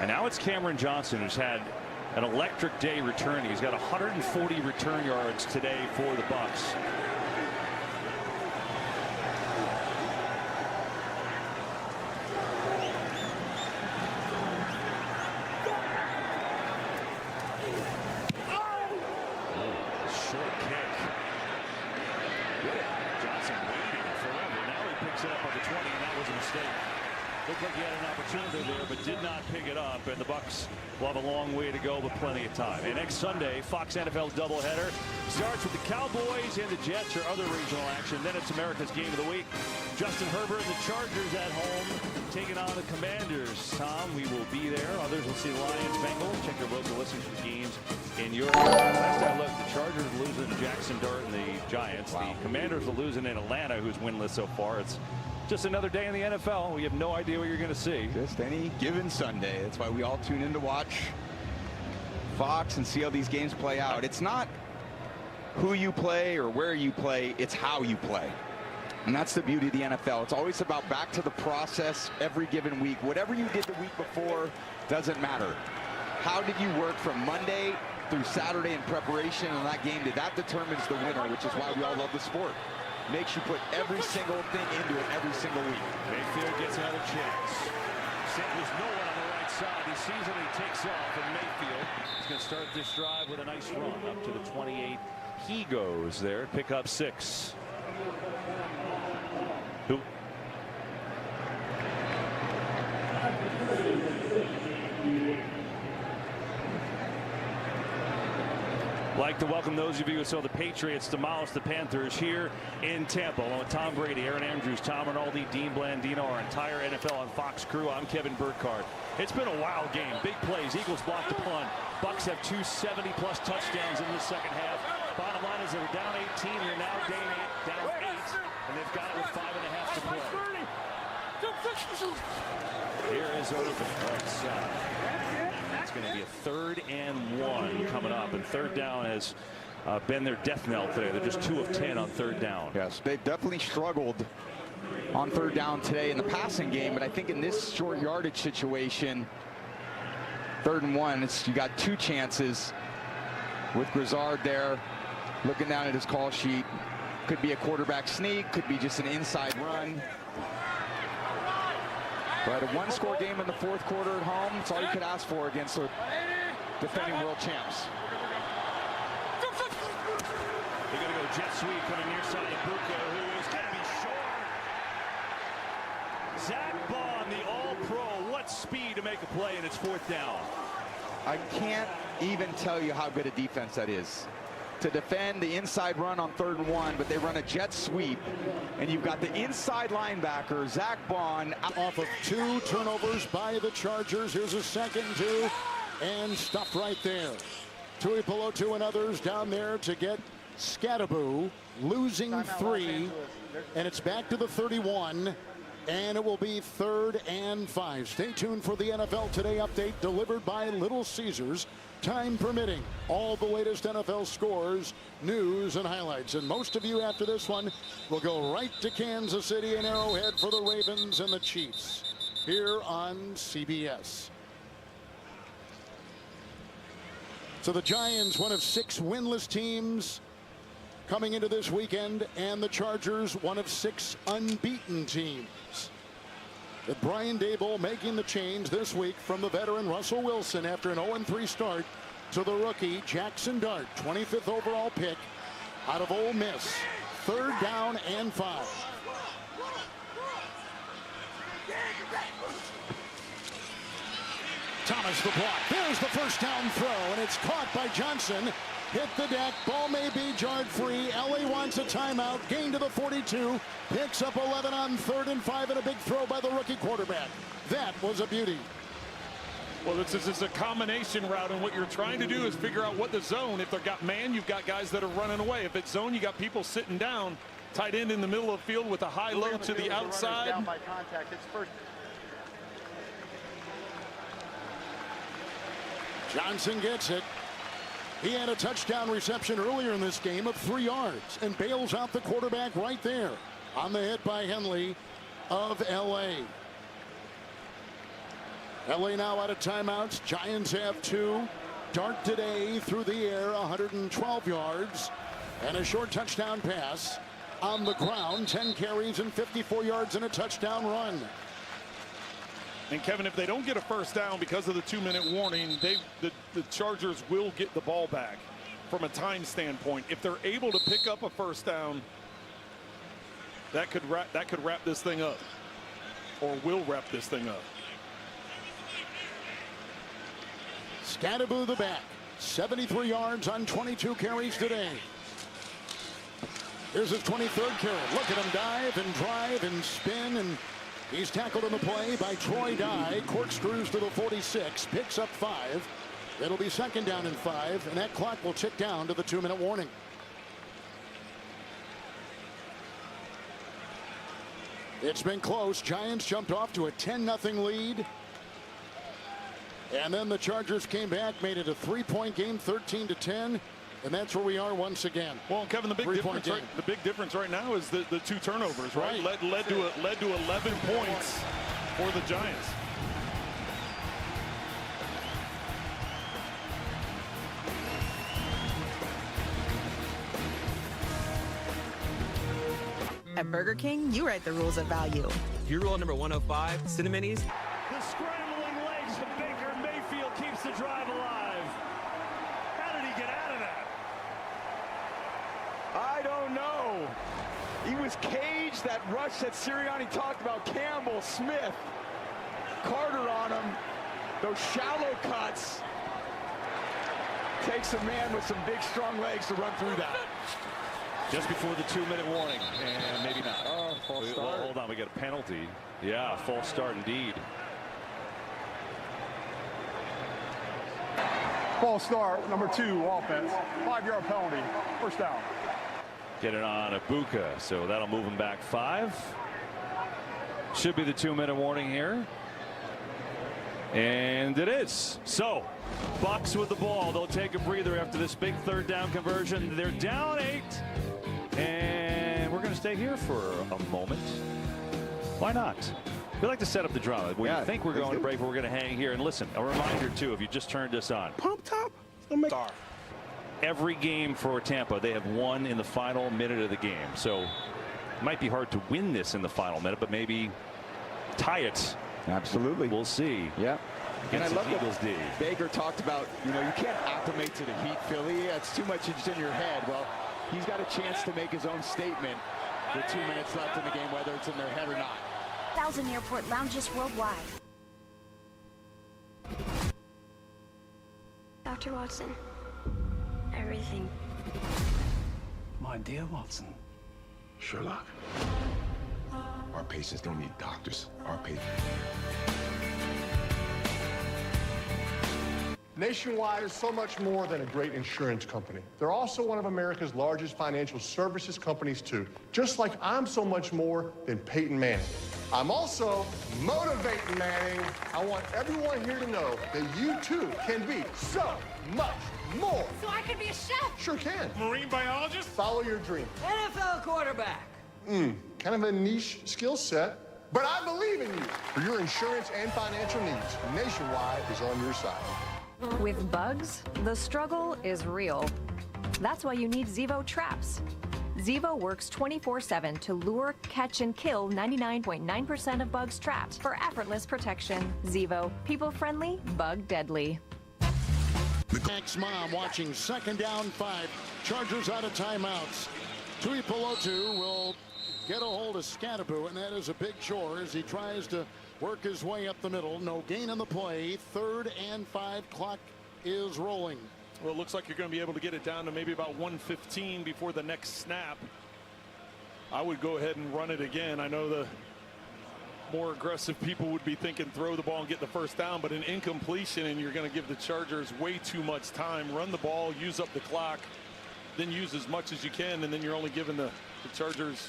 And now it's Cameron Johnson, who's had an electric day returning. He's got 140 return yards today for the Bucs. Short kick. Johnson waiting forever. Now he picks it up on the 20, and that was a mistake. Looked like he had an opportunity there, but did not pick it up. And the Bucs will have a long way to go, but plenty of time. And next Sunday, Fox NFL doubleheader starts with the Cowboys and the Jets, or other regional action. Then it's America's Game of the Week. Justin Herbert and the Chargers at home, taking on the Commanders. Tom, we will be there. Others will see Lions, Bengals. Check your local listings for games in your area. Last I looked, the Chargers are losing to Jackson Dart and the Giants. Wow. The Commanders are losing in Atlanta, who's winless so far. It's just another day in the NFL. We have no idea what you're going to see. Just any given Sunday. That's why we all tune in to watch Fox and see how these games play out. It's not who you play or where you play, it's how you play. And that's the beauty of the NFL. It's always about back to the process every given week. Whatever you did the week before doesn't matter. How did you work from Monday through Saturday in preparation on that game? That determines the winner, which is why we all love the sport. Makes you put every single thing into it every single week. Mayfield gets another chance. There's no one on the right side. He sees it and he takes off. And Mayfield is going to start this drive with a nice run up to the 28. He goes there. Pick up 6. Who? Like to welcome those of you who saw the Patriots demolish the Panthers here in Tampa. Along with Tom Brady, Aaron Andrews, Tom Rinaldi, Dean Blandino, our entire NFL on Fox crew. I'm Kevin Burkhardt. It's been a wild game. Big plays. Eagles blocked the punt. Bucks have 2 70-plus touchdowns in the second half. Bottom line is they're down 18. They're now down 8, and they've got it with 5.5 to play. Here is Irvin right side. It's going to be a 3rd and 1 coming up, and third down has been their death knell today. They're just 2 of 10 on third down. Yes, they've definitely struggled on third down today in the passing game, but I think in this short yardage situation, 3rd and 1, you got 2 chances with Grizzard there looking down at his call sheet. Could be a quarterback sneak, could be just an inside run. But a 1-score game in the 4th quarter at home, that's all you could ask for against the defending world champs. They're going to go jet sweep coming near side of Buka, who is going to be short. Zach Bond, the all-pro. What speed to make a play, and it's 4th down. I can't even tell you how good a defense that is. To defend the inside run on 3rd and 1, but they run a jet sweep, and you've got the inside linebacker, Zach Bond. Off of 2 turnovers by the Chargers. Here's a 2nd and 2, and stuffed right there. Tuipulotu and others down there to get Scattaboo, losing 3, and it's back to the 31, and it will be 3rd and 5. Stay tuned for the NFL Today update delivered by Little Caesars. Time permitting, all the latest NFL scores, news, and highlights. And most of you after this one will go right to Kansas City and Arrowhead for the Ravens and the Chiefs here on CBS. So the Giants, one of 6 winless teams coming into this weekend, and the Chargers, one of 6 unbeaten teams. With Brian Daboll making the change this week from the veteran Russell Wilson after an 0-3 start to the rookie Jackson Dart, 25th overall pick out of Ole Miss. 3rd down and 5. Thomas the block. There's the first down throw, and it's caught by Johnson. Hit the deck. Ball may be jarred free. LA wants a timeout. Gain to the 42. Picks up 11 on 3rd and 5, and a big throw by the rookie quarterback. That was a beauty. Well, this is a combination route, and what you're trying to do is figure out what the zone. If they've got man, you've got guys that are running away. If it's zone, you got people sitting down. Tight end in the middle of the field with a high low to the outside. Down by contact. It's first. Johnson gets it. He had a touchdown reception earlier in this game of 3 yards and bails out the quarterback right there on the hit by Henley of LA. LA now out of timeouts. Giants have 2. Dart today through the air, 112 yards, and a short touchdown pass on the ground. 10 carries and 54 yards and a touchdown run. And Kevin, if they don't get a first down because of the 2-minute warning, the Chargers will get the ball back from a time standpoint. If they're able to pick up a first down, that could wrap this thing up, or will wrap this thing up. Scattaboo the back, 73 yards on 22 carries today. Here's his 23rd carry. Look at him dive and drive and spin, and he's tackled on the play by Troy Dye. Corkscrews to the 46, picks up 5. It'll be 2nd down and 5, and that clock will tick down to the 2-minute warning. It's been close. Giants jumped off to a 10-0 lead. And then the Chargers came back, made it a 3-point game, 13-10. And that's where we are once again. Well, Kevin, the big difference right now is the 2 turnovers, right? Led to 11 points for the Giants. At Burger King, you write the rules of value. Your rule number 105, Cineminis. The scrambling legs of Baker Mayfield keeps the drive alive. How did he get out of that? I don't know. He was caged. That rush that Sirianni talked about. Campbell, Smith, Carter on him. Those shallow cuts. Takes a man with some big, strong legs to run through that. Just before the 2-minute warning, and maybe not. Oh, false start. Well, hold on, we got a penalty. Yeah, false start indeed. False start, number 2, offense. 5-yard penalty, first down. Get it on Ibuka, so that'll move him back 5. Should be the 2-minute warning here. And it is. So, Bucks with the ball. They'll take a breather after this big 3rd down conversion. They're down 8. And we're going to stay here for a moment. Why not? We like to set up the drama. We think we're going to break, but we're going to hang here and listen. A reminder, too, if you just turned us on. Pump top? Every game for Tampa, they have won in the final minute of the game. So, it might be hard to win this in the final minute, but maybe tie it. Absolutely. We'll see. Yeah. And I love Eagles D. Baker talked about, you can't acclimate to the heat, Philly. It's too much just in your head. Well, he's got a chance to make his own statement with 2 minutes left in the game, whether it's in their head or not. 1,000 airport lounges worldwide. Dr. Watson, everything. My dear Watson. Sherlock. Our patients don't need doctors. Our patients. Nationwide is so much more than a great insurance company. They're also one of America's largest financial services companies, too. Just like I'm so much more than Peyton Manning. I'm also motivating Manning. I want everyone here to know that you, too, can be so much more. So I could be a chef. Sure can. Marine biologist? Follow your dream. NFL quarterback. Kind of a niche skill set, but I believe in you. For your insurance and financial needs, Nationwide is on your side. With bugs, the struggle is real. That's why you need Zevo traps. Zevo works 24/7 to lure, catch, and kill 99.9% of bugs trapped for effortless protection. Zevo, people-friendly, bug-deadly. Ex-mom watching 2nd down 5. Chargers out of timeouts. Tui Pelotu will get a hold of Scadaboo, and that is a big chore as he tries to work his way up the middle. No gain on the play. 3rd and 5. Clock is rolling. Well, it looks like you're going to be able to get it down to maybe about 1:15 before the next snap. I would go ahead and run it again. I know the more aggressive people would be thinking throw the ball and get the 1st down, but an incompletion and you're going to give the Chargers way too much time. Run the ball, use up the clock, then use as much as you can, and then you're only giving the Chargers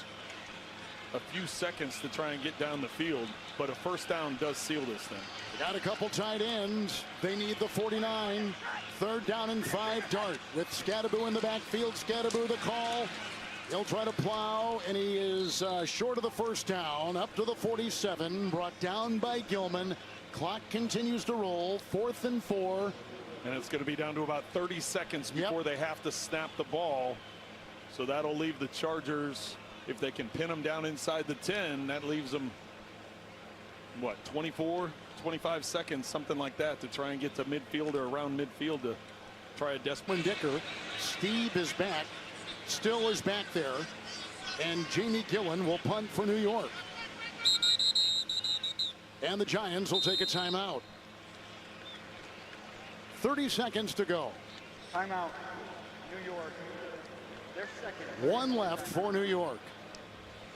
a few seconds to try and get down the field. But a 1st down does seal this thing. They got a couple tight ends. They need the 49. 3rd down and 5. Dart with Scadaboo in the backfield. Scadaboo the call. He'll try to plow, and he is short of the 1st down. Up to the 47. Brought down by Gilman. Clock continues to roll. 4th and 4. And it's going to be down to about 30 seconds before they have to snap the ball. So that'll leave the Chargers, if they can pin them down inside the 10, that leaves them, what, 24, 25 seconds, something like that, to try and get to midfield or around midfield to try a desperate. Dicker. Steve is back. Still is back there. And Jamie Gillen will punt for New York. And the Giants will take a timeout. 30 seconds to go. Timeout. New York. Their second. 1 left for New York.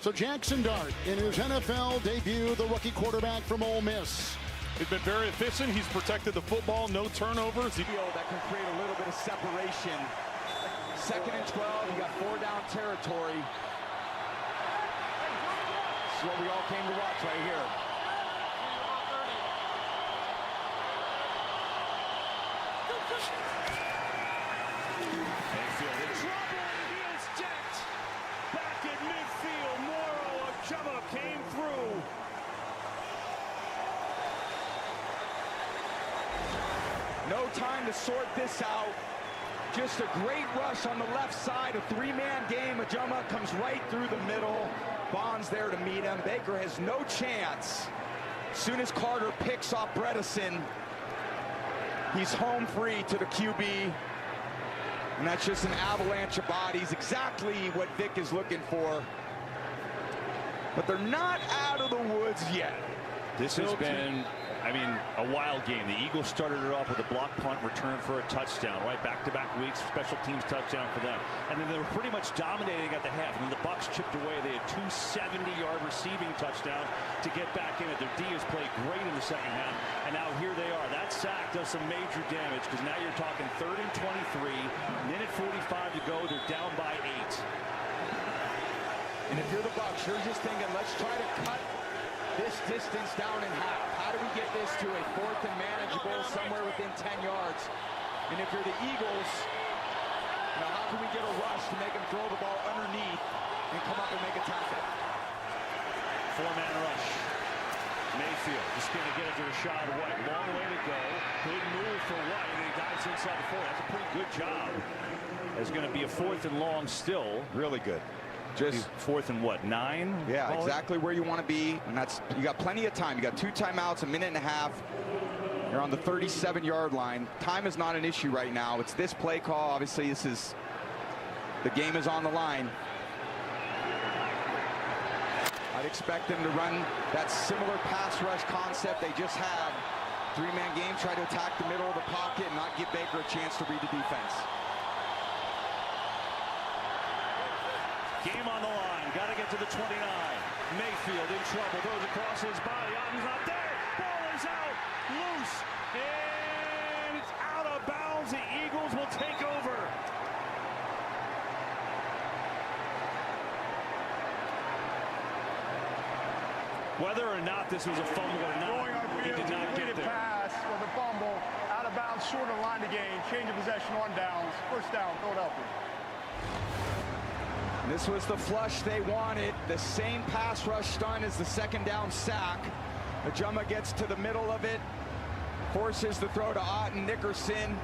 So Jackson Dart in his NFL debut, the rookie quarterback from Ole Miss. He's been very efficient. He's protected the football, no turnovers. That can create a little bit of separation. 2nd and 12, you got 4-down territory. This is what we all came to watch right here. Came through. No time to sort this out. Just a great rush on the left side. A 3-man game. Ajuma comes right through the middle. Bond's there to meet him. Baker has no chance. As soon as Carter picks off Bredesen, he's home free to the QB. And that's just an avalanche of bodies. Exactly what Vic is looking for. But they're not out of the woods yet. This has been I mean, a wild game. The Eagles started it off with a block punt return for a touchdown, right? Back-to-back weeks, special teams touchdown for them. And then they were pretty much dominating at the half. And then the Bucs chipped away. They had 2 70-yard receiving touchdowns to get back in it. Their D has played great in the second half. And now here they are. That sack does some major damage because now you're talking 3rd and 23, minute 45 to go. They're down by 8. And if you're the Bucs, you're just thinking, let's try to cut this distance down in half. How do we get this to a 4th and manageable somewhere within 10 yards? And if you're the Eagles, how can we get a rush to make them throw the ball underneath and come up and make a tackle? 4-man rush. Mayfield just going to get it to Rashad White. Long way to go. Good move for White, and he dives inside the 4. That's a pretty good job. It's going to be a 4th and long still. Really good. Just 4th and what, 9? Yeah, exactly where you want to be. And that's, you got plenty of time. You got 2 timeouts, a minute and a half. You're on the 37-yard line. Time is not an issue right now. It's this play call. Obviously, the game is on the line. I'd expect them to run that similar pass rush concept they just had. 3-man game, try to attack the middle of the pocket and not give Baker a chance to read the defense. Game on the line. Got to get to the 29. Mayfield in trouble. Throws across his body. Otten's not there. Ball is out. Loose. And it's out of bounds. The Eagles will take over. Whether or not this was a fumble or not, he did not get there. Pass with a fumble. Out of bounds, short of line to gain. Change of possession on downs. First down, Philadelphia. This was the flush they wanted. The same pass rush stunt as the 2nd down sack. Ajuma gets to the middle of it, forces the throw to Otten. Nickerson.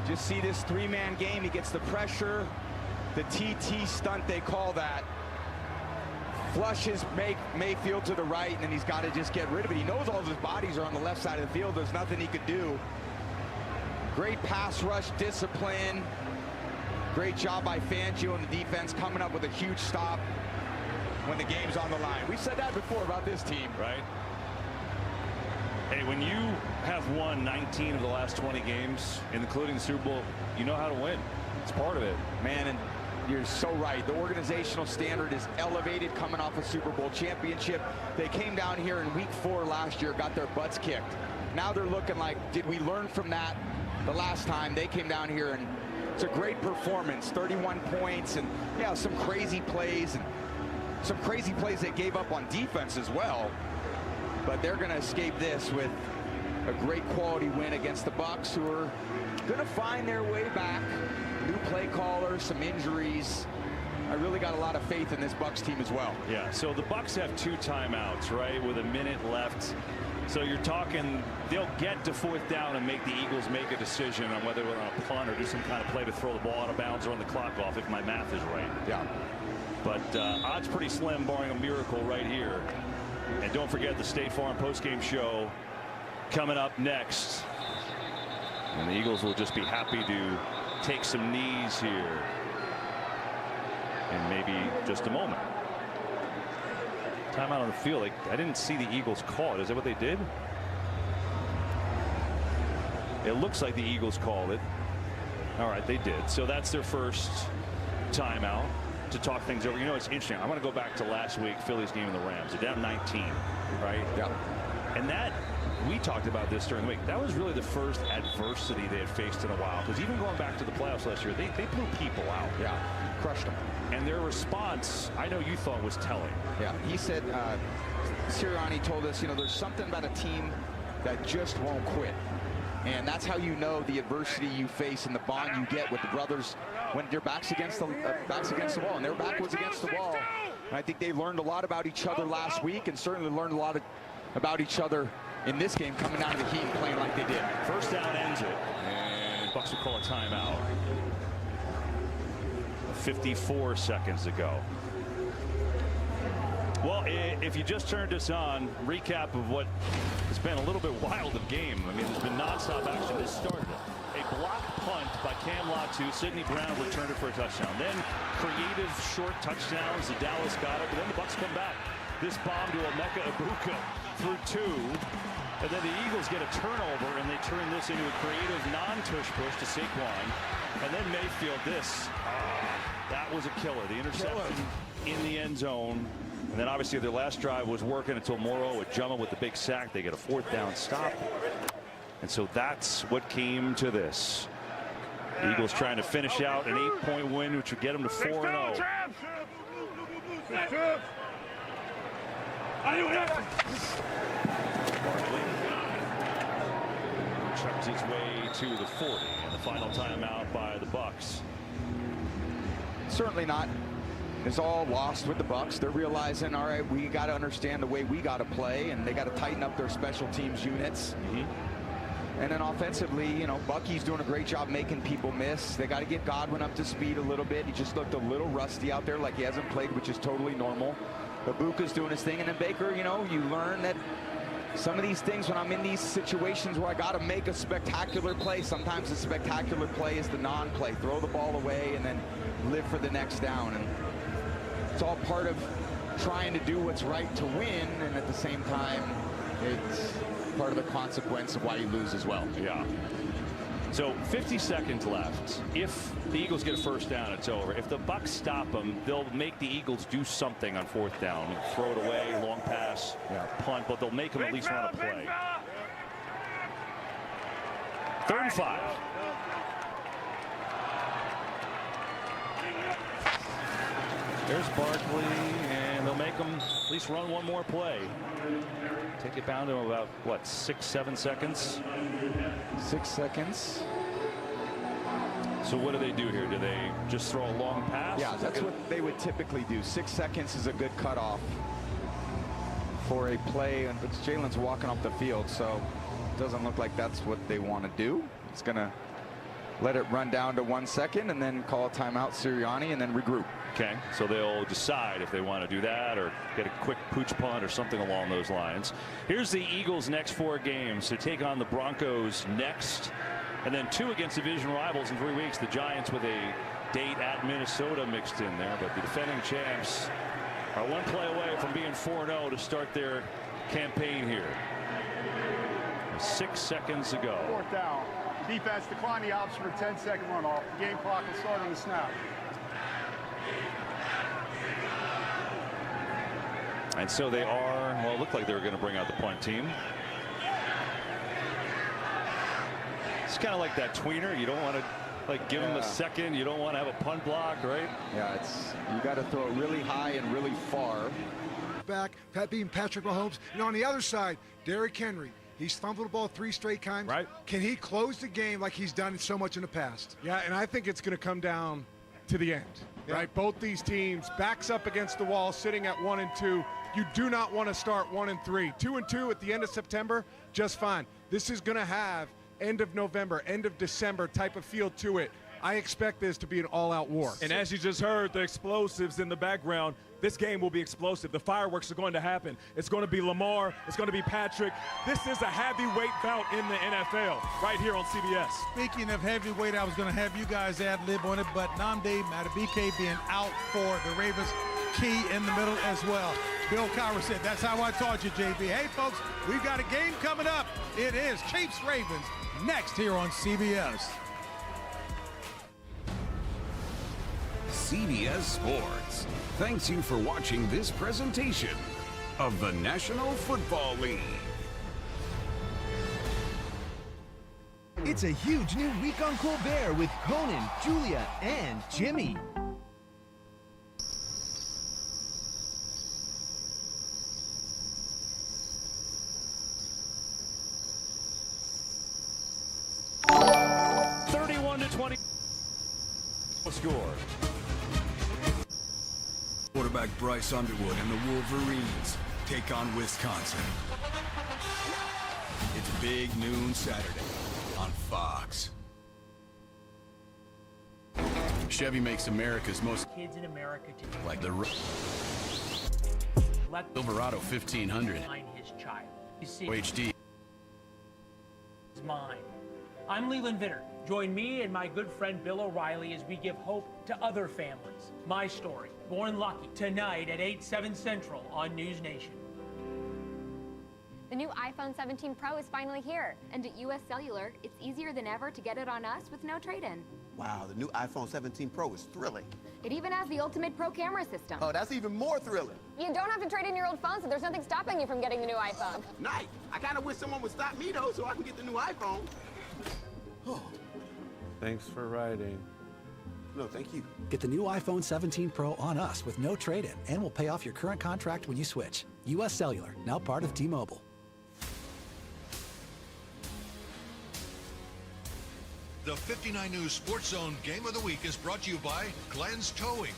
Just see this 3-man game. He gets the pressure. The TT stunt, they call that. Flushes Mayfield to the right, and then he's got to just get rid of it. He knows all of his bodies are on the left side of the field. There's nothing he could do. Great pass rush discipline. Great job by Fangio and the defense coming up with a huge stop when the game's on the line. We've said that before about this team. Right. Hey, when you have won 19 of the last 20 games, including the Super Bowl, you know how to win. It's part of it. Man, and you're so right. The organizational standard is elevated coming off a Super Bowl championship. They came down here in week 4 last year, got their butts kicked. Now they're looking like, did we learn from that the last time they came down here? And it's a great performance, 31 points, and yeah, some crazy plays they gave up on defense as well. But they're going to escape this with a great quality win against the Bucs, who are going to find their way back. New play caller, some injuries. I really got a lot of faith in this Bucs team as well. Yeah, so the Bucs have 2 timeouts, right, with a minute left. So you're talking, they'll get to 4th down and make the Eagles make a decision on whether they're on a punt or do some kind of play to throw the ball out of bounds or run the clock off, if my math is right. Yeah. But odds pretty slim, barring a miracle right here. And don't forget the State Farm postgame show coming up next. And the Eagles will just be happy to take some knees here in maybe just a moment. Timeout on the field. I didn't see the Eagles call it. Is that what they did? It looks like the Eagles called it. All right, they did. So that's their first timeout to talk things over. You know, it's interesting. I want to go back to last week, Phillies game in the Rams. They're down 19, right? Yeah. And that, we talked about this during the week. That was really the first adversity they had faced in a while. Because even going back to the playoffs last year, they blew people out. Yeah, crushed them. And their response, I know you thought was telling. Yeah, he said, Sirianni told us, you know, there's something about a team that just won't quit. And that's how you know the adversity you face and the bond you get with the brothers when your back's against the wall. And their back was against the wall. And I think they learned a lot about each other last week, and certainly learned a lot about each other in this game, coming down to the Heat and playing like they did. First down ends it, and Bucs will call a timeout. 54 seconds to go. Well, if you just turned us on, recap of what has been a little bit wild of game. I mean, there's been nonstop action. This started a block punt by Cam Latu. Sidney Brown returned it for a touchdown. Then creative short touchdowns. The Dallas got it, but then the Bucs come back. this bomb to Emeka Egbuka through 2. And then the Eagles get a turnover, and they turn this into a creative non-tush push to Saquon. And then Mayfield, that was a killer. The interception in the end zone. And then obviously their last drive was working until Morrow would jump with the big sack. They get a 4th down stop. And so that's what came to this. The Eagles trying to finish out an 8-point win, which would get them to 4-0. Chucks its way to the 40, and the final timeout by the Bucs. Certainly not. It's all lost with the Bucs. They're realizing, all right, we got to understand the way we got to play, and they got to tighten up their special teams units. And then offensively, you know, Bucky's doing a great job making people miss. They got to get Godwin up to speed a little bit. He just looked a little rusty out there, like he hasn't played, which is totally normal. Egbuka's doing his thing, and then Baker, you know, you learn that some of these things, when I'm in these situations where I got to make a spectacular play, sometimes the spectacular play is the non-play. Throw the ball away and then live for the next down. And it's all part of trying to do what's right to win, and at the same time, it's part of the consequence of why you lose as well. Yeah. So 50 seconds left. If the Eagles get a 1st down, it's over. If the Bucs stop them, they'll make the Eagles do something on 4th down. Throw it away, long pass, punt, but they'll make them at least run a play. 3rd and 5. There's Barkley, and they'll make them at least run one more play. Take it down to about, what, 6-7 seconds? 6 seconds. So what do they do here? Do they just throw a long pass? Yeah, that's what they would typically do. 6 seconds is a good cutoff for a play, and Jalen's walking off the field, so it doesn't look like that's what they want to do. It's going to let it run down to 1 second and then call a timeout, Sirianni, and then regroup. Okay, so they'll decide if they want to do that or get a quick pooch punt or something along those lines. Here's the Eagles' next 4 games to take on the Broncos next, and then 2 against division rivals in 3 weeks. The Giants with a date at Minnesota mixed in there, but the defending champs are 1 play away from being 4-0 to start their campaign here. 6 seconds to go. 4th down. Defense decline the option for 10-second runoff. Game clock will start on the snap. And so they are, well, it looked like they were going to bring out the punt team. It's kind of like that tweener. You don't want to, like, give them a second. You don't want to have a punt block, right? Yeah, it's, you got to throw it really high and really far. Back, being Patrick Mahomes. And on the other side, Derrick Henry. He's fumbled the ball 3 straight times. Right. Can he close the game like he's done so much in the past? Yeah, and I think it's going to come down to the end. Right, both these teams backs up against the wall, sitting at 1 and 2. You do not want to start 1 and 3. 2 and 2 at the end of September, just fine. This is going to have end of November, end of December type of feel to it. I expect this to be an all-out war. And as you just heard, the explosives in the background, this game will be explosive. The fireworks are going to happen. It's going to be Lamar. It's going to be Patrick. This is a heavyweight bout in the NFL right here on CBS. Speaking of heavyweight, I was going to have you guys ad-lib on it, but Nnamdi Madubuike being out for the Ravens, key in the middle as well. Bill Cowher said, that's how I taught you, JB. Hey, folks, we've got a game coming up. It is Chiefs-Ravens next here on CBS. CBS Sports thanks you for watching this presentation of the National Football League. It's a huge new week on Colbert with Conan, Julia, and Jimmy. Score. Quarterback Bryce Underwood and the Wolverines take on Wisconsin. It's Big Noon Saturday on Fox. Chevy makes America's most kids in America today. Like the Let Silverado 1500. Find his child. You see, HD. it's mine. I'm Leland Vitter. Join me and my good friend Bill O'Reilly as we give hope to other families. My Story, Born Lucky, tonight at 8/7 Central on News Nation. The new iPhone 17 Pro is finally here. And at US Cellular, it's easier than ever to get it on us with no trade-in. Wow, the new iPhone 17 Pro is thrilling. It even has the ultimate pro camera system. Oh, that's even more thrilling. You don't have to trade in your old phone, so there's nothing stopping you from getting the new iPhone. Nice. I kind of wish someone would stop me, though, so I can get the new iPhone. Thanks for riding. No, thank you. Get the new iPhone 17 Pro on us with no trade-in, and we'll pay off your current contract when you switch. US Cellular, now part of T-Mobile. The 59 News Sports Zone Game of the Week is brought to you by Glenn's Towing.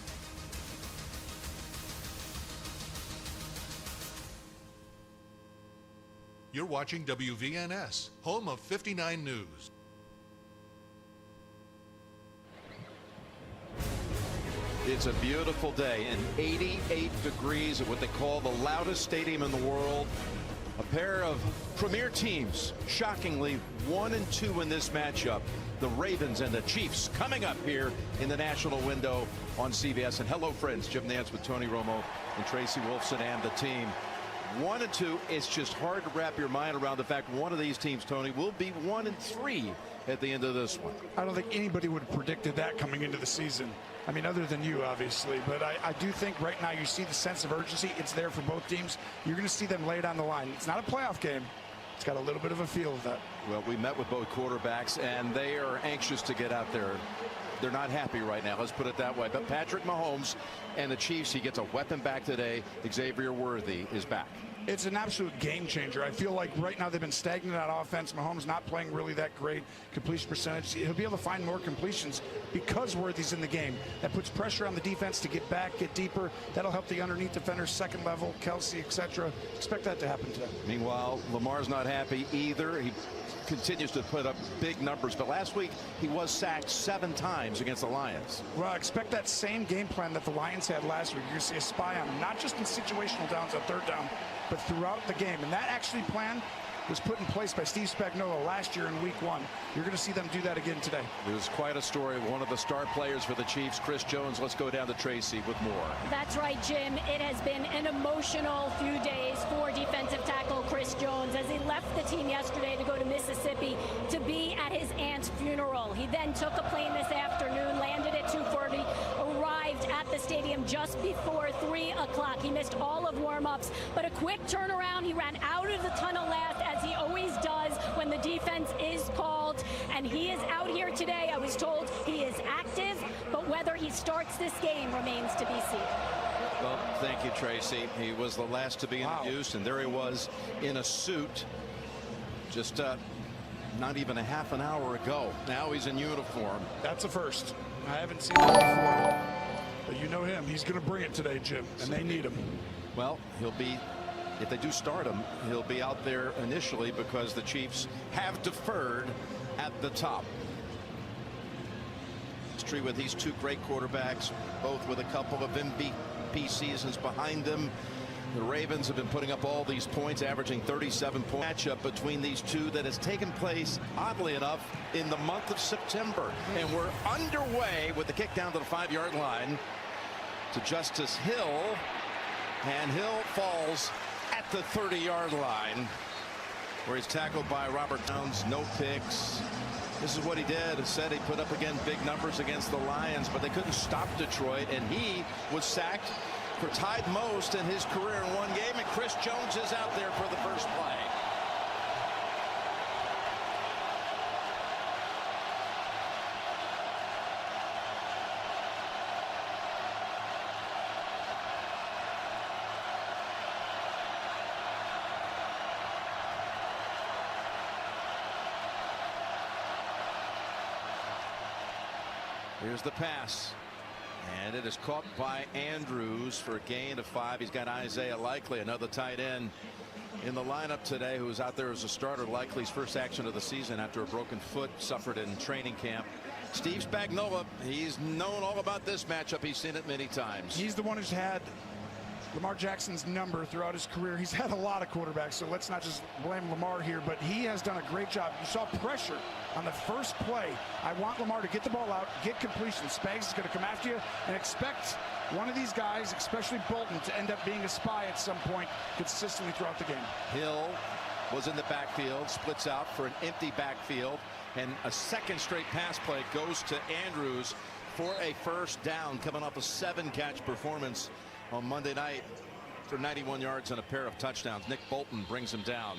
You're watching WVNS, home of 59 News. It's a beautiful day and 88 degrees at what they call the loudest stadium in the world. A pair of premier teams, shockingly 1-2 in this matchup. The Ravens and the Chiefs coming up here in the national window on CBS. And hello, friends. Jim Nance with Tony Romo and Tracy Wolfson and the team. 1-2. It's just hard to wrap your mind around the fact one of these teams, Tony, will be 1-3 at the end of this one. I don't think anybody would have predicted that coming into the season. I mean, other than you, obviously. But I do think right now you see the sense of urgency. It's there for both teams. You're going to see them lay it on the line. It's not a playoff game. It's got a little bit of a feel of that. Well, we met with both quarterbacks, and they are anxious to get out there. They're not happy right now, let's put it that way. But Patrick Mahomes and the Chiefs, he gets a weapon back today. Xavier Worthy is back. It's an absolute game changer. I feel like right now they've been stagnant on offense. Mahomes not playing really that great. Completion percentage. He'll be able to find more completions because Worthy's in the game. That puts pressure on the defense to get back, get deeper. That'll help the underneath defenders, second level, Kelsey, etc. Expect that to happen today. Meanwhile, Lamar's not happy either. He continues to put up big numbers, but last week he was sacked 7 times against the Lions. Well, expect that same game plan that the Lions had last week. You're going to see a spy on him, not just in situational downs on third down, but throughout the game. And that actually plan was put in place by Steve Spagnuolo last year in week 1. You're going to see them do that again today. It was quite a story. One of the star players for the Chiefs, Chris Jones. Let's go down to Tracy with more. That's right, Jim. It has been an emotional few days for defensive tackle Chris Jones as he left the team yesterday to go to Mississippi to be at his aunt's funeral. He then took a plane this afternoon, landed at 2:40, arrived at the stadium just before 3 o'clock. He missed all of warm-ups, but a quick turnaround. He ran out of the tunnel last, as he always does when the defense is called, and he is out here today. I was told he is active, but whether he starts this game remains to be seen. Well, thank you, Tracy. He was the last to be introduced, and there he was in a suit just not even a half an hour ago. Now he's in uniform. That's a first. I haven't seen that before. But you know him. He's going to bring it today, Jim, and they need him. Well, he'll be, if they do start him, he'll be out there initially because the Chiefs have deferred at the top. It's true with these two great quarterbacks, both with a couple of MVP seasons behind them. The Ravens have been putting up all these points, averaging 37 points. Matchup between these two that has taken place, oddly enough, in the month of September. And we're underway with the kick down to the 5-yard line to Justice Hill. And Hill falls at the 30-yard line, where he's tackled by Robert Downs. No picks. This is what he did. He said he put up again big numbers against the Lions, but they couldn't stop Detroit, and he was sacked for tied most in his career in one game, and Chris Jones is out there for the first play. Here's the pass. And it is caught by Andrews for a gain of 5. He's got Isaiah Likely, another tight end, in the lineup today, who was out there as a starter. Likely's first action of the season after a broken foot suffered in training camp. Steve Spagnuolo, he's known all about this matchup. He's seen it many times. He's the one who's had Lamar Jackson's number throughout his career. He's had a lot of quarterbacks, so let's not just blame Lamar here, but he has done a great job. You saw pressure on the first play. I want Lamar to get the ball out, get completion. Spags is going to come after you, and expect one of these guys, especially Bolton, to end up being a spy at some point consistently throughout the game. Hill was in the backfield, splits out for an empty backfield, and a second straight pass play goes to Andrews for a first down, coming off a 7-catch performance on Monday night for 91 yards and a pair of touchdowns. Nick Bolton brings him down.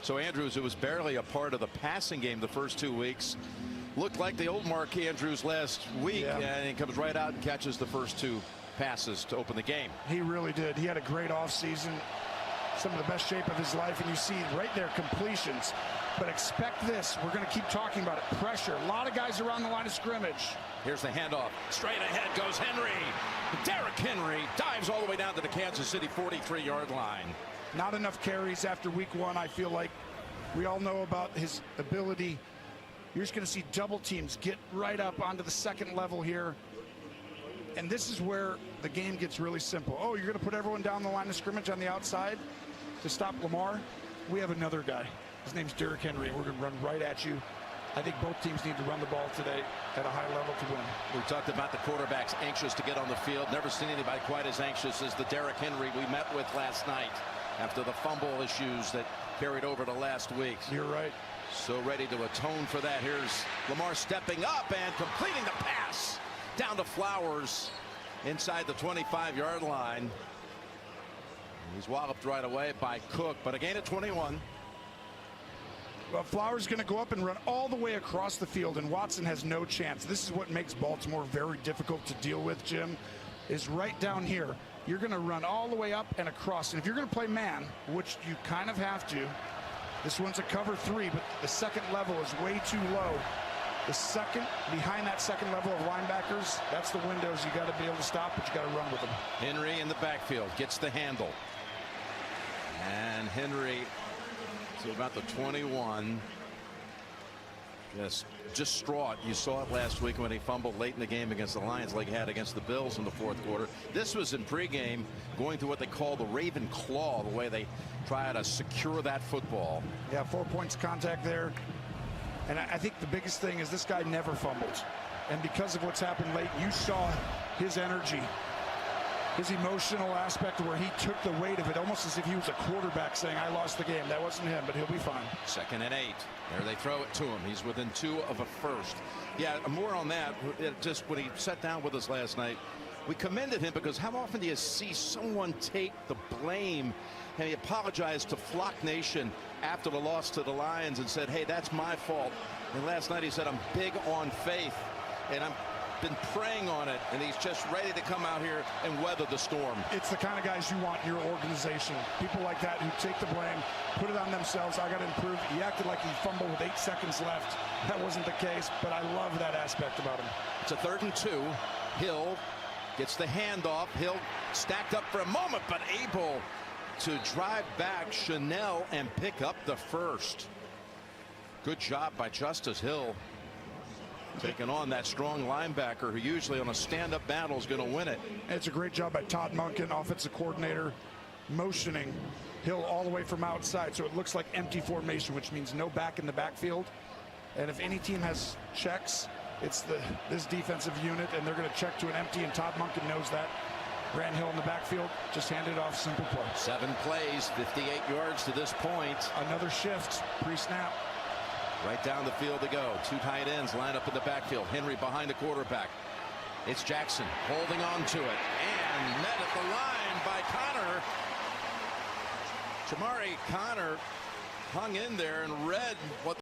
So Andrews, who was barely a part of the passing game the first 2 weeks, looked like the old Mark Andrews last week, and he comes right out and catches the first 2 passes to open the game. He really did. He had a great offseason, some of the best shape of his life, and you see right there completions. But expect this. We're going to keep talking about it. Pressure. A lot of guys around the line of scrimmage. Here's the handoff. Straight ahead goes Henry. Derrick Henry dives all the way down to the Kansas City 43-yard line. Not enough carries after week 1. I feel like we all know about his ability. You're just going to see double teams get right up onto the second level here. And this is where the game gets really simple. Oh, you're going to put everyone down the line of scrimmage on the outside to stop Lamar? We have another guy. His name's Derrick Henry. We're going to run right at you. I think both teams need to run the ball today at a high level to win. We talked about the quarterbacks anxious to get on the field. Never seen anybody quite as anxious as the Derrick Henry we met with last night after the fumble issues that carried over to last week. You're right. So ready to atone for that. Here's Lamar stepping up and completing the pass down to Flowers inside the 25-yard line. He's walloped right away by Cook, but a gain of 21. Well, Flowers is going to go up and run all the way across the field, and Watson has no chance. This is what makes Baltimore very difficult to deal with, Jim, is right down here. You're going to run all the way up and across. And if you're going to play man, which you kind of have to, this one's a cover 3, but the second level is way too low. The second, behind that second level of linebackers, that's the windows you got to be able to stop, but you got to run with them. Henry in the backfield gets the handle. And Henry to about the 21. Just distraught. You saw it last week when he fumbled late in the game against the Lions like he had against the Bills in the fourth quarter. This was in pregame, going through what they call the Raven Claw, the way they try to secure that football. Yeah, 4 points of contact there. And I think the biggest thing is this guy never fumbles. And because of what's happened late, you saw his energy, his emotional aspect where he took the weight of it, almost as if he was a quarterback saying, I lost the game. That wasn't him, but he'll be fine. 2nd and 8. There they throw it to him. He's within 2 of a first. Yeah, more on that. Just when he sat down with us last night, we commended him because how often do you see someone take the blame? And he apologized to Flock Nation after the loss to the Lions and said, hey, that's my fault. And last night he said, I'm big on faith and I've been praying on it, and he's just ready to come out here and weather the storm. It's the kind of guys you want in your organization. People like that who take the blame, put it on themselves. I got to improve. He acted like he fumbled with 8 seconds left. That wasn't the case, but I love that aspect about him. It's a 3rd and 2. Hill gets the handoff. Hill stacked up for a moment, but able to drive back Chanel and pick up the first. Good job by Justice Hill, taking on that strong linebacker who usually on a stand-up battle is going to win it. It's a great job by Todd Monken, offensive coordinator, motioning Hill all the way from outside, so it looks like empty formation, which means no back in the backfield. And if any team has checks, it's this defensive unit, and they're going to check to an empty, and Todd Monken knows that. Grant Hill in the backfield, just handed off, simple play. 7 plays, 58 yards to this point. Another shift, pre-snap. Right down the field to go. 2 tight ends line up in the backfield. Henry behind the quarterback. It's Jackson holding on to it and met at the line by Connor. Jamari Connor hung in there and read what